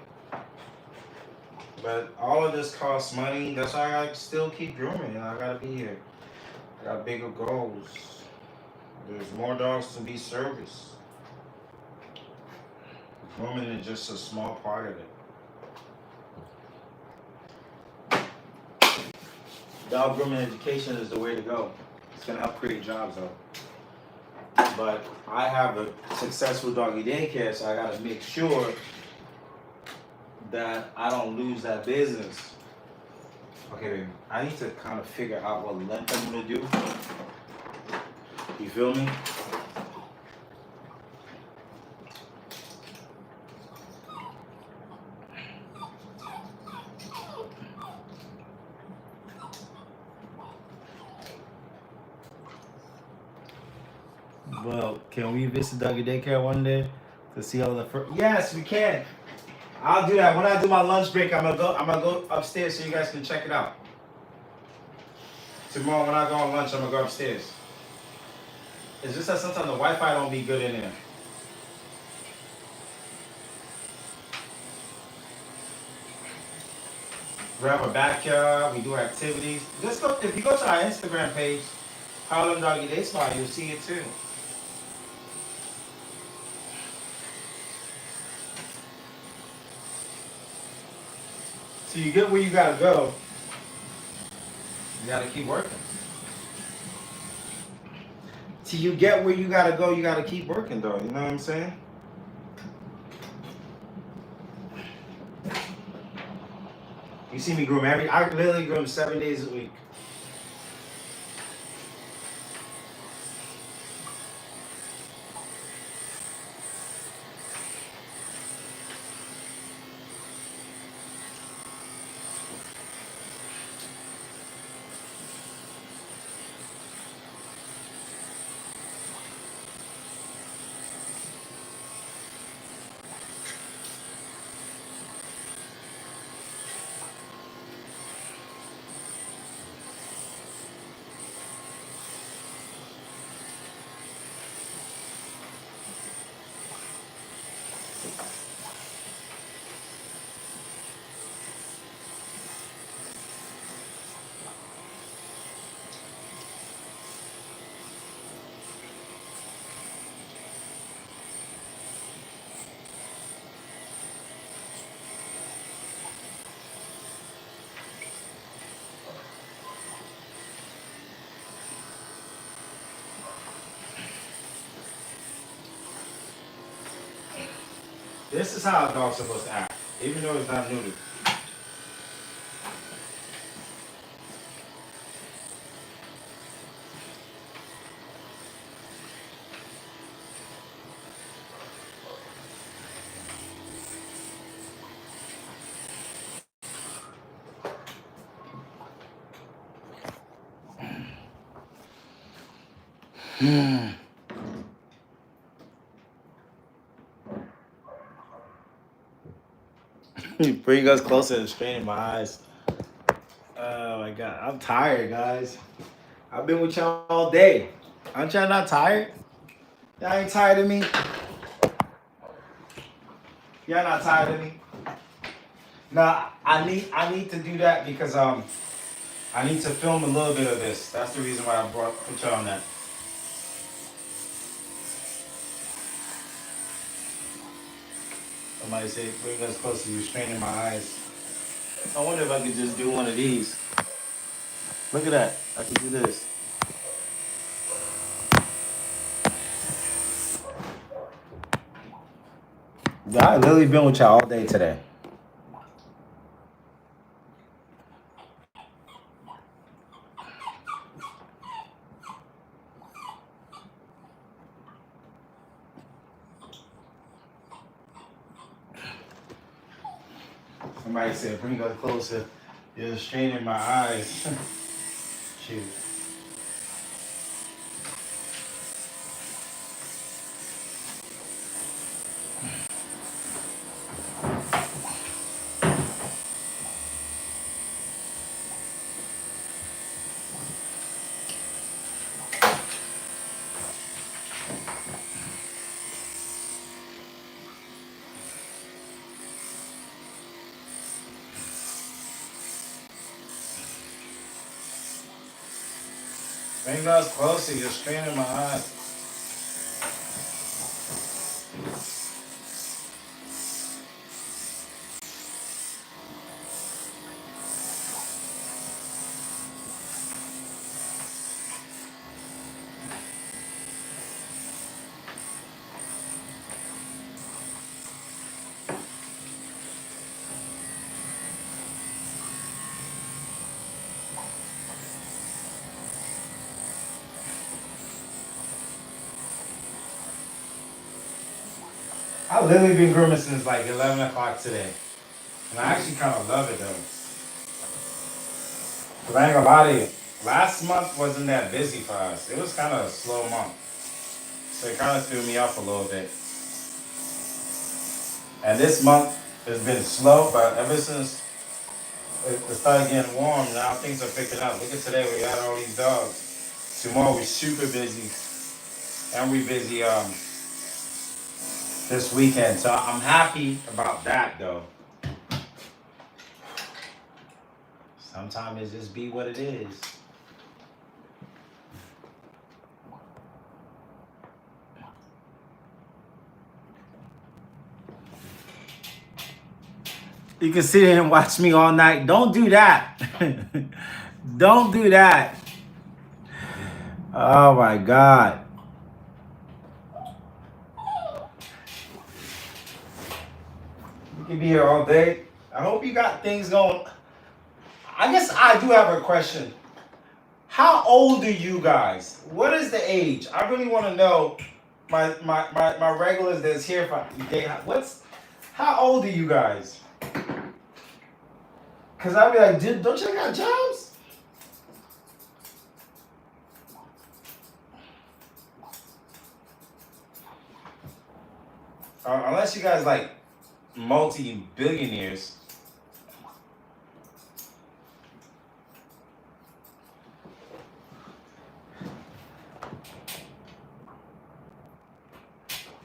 But all of this costs money. That's why I still keep grooming. I gotta be here. I got bigger goals. There's more dogs to be serviced. Grooming is just a small part of it. Dog grooming education is the way to go. It's gonna help create jobs though. But I have a successful doggy daycare, so I gotta make sure that I don't lose that business. Okay, baby, I need to kind of figure out what length I'm gonna do. You feel me? Well, can we visit doggy daycare one day to see all the Yes, we can. I'll do that. When I do my lunch break, I'm gonna go upstairs so you guys can check it out. Tomorrow when I go on lunch, I'm gonna go upstairs. It's just that sometimes the Wi-Fi don't be good in there. We have a backyard, we do activities. Just go if you go to our Instagram page, Harlem Doggy Day Spa, you'll see it too. So you get where you gotta go. You gotta keep working. Till you get where you gotta go, you gotta keep working though. You know what I'm saying? You see me groom I literally groom 7 days a week. This is how a dog's supposed to act, even though it's not neutered. Bring us closer and straining my eyes. Oh my god, I'm tired, guys. I've been with y'all all day. Aren't y'all not tired? Y'all ain't tired of me? Y'all not tired of me? Nah, I need to do that because I need to film a little bit of this. That's the reason why I put y'all on that. Somebody say, bring us closer, you're straining my eyes. I wonder if I could just do one of these. Look at that. I can do this. I literally been with y'all all day today. Somebody said, bring her closer. You're straining my eyes. Shoot. Bring us closer. You're straining my eyes. I've literally been grooming since like 11 o'clock today. And I actually kind of love it though. Cause I ain't gonna lie to you. Last month wasn't that busy for us. It was kind of a slow month. So it kind of threw me off a little bit. And this month has been slow, but ever since it started getting warm, now things are picking up. Look at today, we got all these dogs. Tomorrow we're super busy. And we busy this weekend. So I'm happy about that though. Sometimes it just be what it is. You can sit here and watch me all night. Don't do that. Don't do that. Oh my God. You can be here all day. I hope you got things going. I guess I do have a question. How old are you guys? What is the age? I really want to know. My regulars that's here for how old are you guys? Cause I'll be like, dude, don't you got jobs? Unless you guys like multi-billionaires.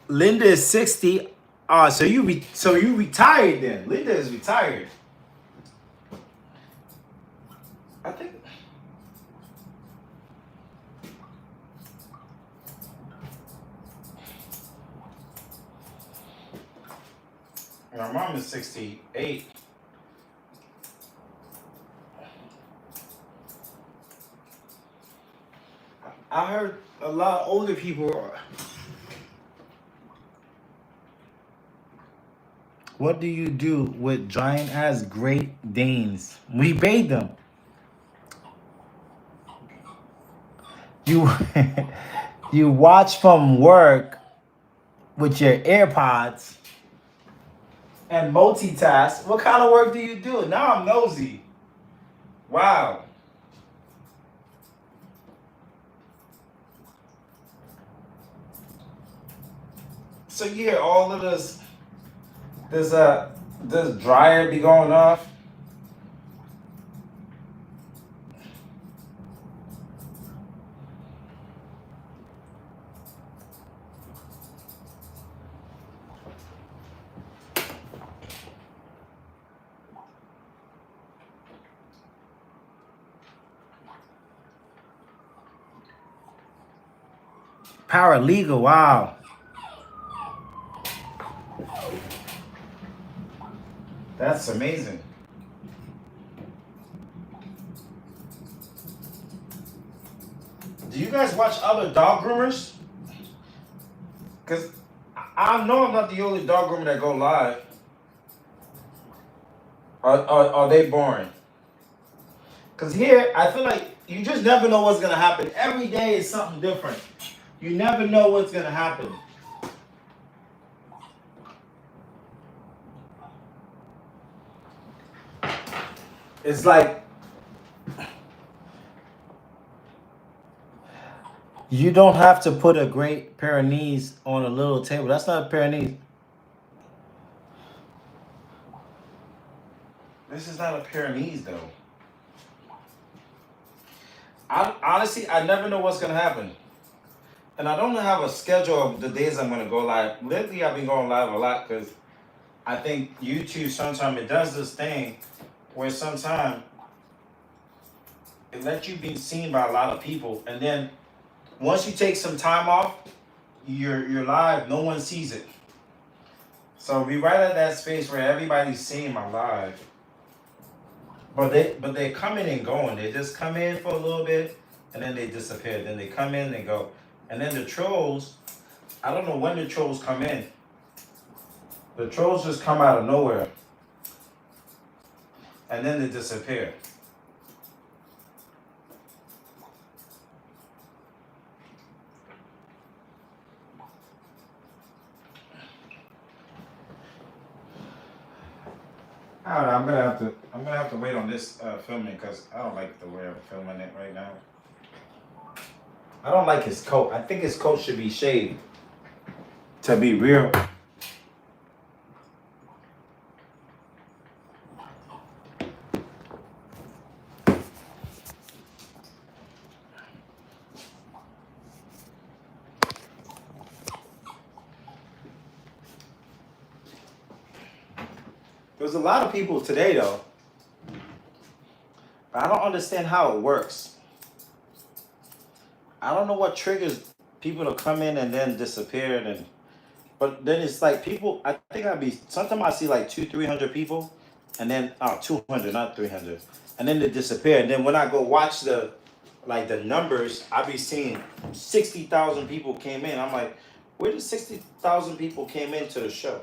Linda is 60. So you retired then. Linda is retired. I think. My mom is 68. I heard a lot of older people are. What do you do with giant ass Great Danes? We bathe them. You you watch from work with your AirPods and multitask. What kind of work do you do? Now I'm nosy. Wow. So you hear all of this dryer be going off. Paralegal, wow. That's amazing. Do you guys watch other dog groomers? Because I know I'm not the only dog groomer that go live. Are they boring? Because here, I feel like you just never know what's going to happen. Every day is something different. You never know what's going to happen. it's like you don't have to put a great pair of knees on a little table. That's not a pair of knees. This is not a pair of knees though. I never know what's gonna happen. And I don't have a schedule of the days I'm gonna go live. Lately I've been going live a lot because I think YouTube sometimes it does this thing where sometimes it lets you be seen by a lot of people, and then once you take some time off, you're live, no one sees it. So we right at that space where everybody's seeing my live. But they're coming and going. They just come in for a little bit and then they disappear. Then they come in, they go. And then the trolls, I don't know when the trolls come in. The trolls just come out of nowhere. And then they disappear. I don't know, I'm gonna have to wait on this filming because I don't like the way I'm filming it right now. I don't like his coat. I think his coat should be shaved. To be real. There's a lot of people today though. But I don't understand how it works. I don't know what triggers people to come in and then disappear but then it's like people I think sometimes I see like 200-300 people and then 200 not 300 and then they disappear, and then when I go watch the numbers, I be seeing 60,000 people came in. I'm like, where did 60,000 people came into the show?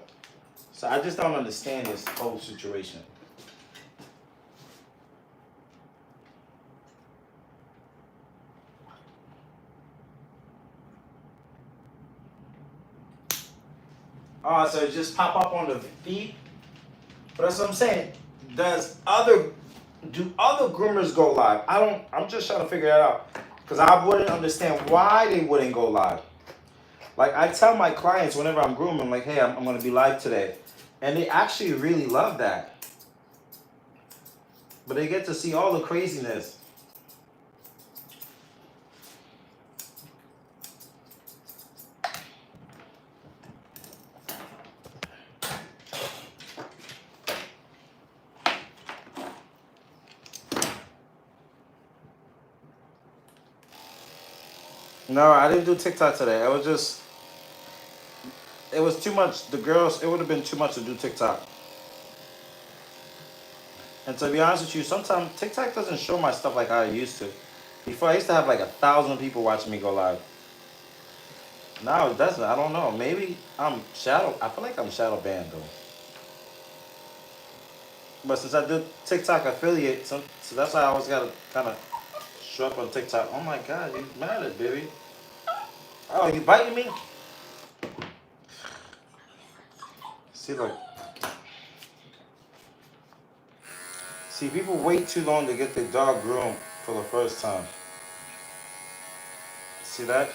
So I just don't understand this whole situation. So it just pop up on the feed. But that's what I'm saying. Do other groomers go live? I'm just trying to figure that out. Because I wouldn't understand why they wouldn't go live. Like I tell my clients whenever I'm grooming, like, hey, I'm gonna be live today. And they actually really love that. But they get to see all the craziness. No, I didn't do TikTok today. It was too much. The girls, it would have been too much to do TikTok. And to be honest with you, sometimes TikTok doesn't show my stuff like how it used to. Before, I used to have like 1,000 people watching me go live. Now it doesn't. I don't know. Maybe I feel like I'm shadow banned though. But since I do TikTok affiliate, so that's why I always gotta kind of show up on TikTok. Oh my God, you mad at baby? Oh, you biting me? See, look. See, people wait too long to get their dog groomed for the first time. See that?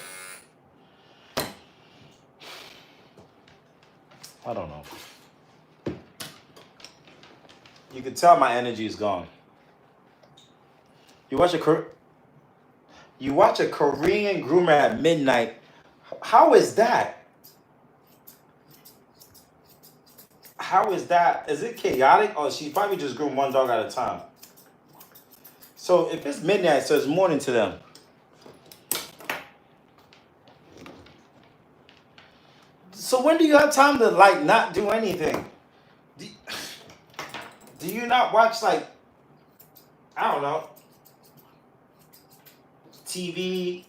I don't know. You can tell my energy is gone. You watch a Korean groomer at midnight. How is that? How is that? Is it chaotic, or she probably just groomed one dog at a time? So if it's midnight, so it's morning to them. So when do you have time to like not do anything? Do you not watch like, I don't know, TV?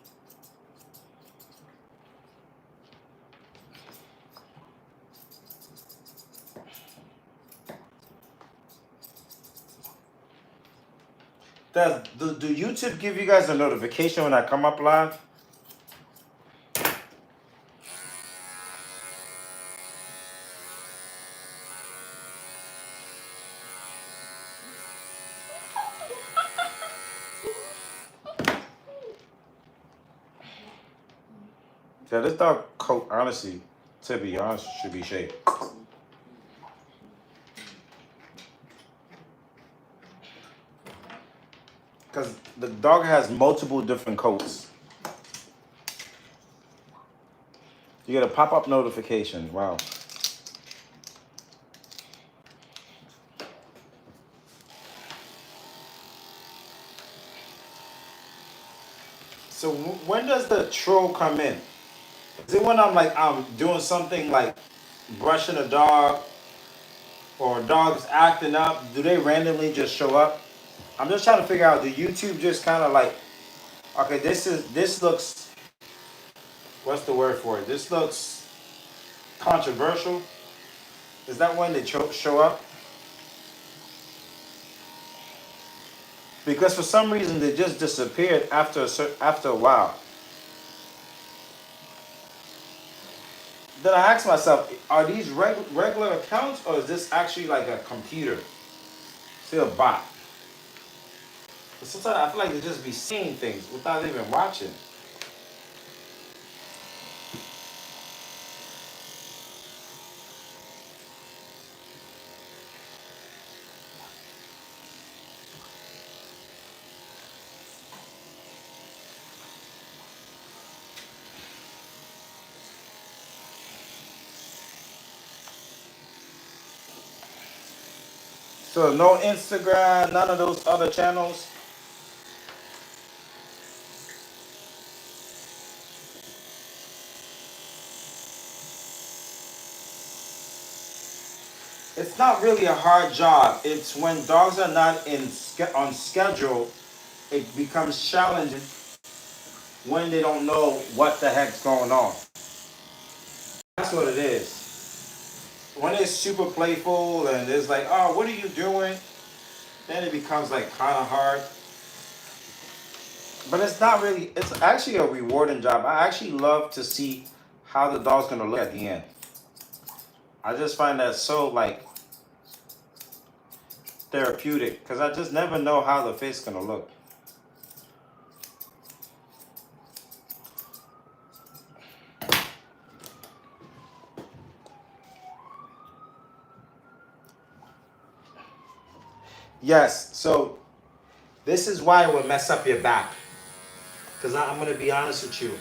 Do YouTube give you guys a notification when I come up live? Yeah, this dog coat, honestly, to be honest, should be shaved. Because the dog has multiple different coats. You get a pop-up notification. Wow. So when does the troll come in? Is it when I'm doing something like brushing a dog or a dog's acting up? Do they randomly just show up? I'm just trying to figure out, do YouTube just kind of like, okay, this looks, what's the word for it? This looks controversial. Is that when they show up? Because for some reason they just disappeared after a while. Then I asked myself, are these regular accounts or is this actually like a computer? Still a bot. But sometimes I feel like they just be seeing things without even watching. So no Instagram, none of those other channels. It's not really a hard job. It's when dogs are not on schedule, it becomes challenging when they don't know what the heck's going on. That's what it is. When it's super playful and it's like, oh, what are you doing? Then it becomes like kind of hard. But it's not really, it's actually a rewarding job. I actually love to see how the dog's gonna look at the end. I just find that so like therapeutic because I just never know how the face is gonna look. Yes, so this is why it would mess up your back. Because I'm going to be honest with you.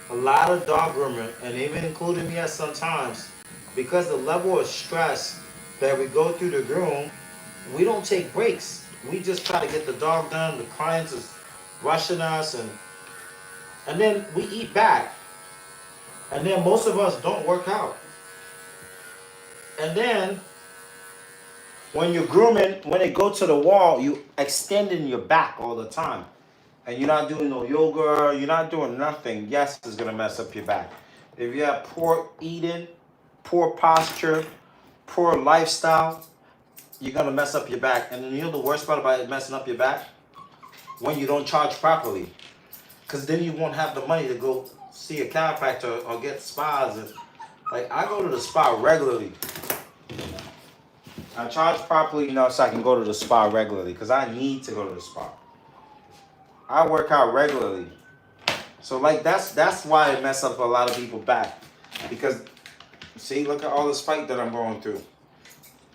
A lot of dog groomers, and even including me at sometimes, because the level of stress that we go through the groom, we don't take breaks. We just try to get the dog done. The clients is rushing us, and then we eat back. And then most of us don't work out. And then when you're grooming, when they go to the wall, you extending your back all the time. And you're not doing no yoga, you're not doing nothing. Yes, it's gonna mess up your back. If you have poor eating, poor posture, poor lifestyle, you're gonna mess up your back. And you know the worst part about it messing up your back? When you don't charge properly. Because then you won't have the money to go see a chiropractor or get spas. And, like, I go to the spa regularly. I charge properly enough so I can go to the spa regularly because I need to go to the spa. I work out regularly. So like that's why it mess up a lot of people back. Because see, look at all this fight that I'm going through.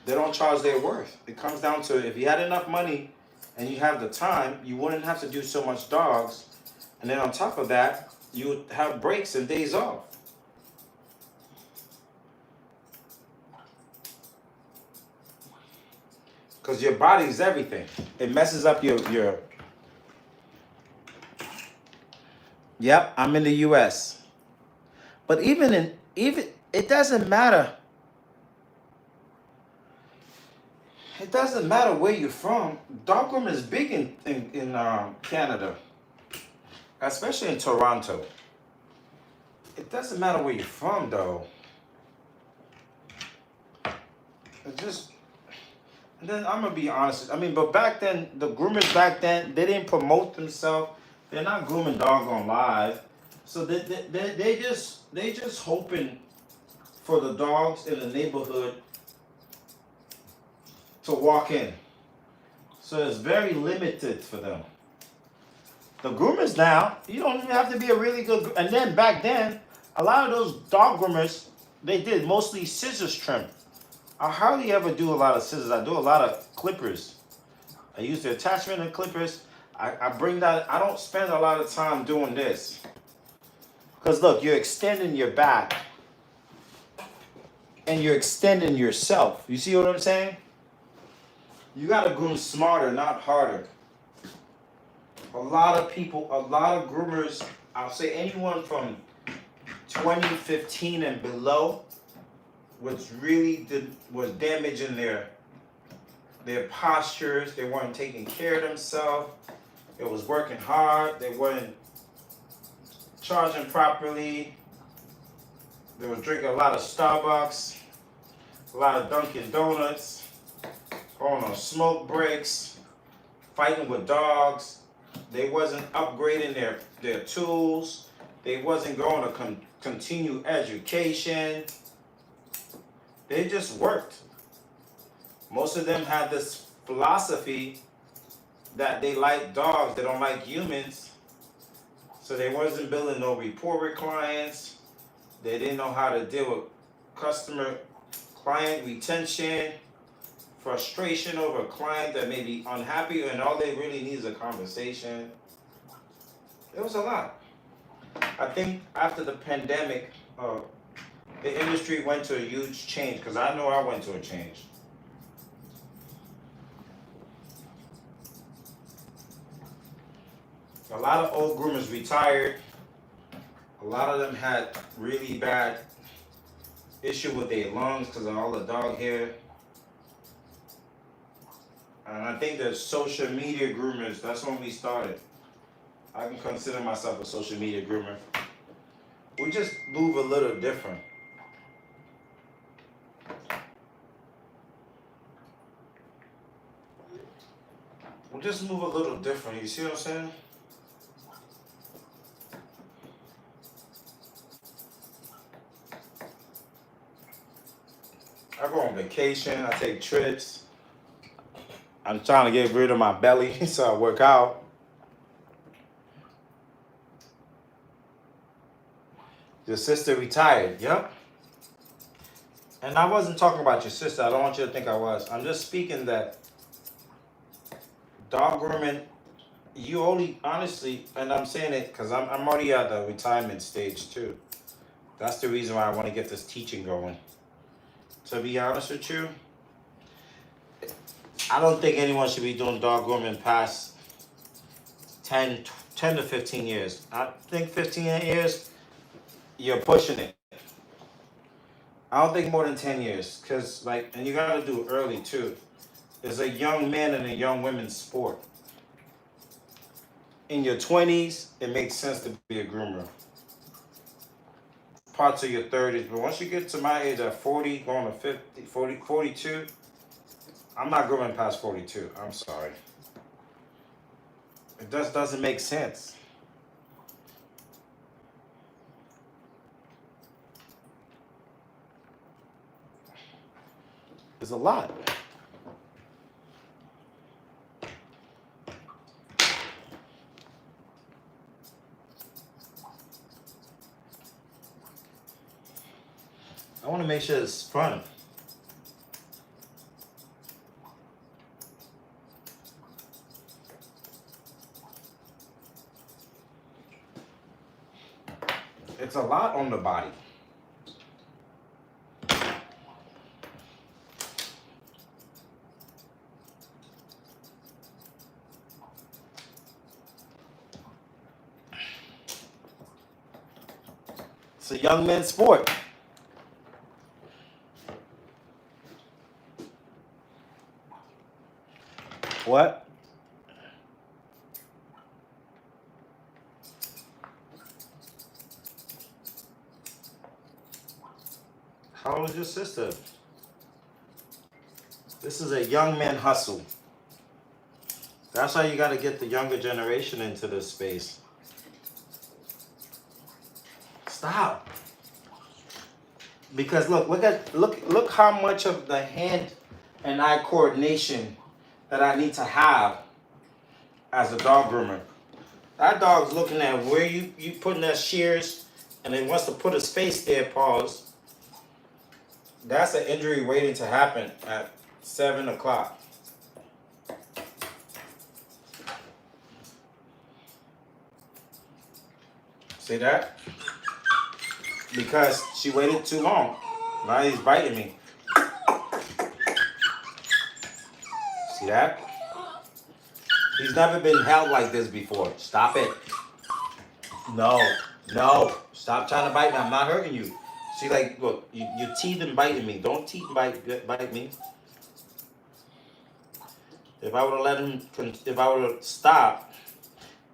They don't charge their worth. It comes down to if you had enough money and you have the time, you wouldn't have to do so much dogs. And then on top of that, you would have breaks and days off. Because your body is everything. It messes up your. Yep, I'm in the U.S. But even it doesn't matter. It doesn't matter where you're from. Dog grooming is big in Canada, especially in Toronto. It doesn't matter where you're from, though. It just. And then I'm gonna be honest. I mean, but back then, the groomers back then, they didn't promote themselves. They're not grooming dogs on live, so they just hoping for the dogs in the neighborhood to walk in. So it's very limited for them. The groomers now, you don't even have to be a really good. And then back then, a lot of those dog groomers, they did mostly scissors trim. I hardly ever do a lot of scissors. I do a lot of clippers. I use the attachment and clippers. I bring that. I don't spend a lot of time doing this. Because look, you're extending your back. And you're extending yourself. You see what I'm saying? You gotta groom smarter, not harder. A lot of people, a lot of groomers, I'll say anyone from 2015 and below was damaging their postures. They weren't taking care of themselves. They was working hard. They weren't charging properly. They were drinking a lot of Starbucks, a lot of Dunkin' Donuts, going on smoke breaks, fighting with dogs. They wasn't upgrading their tools. They wasn't going to continue education. They just worked. Most of them had this philosophy that they like dogs, they don't like humans. So they wasn't building no rapport with clients. They didn't know how to deal with client retention, frustration over a client that may be unhappy and all they really need is a conversation. It was a lot. I think after the pandemic, the industry went to a huge change because I know I went to a change. A lot of old groomers retired. A lot of them had really bad issue with their lungs because of all the dog hair. And I think the social media groomers, that's when we started. I can consider myself a social media groomer. We just move a little different. We just move a little different. You see what I'm saying? I go on vacation, I take trips. I'm trying to get rid of my belly, so I work out. Your sister retired, yep. And I wasn't talking about your sister, I don't want you to think I was. I'm just speaking that dog grooming, you only, honestly, and I'm saying it because I'm already at the retirement stage too. That's the reason why I want to get this teaching going. To be honest with you, I don't think anyone should be doing dog grooming past 10 to 15 years. I think 15 years, you're pushing it. I don't think more than 10 years, because and you gotta do it early too. It's a young man and a young women's sport. In your 20s, it makes sense to be a groomer. Parts of your 30s, but once you get to my age at 40, going to 50, 40, 42, I'm not grooming past 42. I'm sorry. It just doesn't make sense. It's a lot. I want to make sure it's fun. It's a lot on the body. It's a young man's sport. What? How old is your sister? This is a young man hustle. That's how you got to get the younger generation into this space. Stop. Because look how much of the hand and eye coordination that I need to have as a dog groomer. That dog's looking at where you putting that shears, and it wants to put his face there. Pause. That's an injury waiting to happen at 7 o'clock. See that? Because she waited too long. Now he's biting me. See that? He's never been held like this before. Stop it. No. Stop trying to bite me. I'm not hurting you. See, like, look, you're teething biting me. Don't teeth bite me. If I would have stop,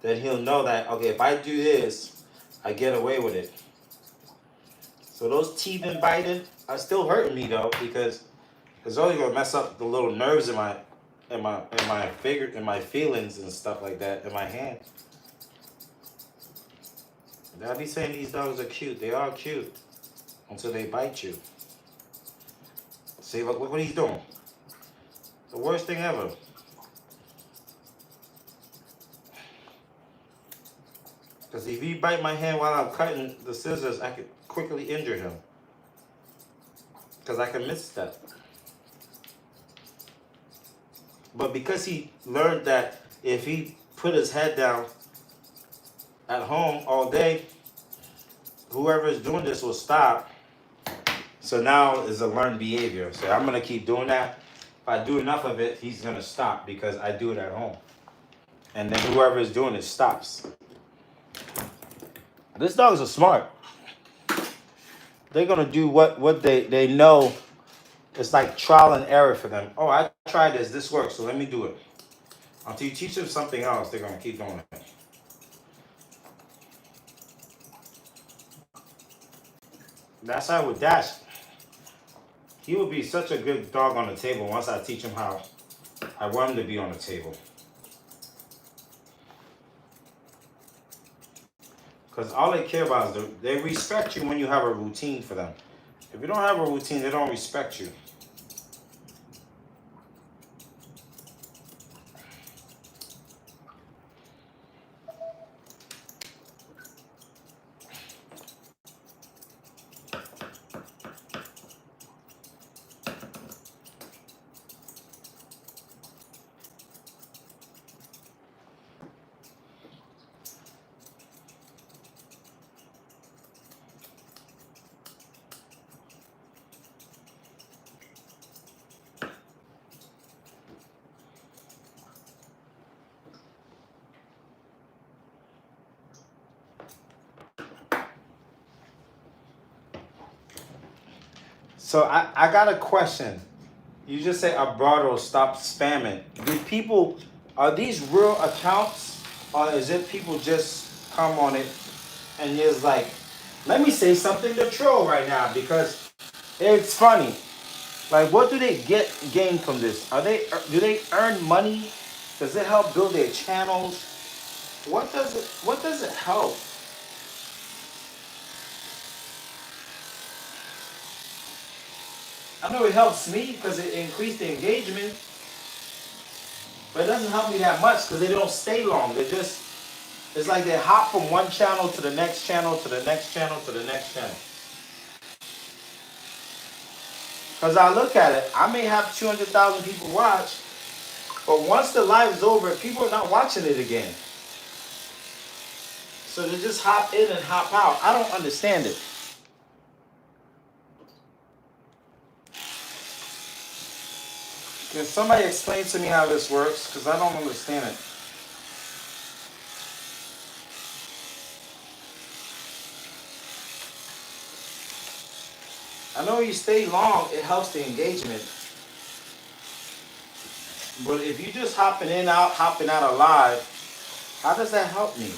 then he'll know that, okay, if I do this, I get away with it. So those teeth and biting are still hurting me though, because it's only gonna mess up the little nerves in my feelings and stuff like that in my hand. I be saying these dogs are cute. They are cute until they bite you. See, look what he's doing. The worst thing ever. Because if he bite my hand while I'm cutting the scissors, I could quickly injure him. Because I can misstep. But because he learned that if he put his head down at home all day, whoever is doing this will stop. So now is a learned behavior. So I'm going to keep doing that. If I do enough of it, he's going to stop because I do it at home. And then whoever is doing it stops. These dogs are smart. They're going to do what they know. It's like trial and error for them. Oh, I tried this. This works, so let me do it. Until you teach them something else, they're going to keep doing it. That's how with Dash. He would be such a good dog on the table once I teach him how I want him to be on the table. Because all they care about is they respect you when you have a routine for them. If you don't have a routine, they don't respect you. So I got a question. You just say Abrado, stop spamming. Are these real accounts, or is it people just come on it and just like, let me say something to troll right now because it's funny. Like, what do they gain from this? Do they earn money? Does it help build their channels? What does it help? I know it helps me because it increased the engagement, but it doesn't help me that much because they don't stay long. It's like they hop from one channel to the next channel to the next channel to the next channel. Because I look at it, I may have 200,000 people watch, but once the live is over, people are not watching it again. So they just hop in and hop out. I don't understand it. Can somebody explain to me how this works? Because I don't understand it. I know you stay long, it helps the engagement. But if you just hopping out of live, how does that help me?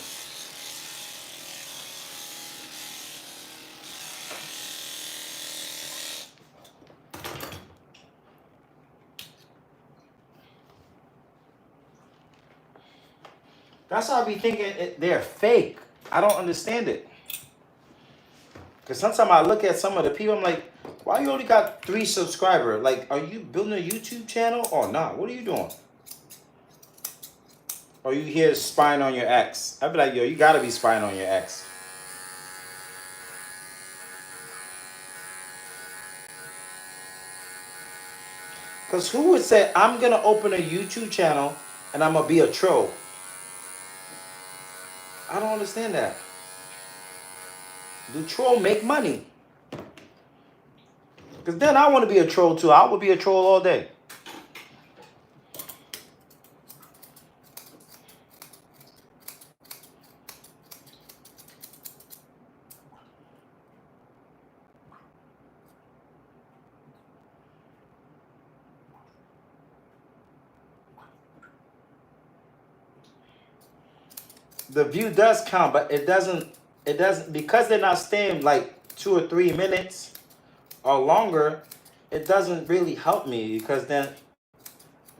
That's how I be thinking they're fake. I don't understand it. Because sometimes I look at some of the people, I'm like, why you only got 3 subscribers? Like, are you building a YouTube channel or not? What are you doing? Or you hear spying on your ex. I'd be like, yo, you gotta be spying on your ex. Because who would say, I'm gonna open a YouTube channel and I'm gonna be a troll? I don't understand that. Do troll make money? Because then I want to be a troll too. I would be a troll all day. The view does count, but it doesn't because they're not staying like 2 or 3 minutes or longer. It doesn't really help me because then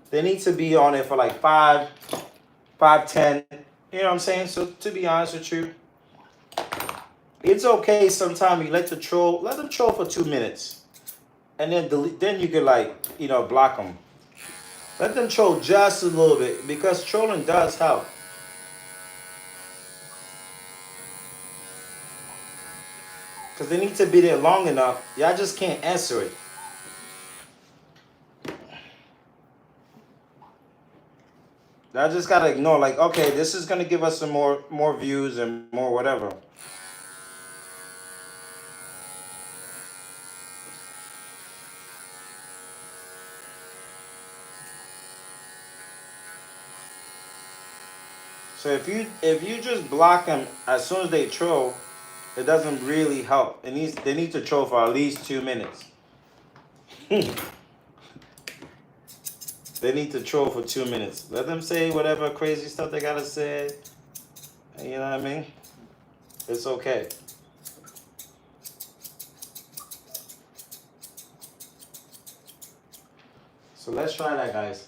they need to be on it for like 5, 10. You know what I'm saying? So to be honest with you, it's okay sometimes you let them troll for 2 minutes, and then delete. Then you could like block them. Let them troll just a little bit because trolling does help. Because they need to be there long enough. Y'all just can't answer it. I just gotta ignore, like, okay, this is gonna give us some more views and more whatever. So if you just block them as soon as they troll, it doesn't really help. They need to troll for at least 2 minutes. They need to troll for 2 minutes. Let them say whatever crazy stuff they gotta say. You know what I mean? It's okay. So let's try that, guys.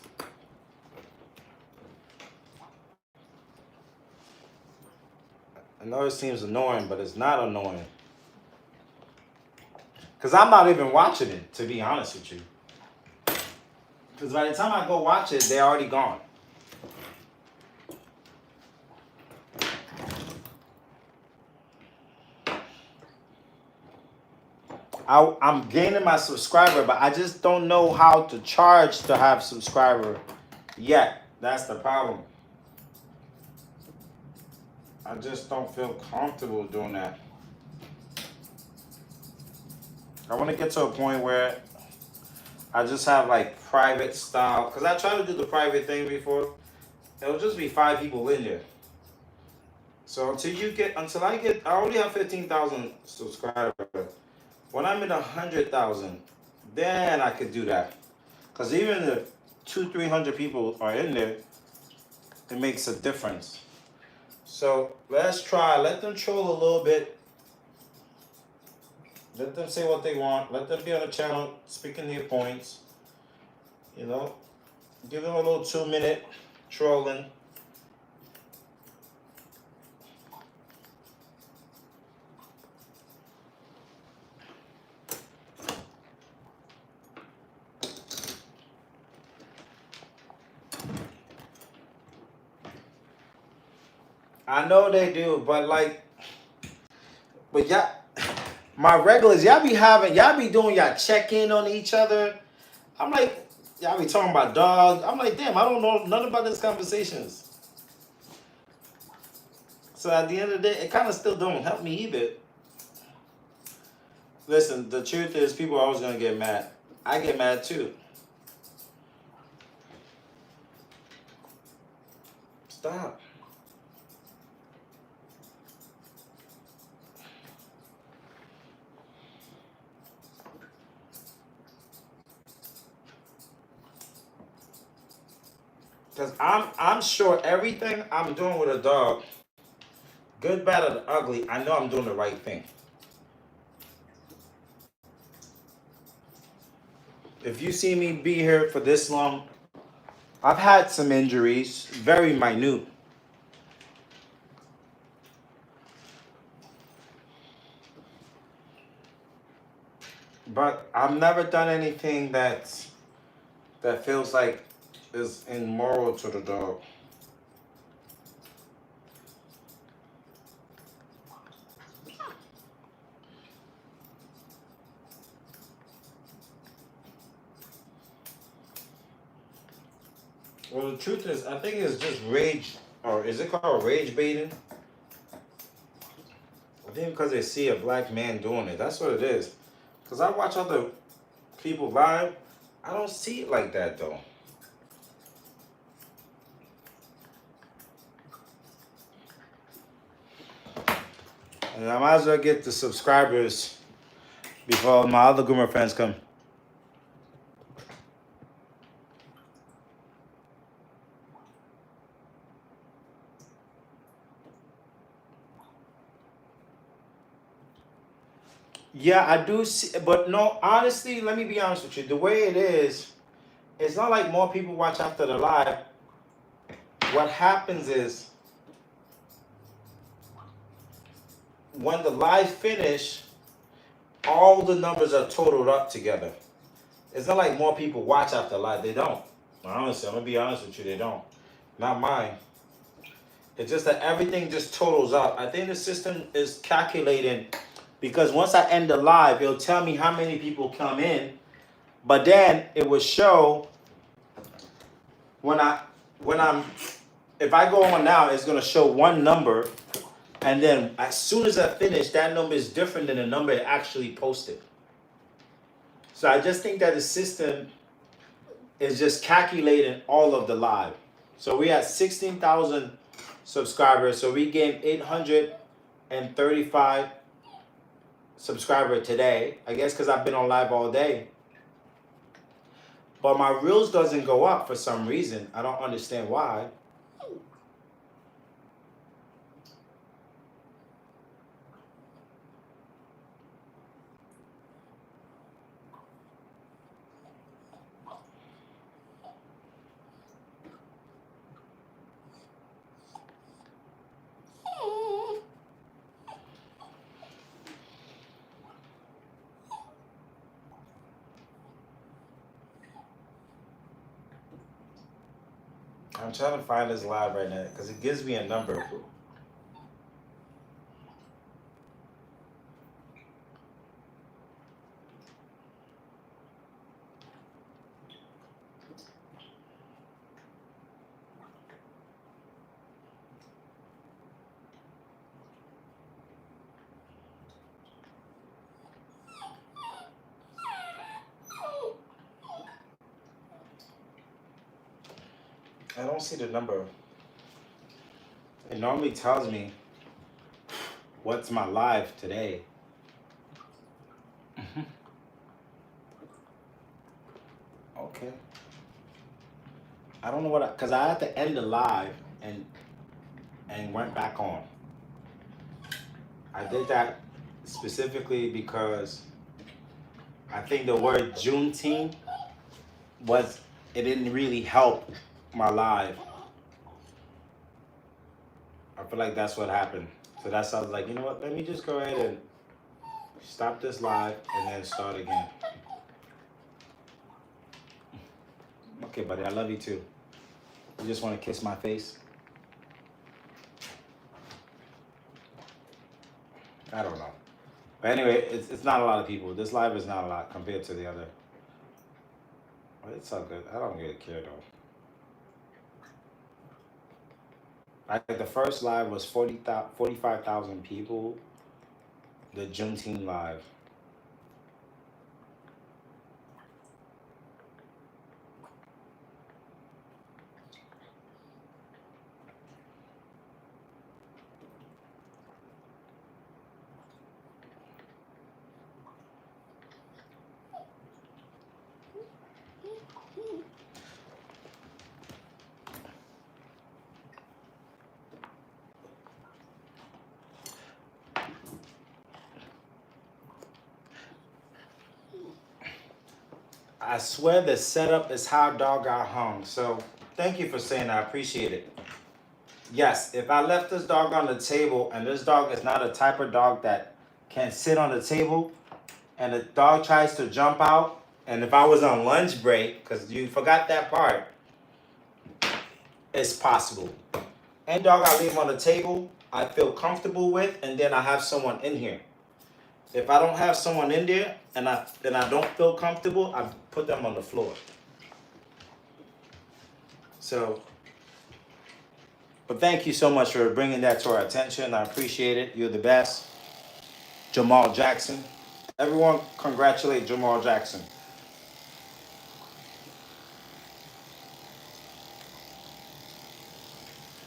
I know it seems annoying, but it's not annoying. Because I'm not even watching it, to be honest with you. Because by the time I go watch it, they're already gone. I'm gaining my subscriber, but I just don't know how to charge to have subscriber yet. That's the problem. I just don't feel comfortable doing that. I want to get to a point where I just have like private style. Because I tried to do the private thing before. It'll just be 5 people in there. So until I already have 15,000 subscribers. When I'm at 100,000, then I could do that. Because even if 200-300 people are in there, it makes a difference. So let's try. Let them troll a little bit. Let them say what they want. Let them be on the channel speaking their points. Give them a little 2-minute trolling. I know they do, but y'all, my regulars, y'all be doing y'all check-in on each other. I'm like, y'all be talking about dogs. I'm like, damn, I don't know none about these conversations. So at the end of the day, it kind of still don't help me either. Listen, the truth is people are always going to get mad. I get mad too. Stop. Because I'm sure everything I'm doing with a dog, good, bad, or ugly, I know I'm doing the right thing. If you see me be here for this long, I've had some injuries, very minute. But I've never done anything that feels like is immoral to the dog. Well, the truth is, I think it's just rage, or is it called rage baiting? I think because they see a black man doing it. That's what it is. Because I watch other people live, I don't see it like that though. And I might as well get the subscribers before my other groomer friends come. Yeah, I do see, but no, honestly, let me be honest with you. The way it is, it's not like more people watch after the live. What happens is, when the live finish, all the numbers are totaled up together. It's not like more people watch after live. They don't. Honestly, I'm gonna be honest with you, they don't. Not mine. It's just that everything just totals up. I think the system is calculating because once I end the live, it'll tell me how many people come in, but then it will show when I'm if I go on now, it's gonna show one number, and then as soon as I finish, that number is different than the number it actually posted. So I just think that the system is just calculating all of the live. So we had 16,000 subscribers. So we gained 835 subscribers today. I guess because I've been on live all day. But my reels doesn't go up for some reason. I don't understand why. I'm trying to find this live right now because it gives me a number. I don't see the number. It normally tells me what's my live today. Okay. I don't know what because I had to end the live and went back on. I did that specifically because I think the word Juneteenth it didn't really help my live. I feel like that's what happened. So that's why I was like, you know what? Let me just go ahead and stop this live and then start again. Okay, buddy, I love you too. You just want to kiss my face? I don't know. But anyway, it's not a lot of people. This live is not a lot compared to the other. But it's all good. I don't really care though. Like the first live was 45,000 people. The Juneteenth live. I swear the setup is how dog got hung. So thank you for saying that. I appreciate it. Yes, if I left this dog on the table and this dog is not a type of dog that can sit on the table and the dog tries to jump out, and if I was on lunch break, because you forgot that part, it's possible. Any dog I leave on the table, I feel comfortable with, and then I have someone in here. If I don't have someone in there and I don't feel comfortable, I put them on the floor. So So, but thank you so much for bringing that to our attention. I appreciate it. You're the best. Jamal Jackson. Everyone congratulate Jamal Jackson.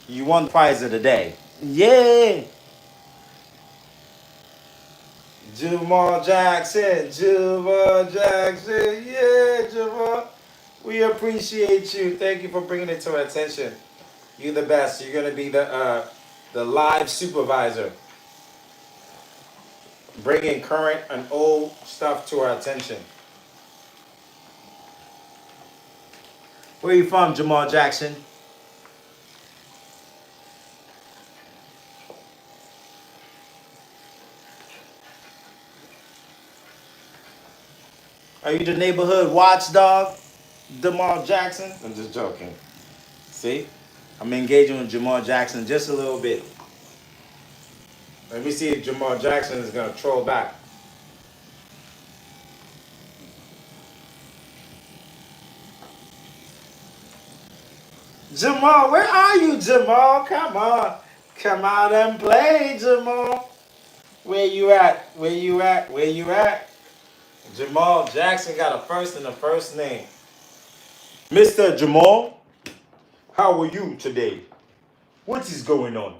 You won the prize of the day. Yeah! Jamal Jackson, yeah, Jamal. We appreciate you. Thank you for bringing it to our attention. You're the best. You're gonna be the live supervisor, bringing current and old stuff to our attention. Where you from, Jamal Jackson? Are you the neighborhood watchdog, Jamal Jackson? I'm just joking. See? I'm engaging with Jamal Jackson just a little bit. Let me see if Jamal Jackson is going to troll back. Jamal, where are you, Jamal? Come on. Come out and play, Jamal. Where you at? Where you at? Where you at? Jamal Jackson got a first and a first name. Mr. Jamal, how are you today? What is going on?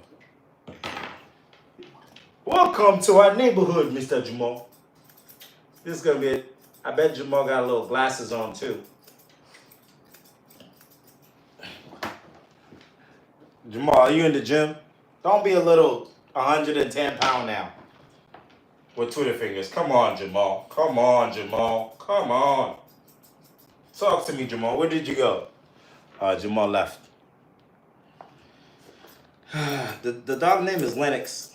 Welcome to our neighborhood, Mr. Jamal. This is going to be it. I bet Jamal got a little glasses on, too. Jamal, are you in the gym? Don't be a little 110 pound now with Twitter fingers. Come on, Jamal. Come on, Jamal. Come on. Talk to me, Jamal. Where did you go? Jamal left. The dog name is Lennox.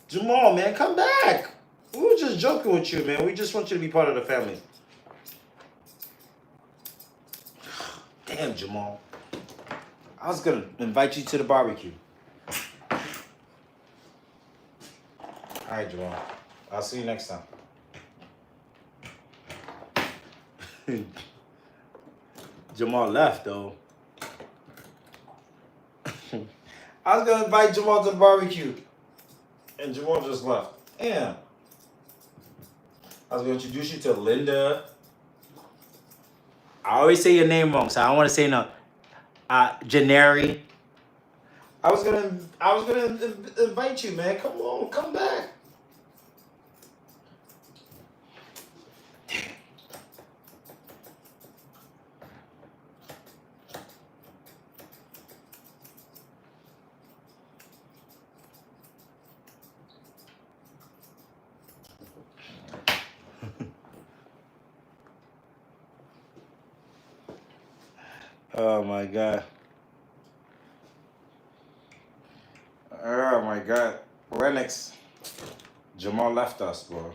Jamal, man, come back. We were just joking with you, man. We just want you to be part of the family. Damn, Jamal. I was going to invite you to the barbecue. All right, Jamal. I'll see you next time. Jamal left, though. I was going to invite Jamal to the barbecue. And Jamal just left. Damn. I was going to introduce you to Linda. I always say your name wrong, so I don't want to say no. Janari. I was gonna invite you, man. Come on, come back. Oh my God. Oh my God. Lennox. Jamal left us, bro.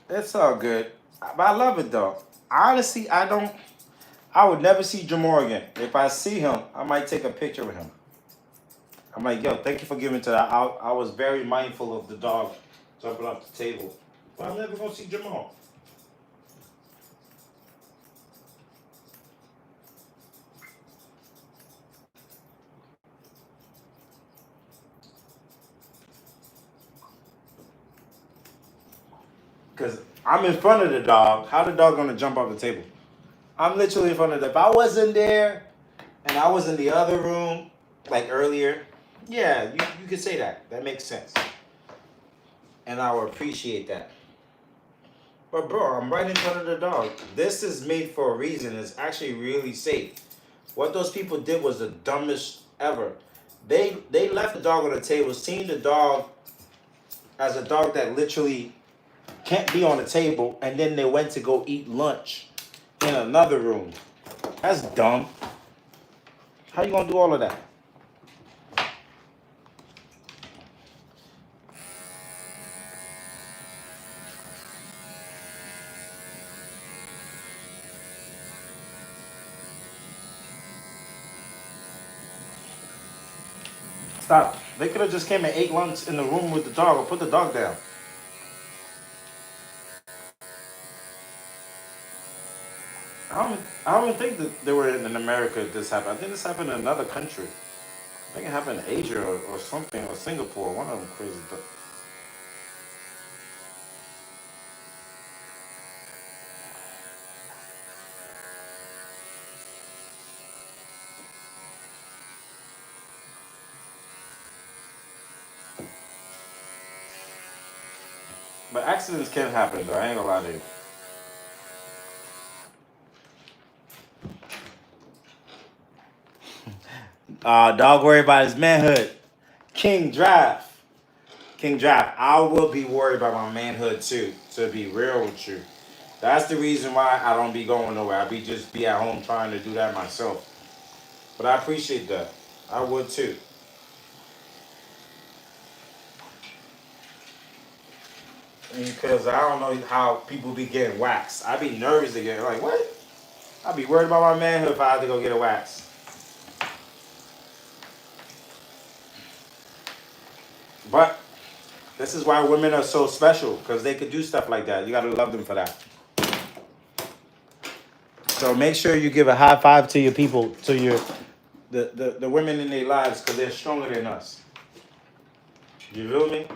It's all good. But I love it though. Honestly, I would never see Jamal again. If I see him, I might take a picture with him. I'm like, yo, thank you for giving to that. I was very mindful of the dog jumping off the table. But I'm never gonna see Jamal. Because I'm in front of the dog. How the dog gonna jump off the table? I'm literally in front of the. If I wasn't there and I was in the other room, like earlier, yeah, you could say that. That makes sense. And I would appreciate that. But bro, I'm right in front of the dog. This is made for a reason. It's actually really safe. What those people did was the dumbest ever. They left the dog on the table, seeing the dog as a dog that literally can't be on the table, and then they went to go eat lunch in another room. That's dumb. How you gonna do all of that? Stop. They could have just came and ate lunch in the room with the dog or put the dog down. I don't think that they were in America this happened. I think this happened in another country. I think it happened in Asia or something, or Singapore. One of them crazy. But accidents can happen, though. I ain't gonna lie to you. Dog worry about his manhood. King Draft. King Draft. I will be worried about my manhood too, to be real with you. That's the reason why I don't be going nowhere. I just be at home trying to do that myself. But I appreciate that. I would too. Because I don't know how people be getting waxed. I be nervous to get like what? I be worried about my manhood if I had to go get a wax. But this is why women are so special, because they could do stuff like that. You gotta love them for that. So make sure you give a high five to your people, to your the women in their lives, because they're stronger than us. You feel me?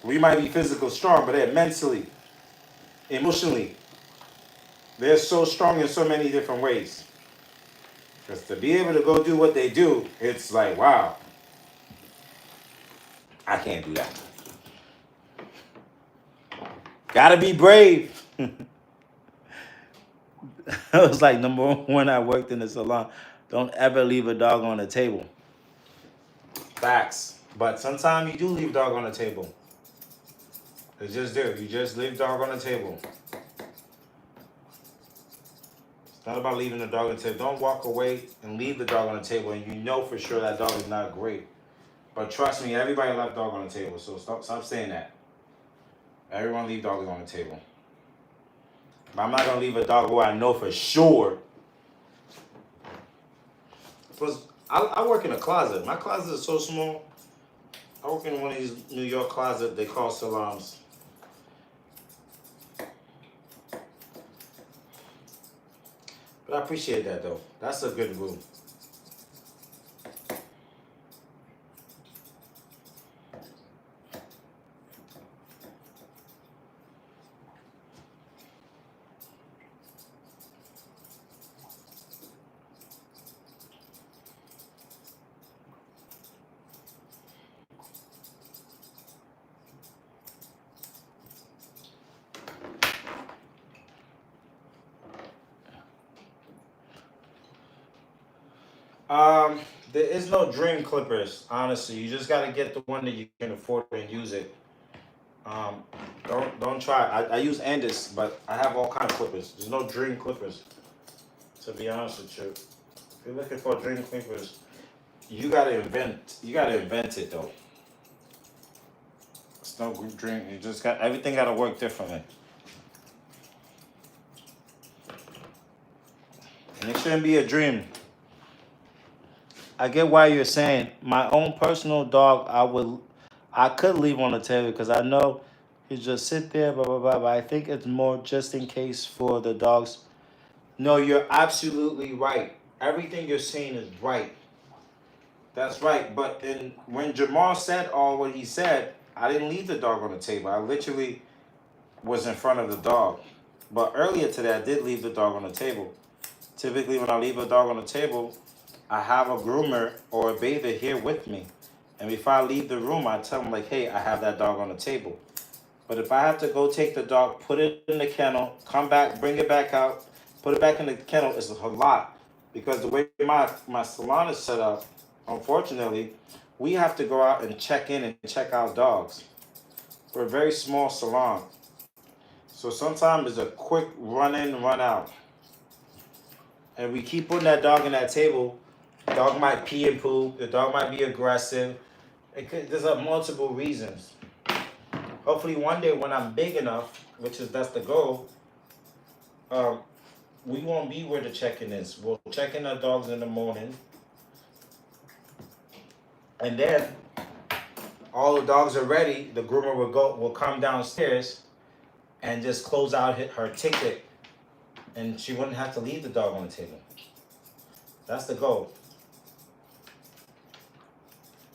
We might be physically strong, but they're mentally, emotionally, they're so strong in so many different ways. Because to be able to go do what they do, it's like, wow, I can't do that. Gotta be brave. It was like number one, I worked in the salon. Don't ever leave a dog on the table. Facts. But sometimes you do leave a dog on the table. It's just there. You just leave dog on the table. It's not about leaving the dog on the table. Don't walk away and leave the dog on the table and you know for sure that dog is not great. But trust me, everybody left dog on the table. So stop saying that. Everyone leave dogs on the table. But I'm not gonna leave a dog who I know for sure. Plus, I work in a closet. My closet is so small. I work in one of these New York closets they call salons. But I appreciate that though. That's a good rule. There is no dream clippers, honestly. You just gotta get the one that you can afford and use it. Don't try. I use Andis, but I have all kind of clippers. There's no dream clippers. To be honest with you, if you're looking for dream clippers, you gotta invent. You gotta invent it though. It's no dream. You just got everything. Gotta work differently. And it shouldn't be a dream. I get why you're saying my own personal dog. I could leave on the table because I know he just sit there, blah blah blah. But I think it's more just in case for the dogs. No, you're absolutely right. Everything you're saying is right. That's right. But when Jamal said all what he said, I didn't leave the dog on the table. I literally was in front of the dog. But earlier today, I did leave the dog on the table. Typically, when I leave a dog on the table, I have a groomer or a bather here with me. And before I leave the room, I tell them like, hey, I have that dog on the table. But if I have to go take the dog, put it in the kennel, come back, bring it back out, put it back in the kennel, it's a lot. Because the way my salon is set up, unfortunately, we have to go out and check in and check out dogs. We're a very small salon. So sometimes it's a quick run in, run out. And we keep putting that dog in that table. The dog might pee and poop. The dog might be aggressive. There's multiple reasons. Hopefully one day when I'm big enough, that's the goal, we won't be where the check-in is. We'll check in our dogs in the morning, and then all the dogs are ready. The groomer will come downstairs and just close out her ticket, and she wouldn't have to leave the dog on the table. That's the goal.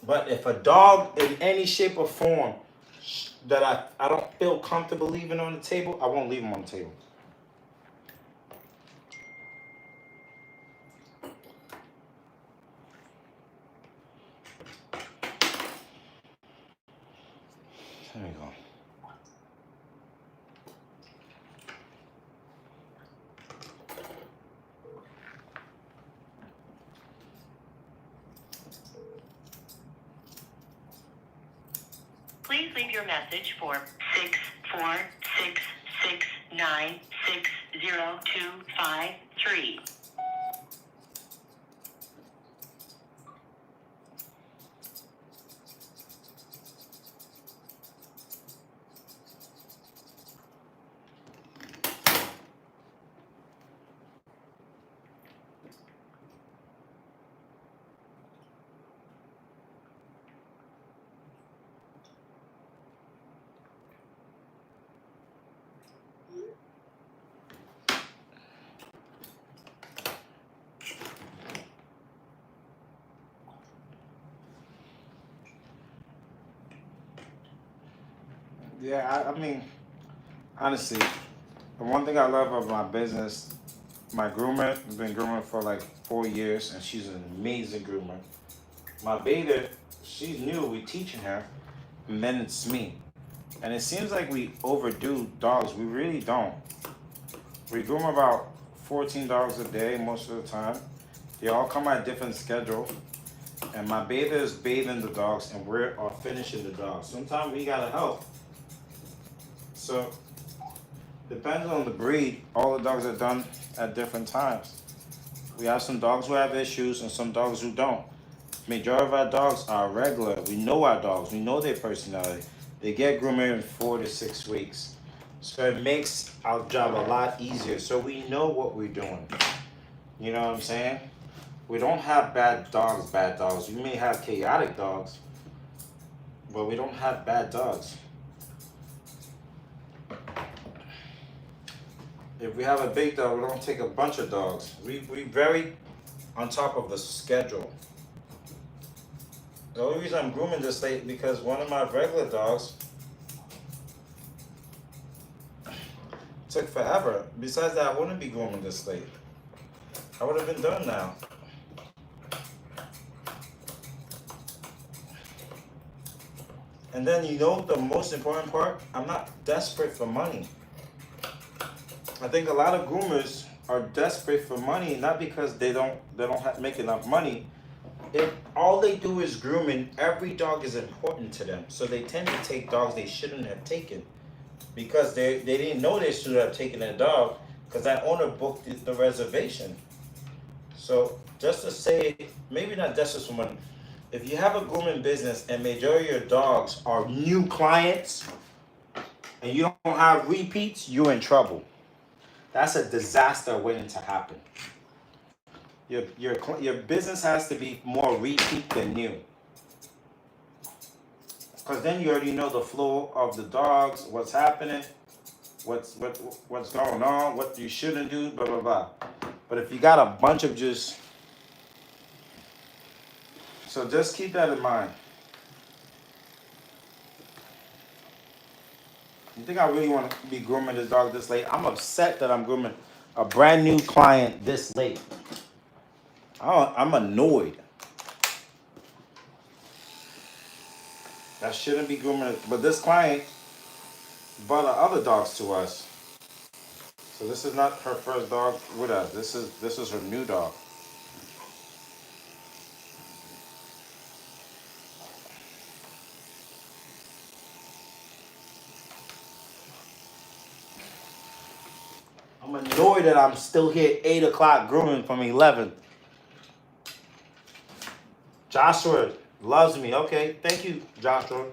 But if a dog in any shape or form that I don't feel comfortable leaving on the table, I won't leave him on the table. There we go. Please leave your message for 646696023. Yeah, I mean, honestly, the one thing I love about my business, my groomer, I've been grooming for like 4 years, and she's an amazing groomer. My beta, she's new, we teaching her, and then it's me. And it seems like we overdo dogs. We really don't. We groom about 14 dogs a day most of the time. They all come at a different schedule. And my beta is bathing the dogs, and we are finishing the dogs. Sometimes we gotta help. So, depends on the breed. All the dogs are done at different times. We have some dogs who have issues and some dogs who don't. Majority of our dogs are regular. We know our dogs. We know their personality. They get groomed in 4 to 6 weeks. So it makes our job a lot easier. So we know what we're doing. You know what I'm saying? We don't have bad dogs. We may have chaotic dogs, but we don't have bad dogs. If we have a big dog, we don't take a bunch of dogs. We very on top of the schedule. The only reason I'm grooming this late because one of my regular dogs took forever. Besides that, I wouldn't be grooming this late. I would have been done now. And then you know the most important part? I'm not desperate for money. I think a lot of groomers are desperate for money, not because they don't make enough money. If all they do is grooming, every dog is important to them. So they tend to take dogs they shouldn't have taken because they didn't know they should have taken a dog because that owner booked the reservation. So just to say, maybe not desperate for money. If you have a grooming business and majority of your dogs are new clients and you don't have repeats, you're in trouble. That's a disaster waiting to happen. Your business has to be more repeat than new. Because then you already know the flow of the dogs, what's happening, what's going on, what you shouldn't do, blah, blah, blah. But if you got a bunch of just... So just keep that in mind. You think I really want to be grooming this dog this late? I'm upset that I'm grooming a brand new client this late. I'm annoyed. I shouldn't be grooming it. But this client brought other dogs to us. So this is not her first dog with us. This is her new dog. I'm annoyed that I'm still here 8 o'clock grooming from 11. Joshua loves me. Okay, thank you, Joshua.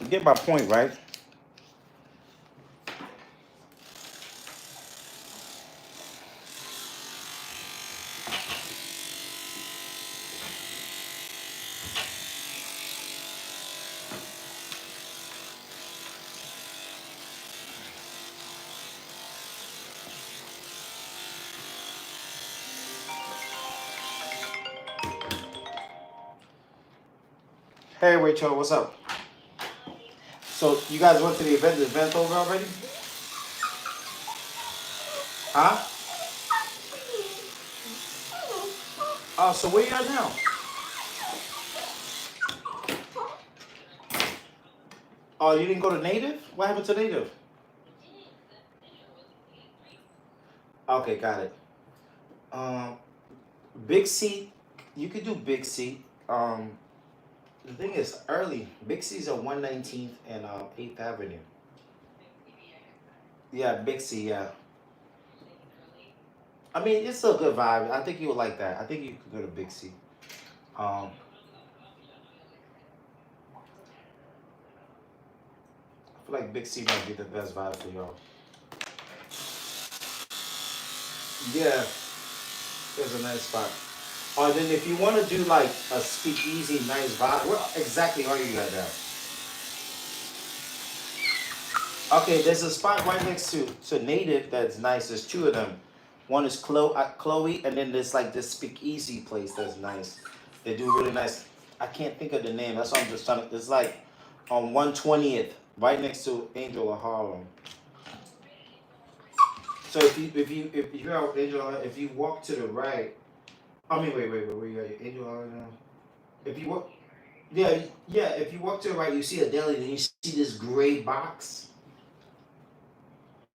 You get my point, right? Hey, Rachel, what's up? So you guys went to the event? The event over already? Huh? Oh, so where you at now? Oh, you didn't go to Native? What happened to Native? Okay, got it. Um, Big C, you could do Big C. The thing is, early. Big C's at 119th and 8th Avenue. Yeah, Big C, yeah. I mean, it's still a good vibe. I think you would like that. I think you could go to Big C. Um, I feel like Big C might be the best vibe for y'all. Yeah, there's a nice spot. Or then if you want to do like a speakeasy, nice vibe, where exactly are you at now? Okay, there's a spot right next to Native that's nice. There's two of them. One is Chloe, and then there's like this speakeasy place that's nice. They do really nice. I can't think of the name. That's what I'm just trying to. It's like on 120th, right next to Angel of Harlem. So if you're out Angel, if you walk to the right, I mean wait, where you at? Angel of Harlem now? If you walk, yeah. If you walk to the right, you see a deli, then you see this gray box.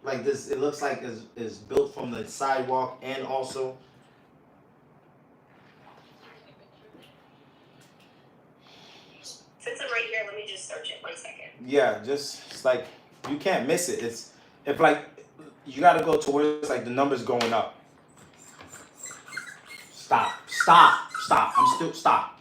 Like this, it looks like is built from the sidewalk and also. Since I'm right here, let me just search it 1 second. Yeah, just it's like you can't miss it. It's if like you gotta go to where it's like the numbers going up. Stop. I'm still stop.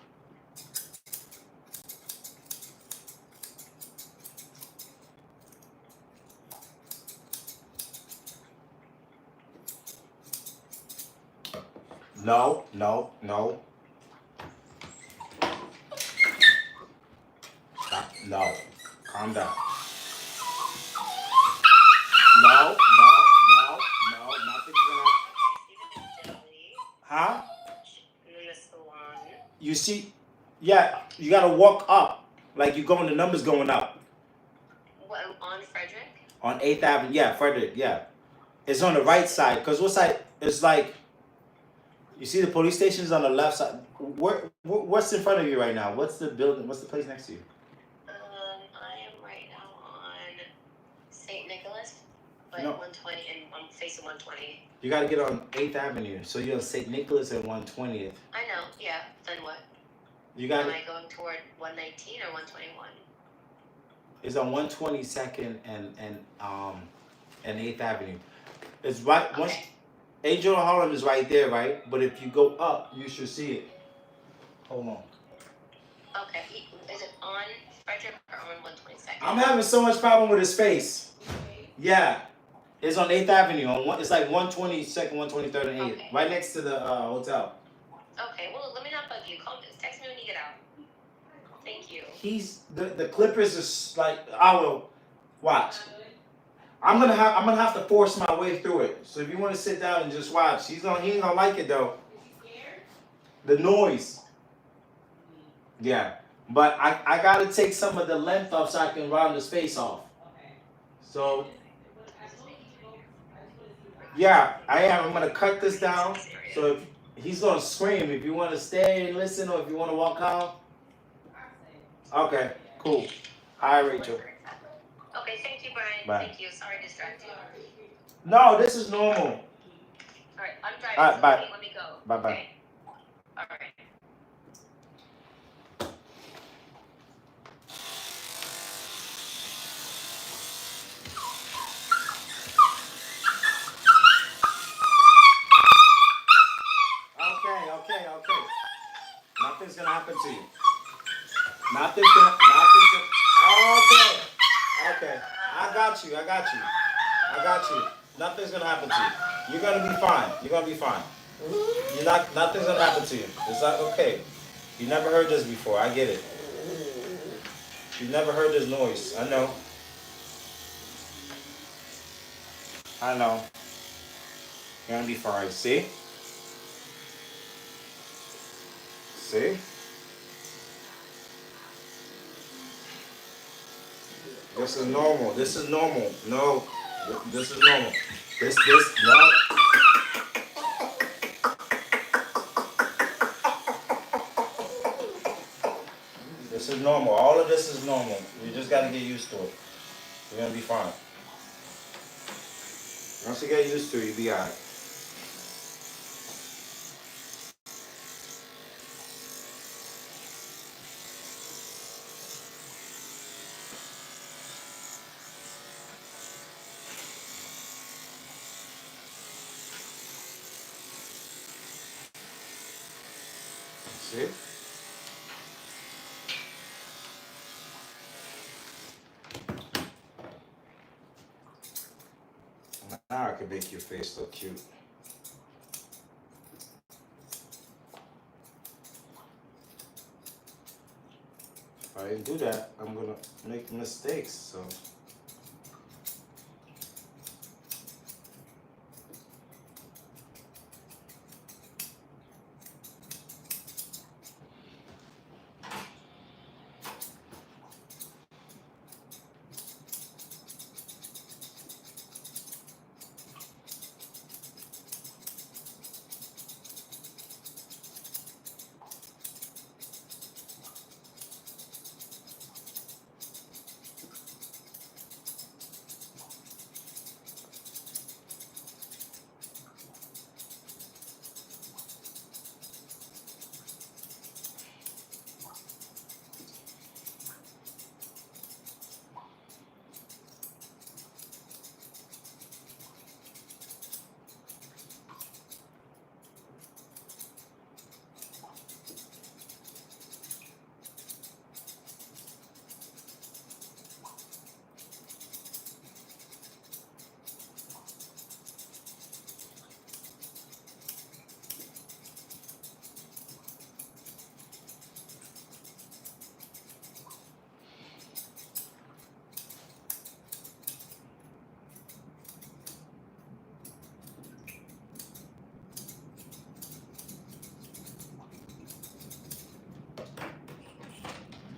No. Stop. No. Calm down. No. Nothing's gonna. Huh? And then the salon. You see, yeah, you gotta walk up. Like you going, the numbers going up. What, on Frederick? On 8th Avenue, yeah, Frederick, yeah. It's on the right side, because what side? It's like, you see the police station's on the left side. What's in front of you right now? What's the building? What's the place next to you? I am right now on St. Nicholas, but No. 120, and I'm facing 120. You gotta get on 8th Avenue, so you're on St. Nicholas and 120th. I know, yeah. Then what? You Am got I going toward 119 or 121? It's on 122nd and 8th Avenue. It's right once Okay. Angel of Harlem is right there, right? But if you go up, you should see it. Hold on. Okay. Is it on Frederick or on 122nd? I'm having so much problem with his face. Yeah. It's on 8th Avenue. It's like 122nd, 123rd, and 8th. Okay. Right next to the hotel. Okay, well, let me not bug you. Text me when you get out. Thank you. He's the Clippers is like I will watch. I'm gonna have to force my way through it. So if you want to sit down and just watch, he ain't gonna like it though. The noise. Yeah. But I gotta take some of the length off so I can round his face off. So yeah, I am. I'm gonna cut this down. So if he's gonna scream, if you want to stay and listen, or if you want to walk out. Okay, cool. Hi, Rachel. Okay, thank you, Brian. Bye. Thank you. Sorry to distract you. No, this is normal. All right, I'm driving. All right, So bye. Let me go. Bye-bye. Okay. All right. Okay. Nothing's gonna happen to you. Nothing's gonna. Okay. Okay. I got you. I got you. I got you. Nothing's gonna happen to you. You're gonna be fine. You're gonna be fine. You're not. Nothing's gonna happen to you. It's not okay. You never heard this before. I get it. You never heard this noise. I know. I know. You're gonna be fine. See? See? This is normal. This is normal. No. This is normal. No. This is normal. All of this is normal. You just gotta get used to it. You're gonna be fine. Once you get used to it, you'll be alright. See? Now I can make your face look cute. If I didn't do that, I'm gonna make mistakes, so.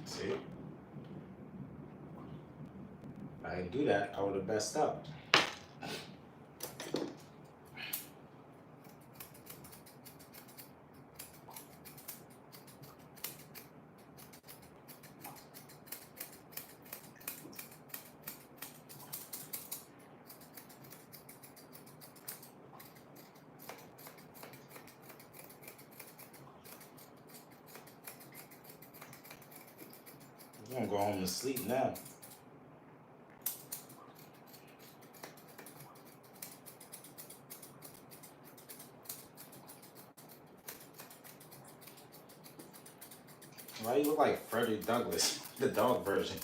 See? If I didn't do that, I would have messed up. I'm gonna go home and sleep now. Why you look like Frederick Douglass, the dog version?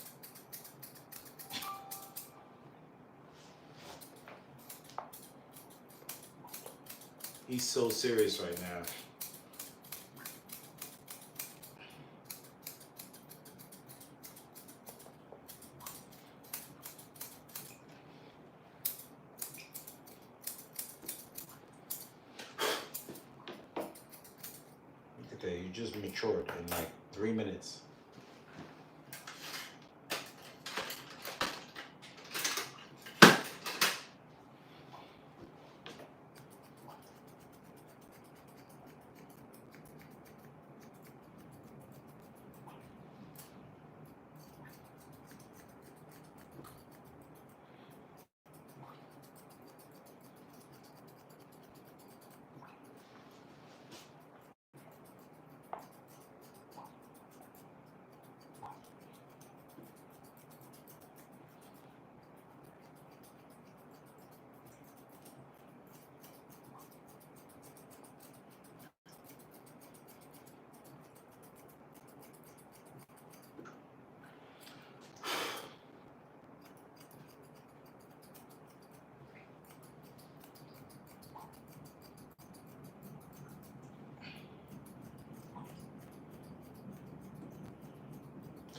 He's so serious right now. Look at that, you just matured in like 3 minutes.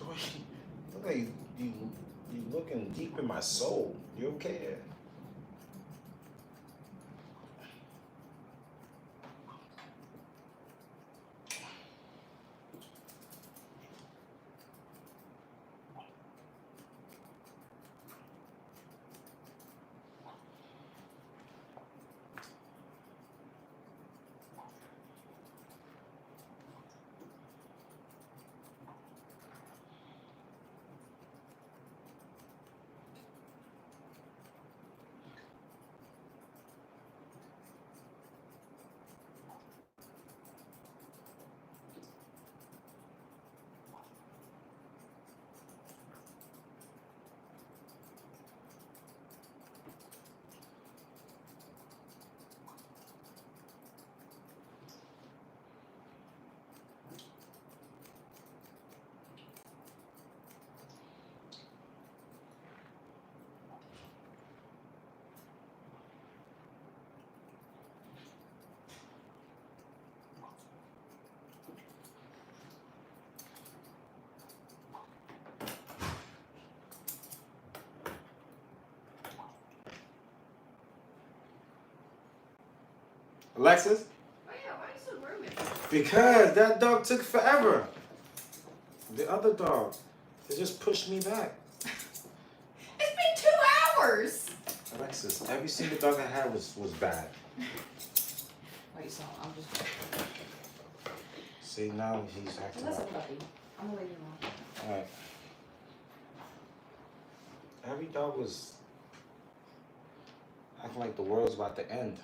Look like you looking deep in my soul. You okay there? Alexis? Oh yeah, why are you so grooming? Because that dog took forever. The other dog, it just pushed me back. It's been 2 hours. Alexis, every single dog I had was bad. Wait, so I'm just. See, now he's acting Listen, up. puppy. I'm gonna leave you alone. Alright. Every dog was acting like the world's about to end.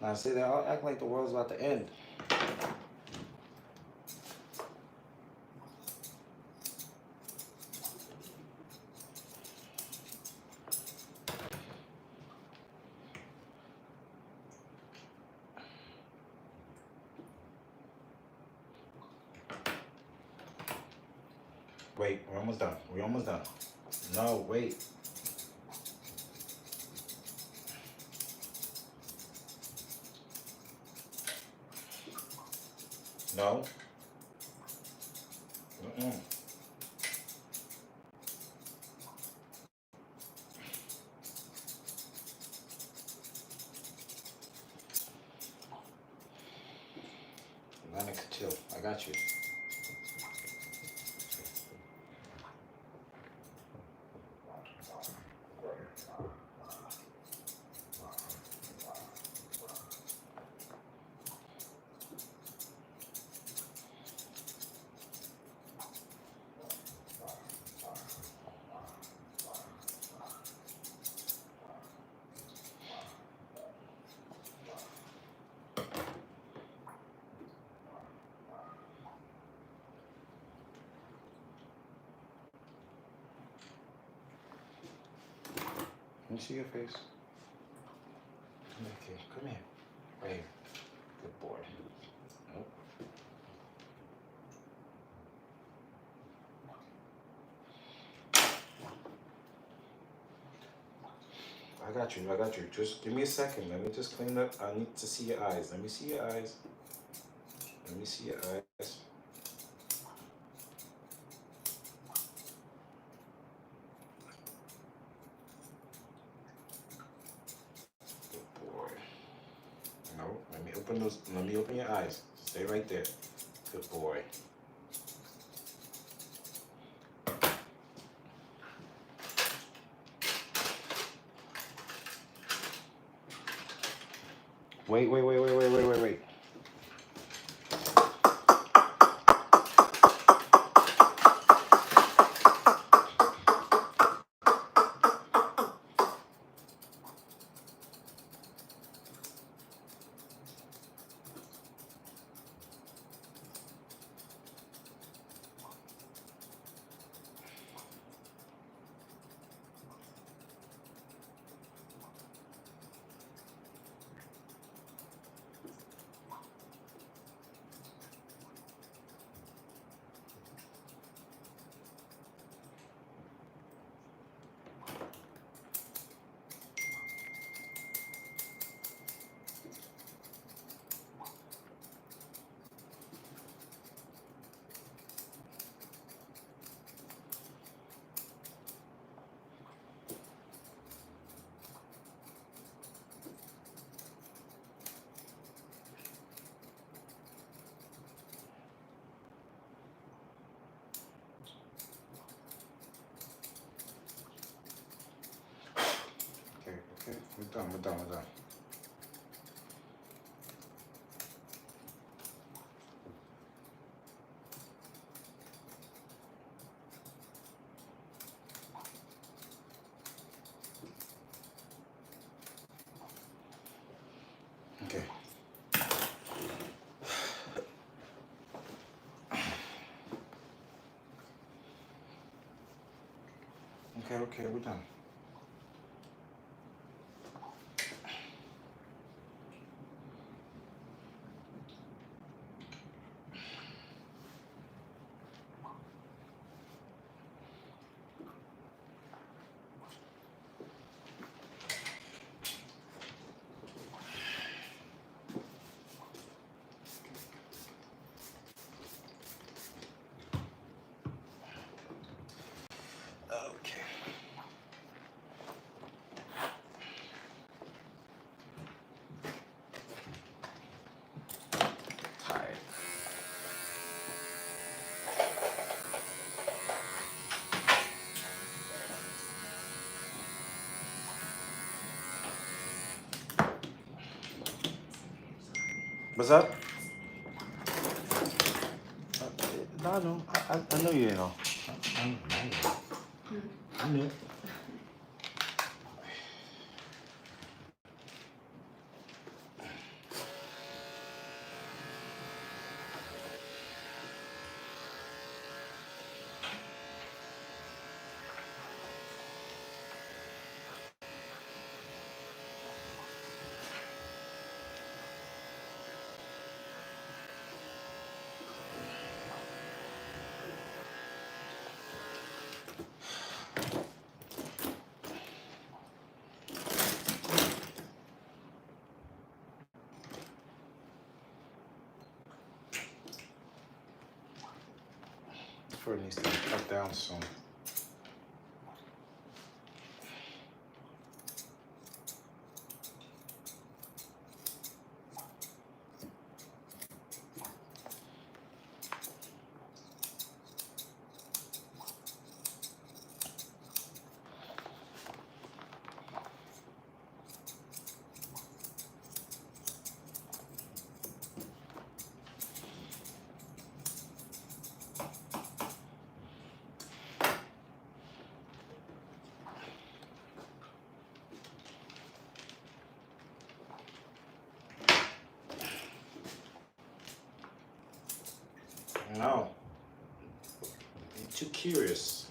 Now see, they all act like the world's about to end. Wait, we're almost done. We're almost done. No, wait. No. Mm-mm. Lennox, chill. I got you. Let me see your face. Okay, come here. Right here. Good boy. Nope. I got you. I got you. Just give me a second. Let me just clean up. I need to see your eyes. Let me see your eyes. Let me see your eyes. No, let me open those. Let me open your eyes. Stay right there. Good boy. Wait. We're done. Okay. Okay, we're done. Okay. Tired. What's up? No, I know you know. I knew. Fur needs to be cut down soon. No. You're too curious.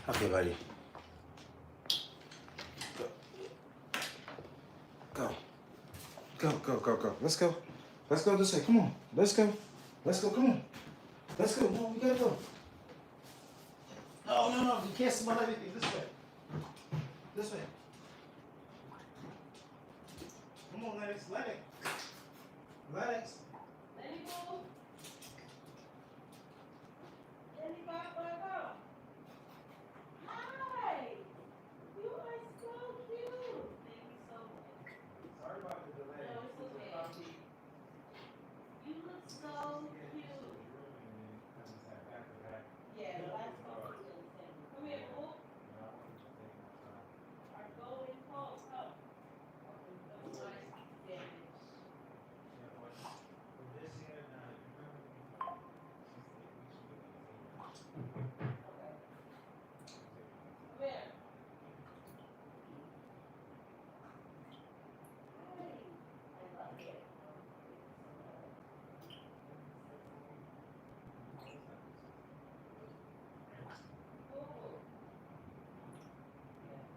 Okay, buddy. Go. Let's go. Let's go this way. Come on. Let's go. Come on. Let's go. Come on, we gotta go. No. You can't smell anything. This way. Come on, Lennox. Let it go. Hi! You are so cute! Thank you so much. Sorry about the delay. No, it's okay. You look so cute. Yeah, the last one was in December. Come here, Poop. Our golden Pope, come. That's nice sandwich. Okay. Come here. Hi. I love it. Boo-boo. Yeah.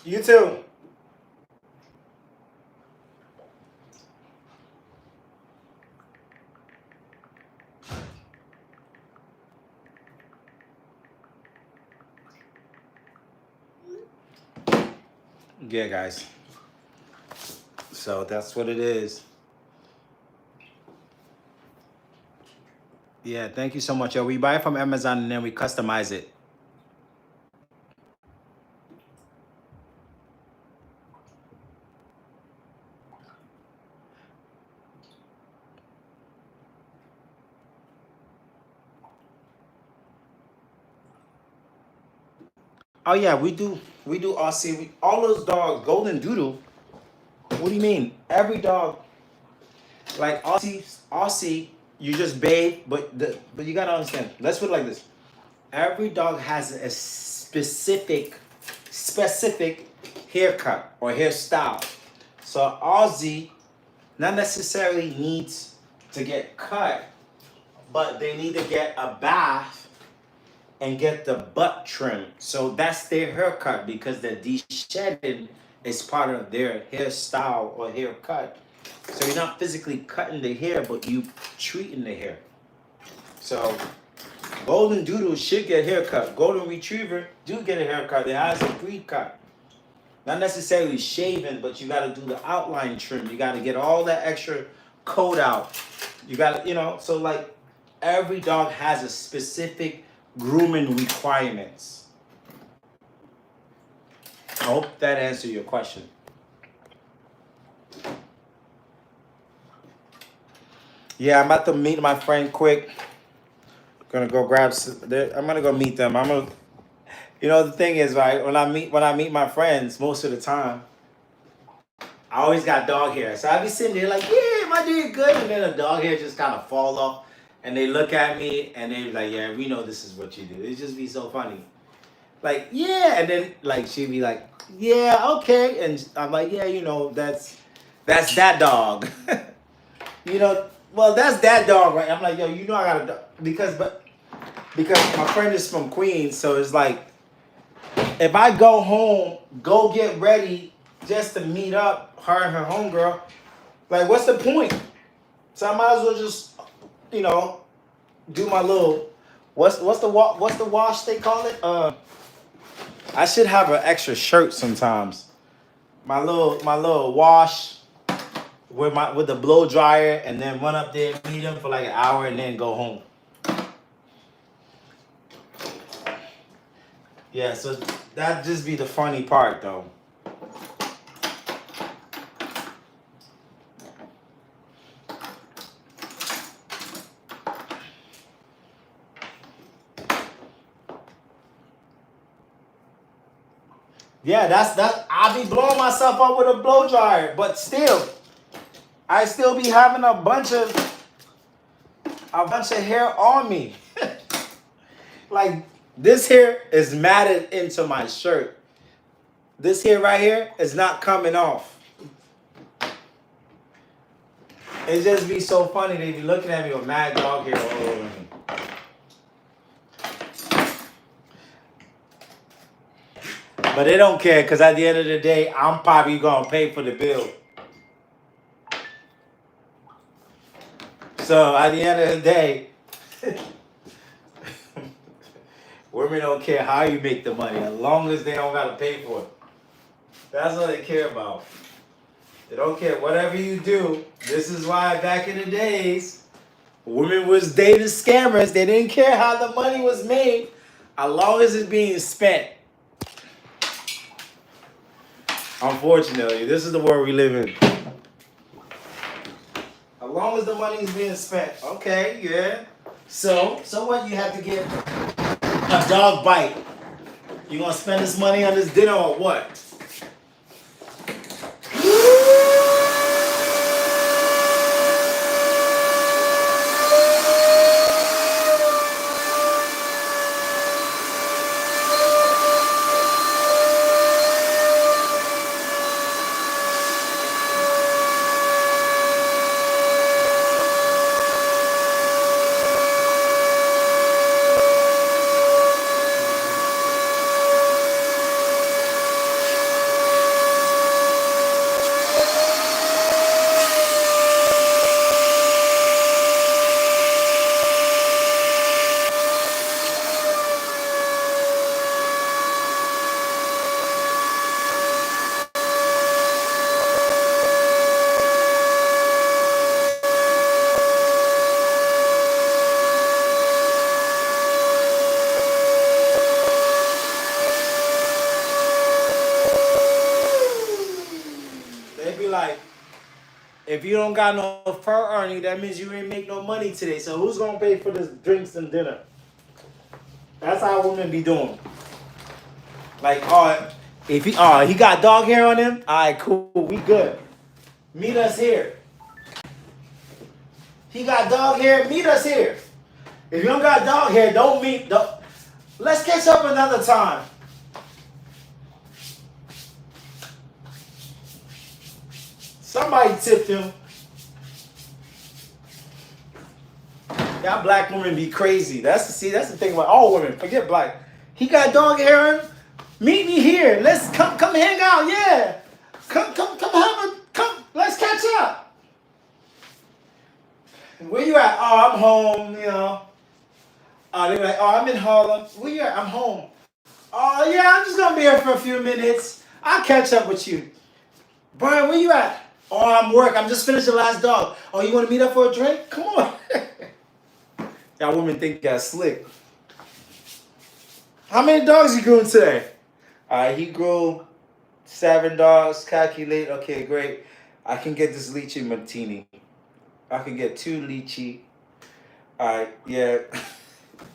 You too. Yeah, guys. So that's what it is. Yeah, thank you so much. Yo, we buy it from Amazon and then we customize it. Oh yeah, we do RC. All those dogs, golden doodle. What do you mean? Every dog, like RC, you just bathe, but you gotta understand. Let's put it like this. Every dog has a specific haircut or hairstyle. So Aussie not necessarily needs to get cut, but they need to get a bath and get the butt trim. So that's their haircut because the de-shedding is part of their hairstyle or haircut. So you're not physically cutting the hair, but you treating the hair. So golden doodle should get a haircut. Golden retriever do get a haircut. It has a pre-cut. Not necessarily shaven, but you got to do the outline trim. You got to get all that extra coat out. You got to, so like every dog has a specific grooming requirements. I hope that answered your question. Yeah, I'm about to meet my friend quick. Gonna go grab I'm gonna go meet them. The thing is, right, when I meet my friends, most of the time, I always got dog hair. So I be sitting there like, yeah, my dude good, and then the dog hair just kind of fall off, and they look at me and they be like, yeah, we know this is what you do. It just be so funny. Like, yeah, and then like she'd be like, yeah, okay, and I'm like, yeah, that's that dog. Well, that's that dog, right? I'm like, yo, I got a dog because my friend is from Queens, so it's like if I go home, go get ready just to meet up her and her homegirl, like what's the point? So I might as well just, do my little what's the wash they call it? I should have an extra shirt sometimes. My little wash with the blow dryer and then run up there, meet them for like an hour and then go home. Yeah, so that'd just be the funny part though. Yeah, that's I be blowing myself up with a blow dryer, but still, I still be having a bunch of hair on me. Like this hair is matted into my shirt. This hair right here is not coming off. It just be so funny. They be looking at me with mad dog hair all over me. But they don't care because at the end of the day, I'm probably going to pay for the bill. So at the end of the day, women don't care how you make the money as long as they don't got to pay for it. That's what they care about. They don't care whatever you do. This is why back in the days, women was dating scammers. They didn't care how the money was made as long as it's being spent. Unfortunately, this is the world we live in. As long as the money is being spent. Okay, yeah. So what? You have to get a dog bite. You gonna spend this money on this dinner or what? if you don't got no fur earning, that means you ain't make no money today. So who's gonna pay for the drinks and dinner? That's how women be doing. Like, if he got dog hair on him, all right, cool, we good. Meet us here. He got dog hair, meet us here. If you don't got dog hair, let's catch up another time. Somebody tipped him. Y'all black women be crazy. That's the thing about all women. Forget black. He got dog hair on him. Meet me here. Let's come hang out. Yeah. Come. Let's catch up. Where you at? Oh, I'm home. You know. They're like, oh, I'm in Harlem. Where you at? I'm home. Oh yeah, I'm just gonna be here for a few minutes. I'll catch up with you. Brian, where you at? Oh, I'm work. I'm just finished the last dog. Oh, you want to meet up for a drink? Come on. Y'all women think that's slick. How many dogs you growing today? He grew 7 dogs. Calculate. Okay, great. I can get this lychee martini. I can get 2 lychee. Alright, yeah.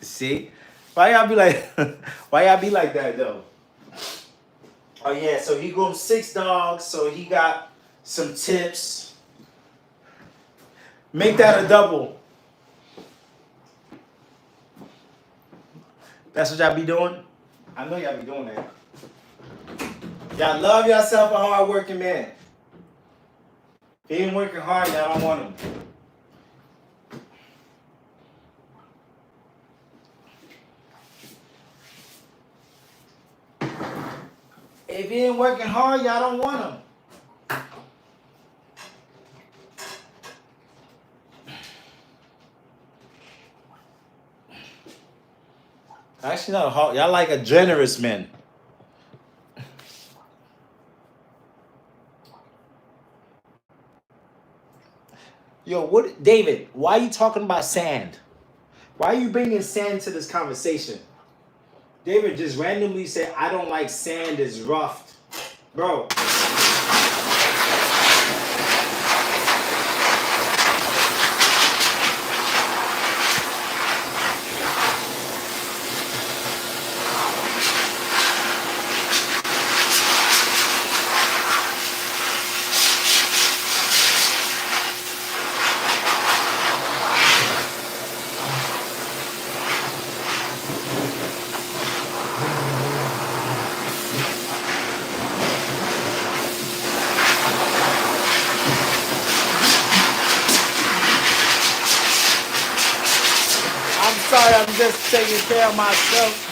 See? Why y'all be like that though? Oh yeah, so he grew 6 dogs, so he got some tips. Make that a double. That's what y'all be doing? I know y'all be doing that. Y'all love yourself a hard working man. If he ain't working hard, y'all don't want him. If he ain't working hard, y'all don't want him. Actually, not hard. Y'all like a generous man. Yo, what, David? Why are you talking about sand? Why are you bringing sand to this conversation? David just randomly said, I don't like sand, it's rough. Bro. Sorry, I'm just taking care of myself.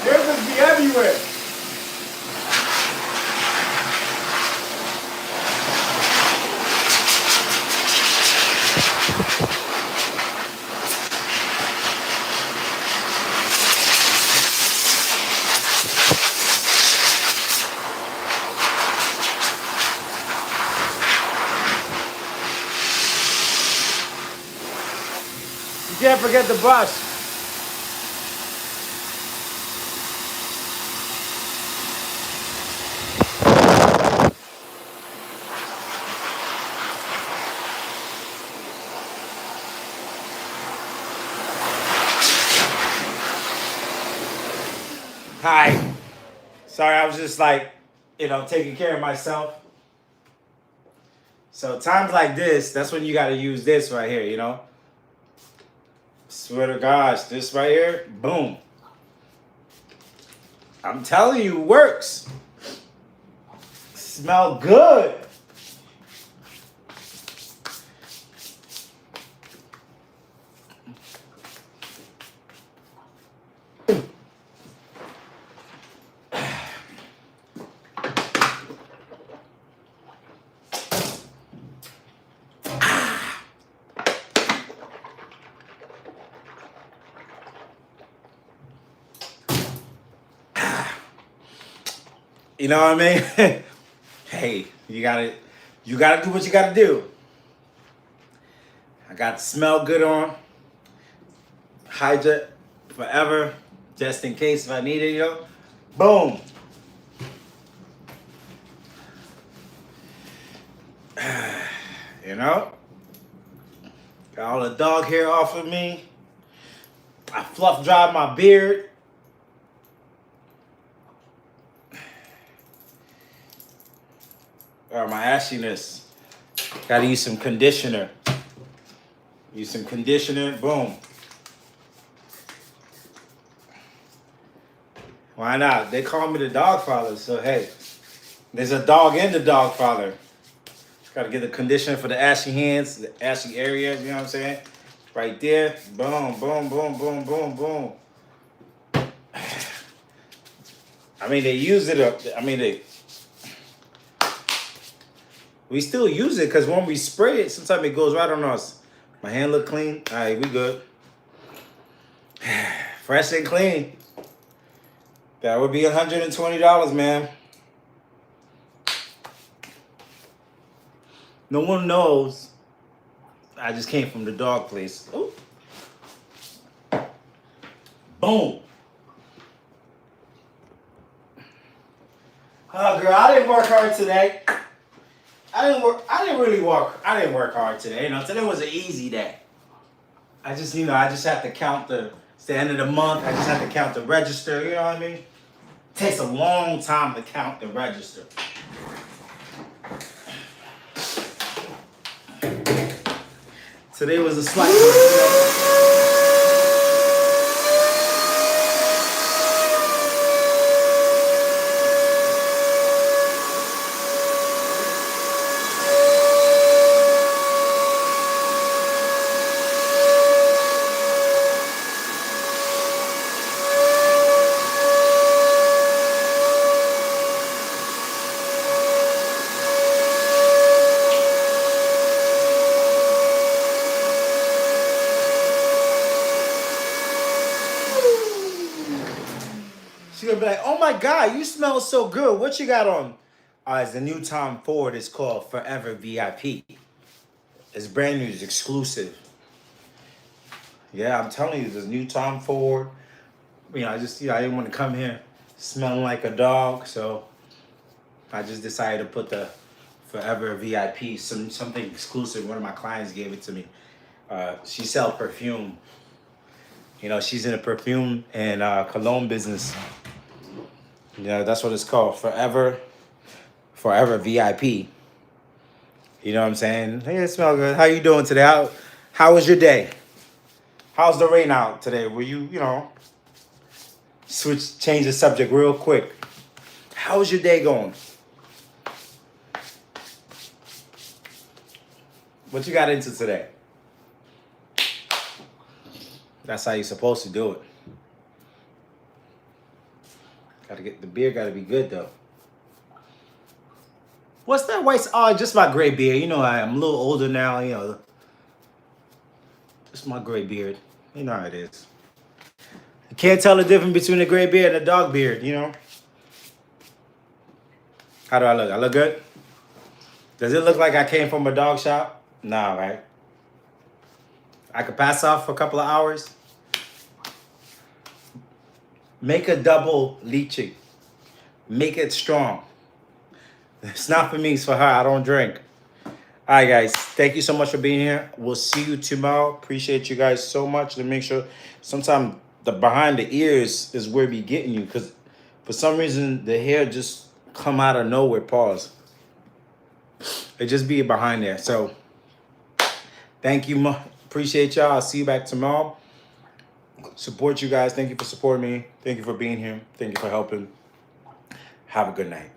They'll just be everywhere. You can't forget the brush. Hi. Sorry, I was just like, taking care of myself. So times like this, that's when you got to use this right here, Swear to gosh, this right here, boom. I'm telling you, it works. Smell good. You know what I mean? Hey, you gotta do what you gotta do. I got smell good on. Hydrate forever, just in case if I need it, yo. Boom. You know? Got all the dog hair off of me. I fluff dried my beard. Or my ashiness. Gotta use some conditioner. Use some conditioner, boom. Why not? They call me the dog father, so hey, there's a dog in the dog father. Gotta get the conditioner for the ashy hands, the ashy areas, you know what I'm saying? Right there, boom, boom, boom, boom, boom, boom. I mean, they use it up, we still use it because when we spray it, sometimes it goes right on us. My hand look clean. All right, we good. Fresh and clean. That would be $120, man. No one knows. I just came from the dog place. Ooh. Boom. Oh, girl, I didn't work hard today. I didn't work hard today. You know, today was an easy day. I just have to count it's the end of the month. I just have to count the register, you know what I mean? It takes a long time to count the register. Today was a slight She's gonna be like, oh my God, you smell so good. What you got on? It's the new Tom Ford. It's called Forever VIP. It's brand new. It's exclusive. Yeah, I'm telling you, this new Tom Ford. You know, I didn't want to come here smelling like a dog, so I just decided to put the Forever VIP, something exclusive. One of my clients gave it to me. She sells perfume. You know, she's in the perfume and cologne business. Yeah, that's what it's called. Forever VIP. You know what I'm saying? Hey, it smells good. How you doing today? How was your day? How's the rain out today? Were you change the subject real quick. How's your day going? What you got into today? That's how you're supposed to do it. The beard gotta be good though. What's that white? Oh, just my gray beard. You know, I'm a little older now, you know. Just my gray beard. You know how it is. You can't tell the difference between a gray beard and a dog beard, you know. How do I look? I look good? Does it look like I came from a dog shop? Nah, right? I could pass off for a couple of hours. Make a double leaching. Make it strong. It's not for me, it's for her. I don't drink. All right, guys. Thank you so much for being here. We'll see you tomorrow. Appreciate you guys so much. To make sure sometimes the behind the ears is where we getting you, because for some reason the hair just come out of nowhere. Pause. It just be behind there. So thank you. Appreciate y'all. I'll see you back tomorrow. support you guys. Thank you for supporting me. Thank you for being here. Thank you for helping. Have a good night.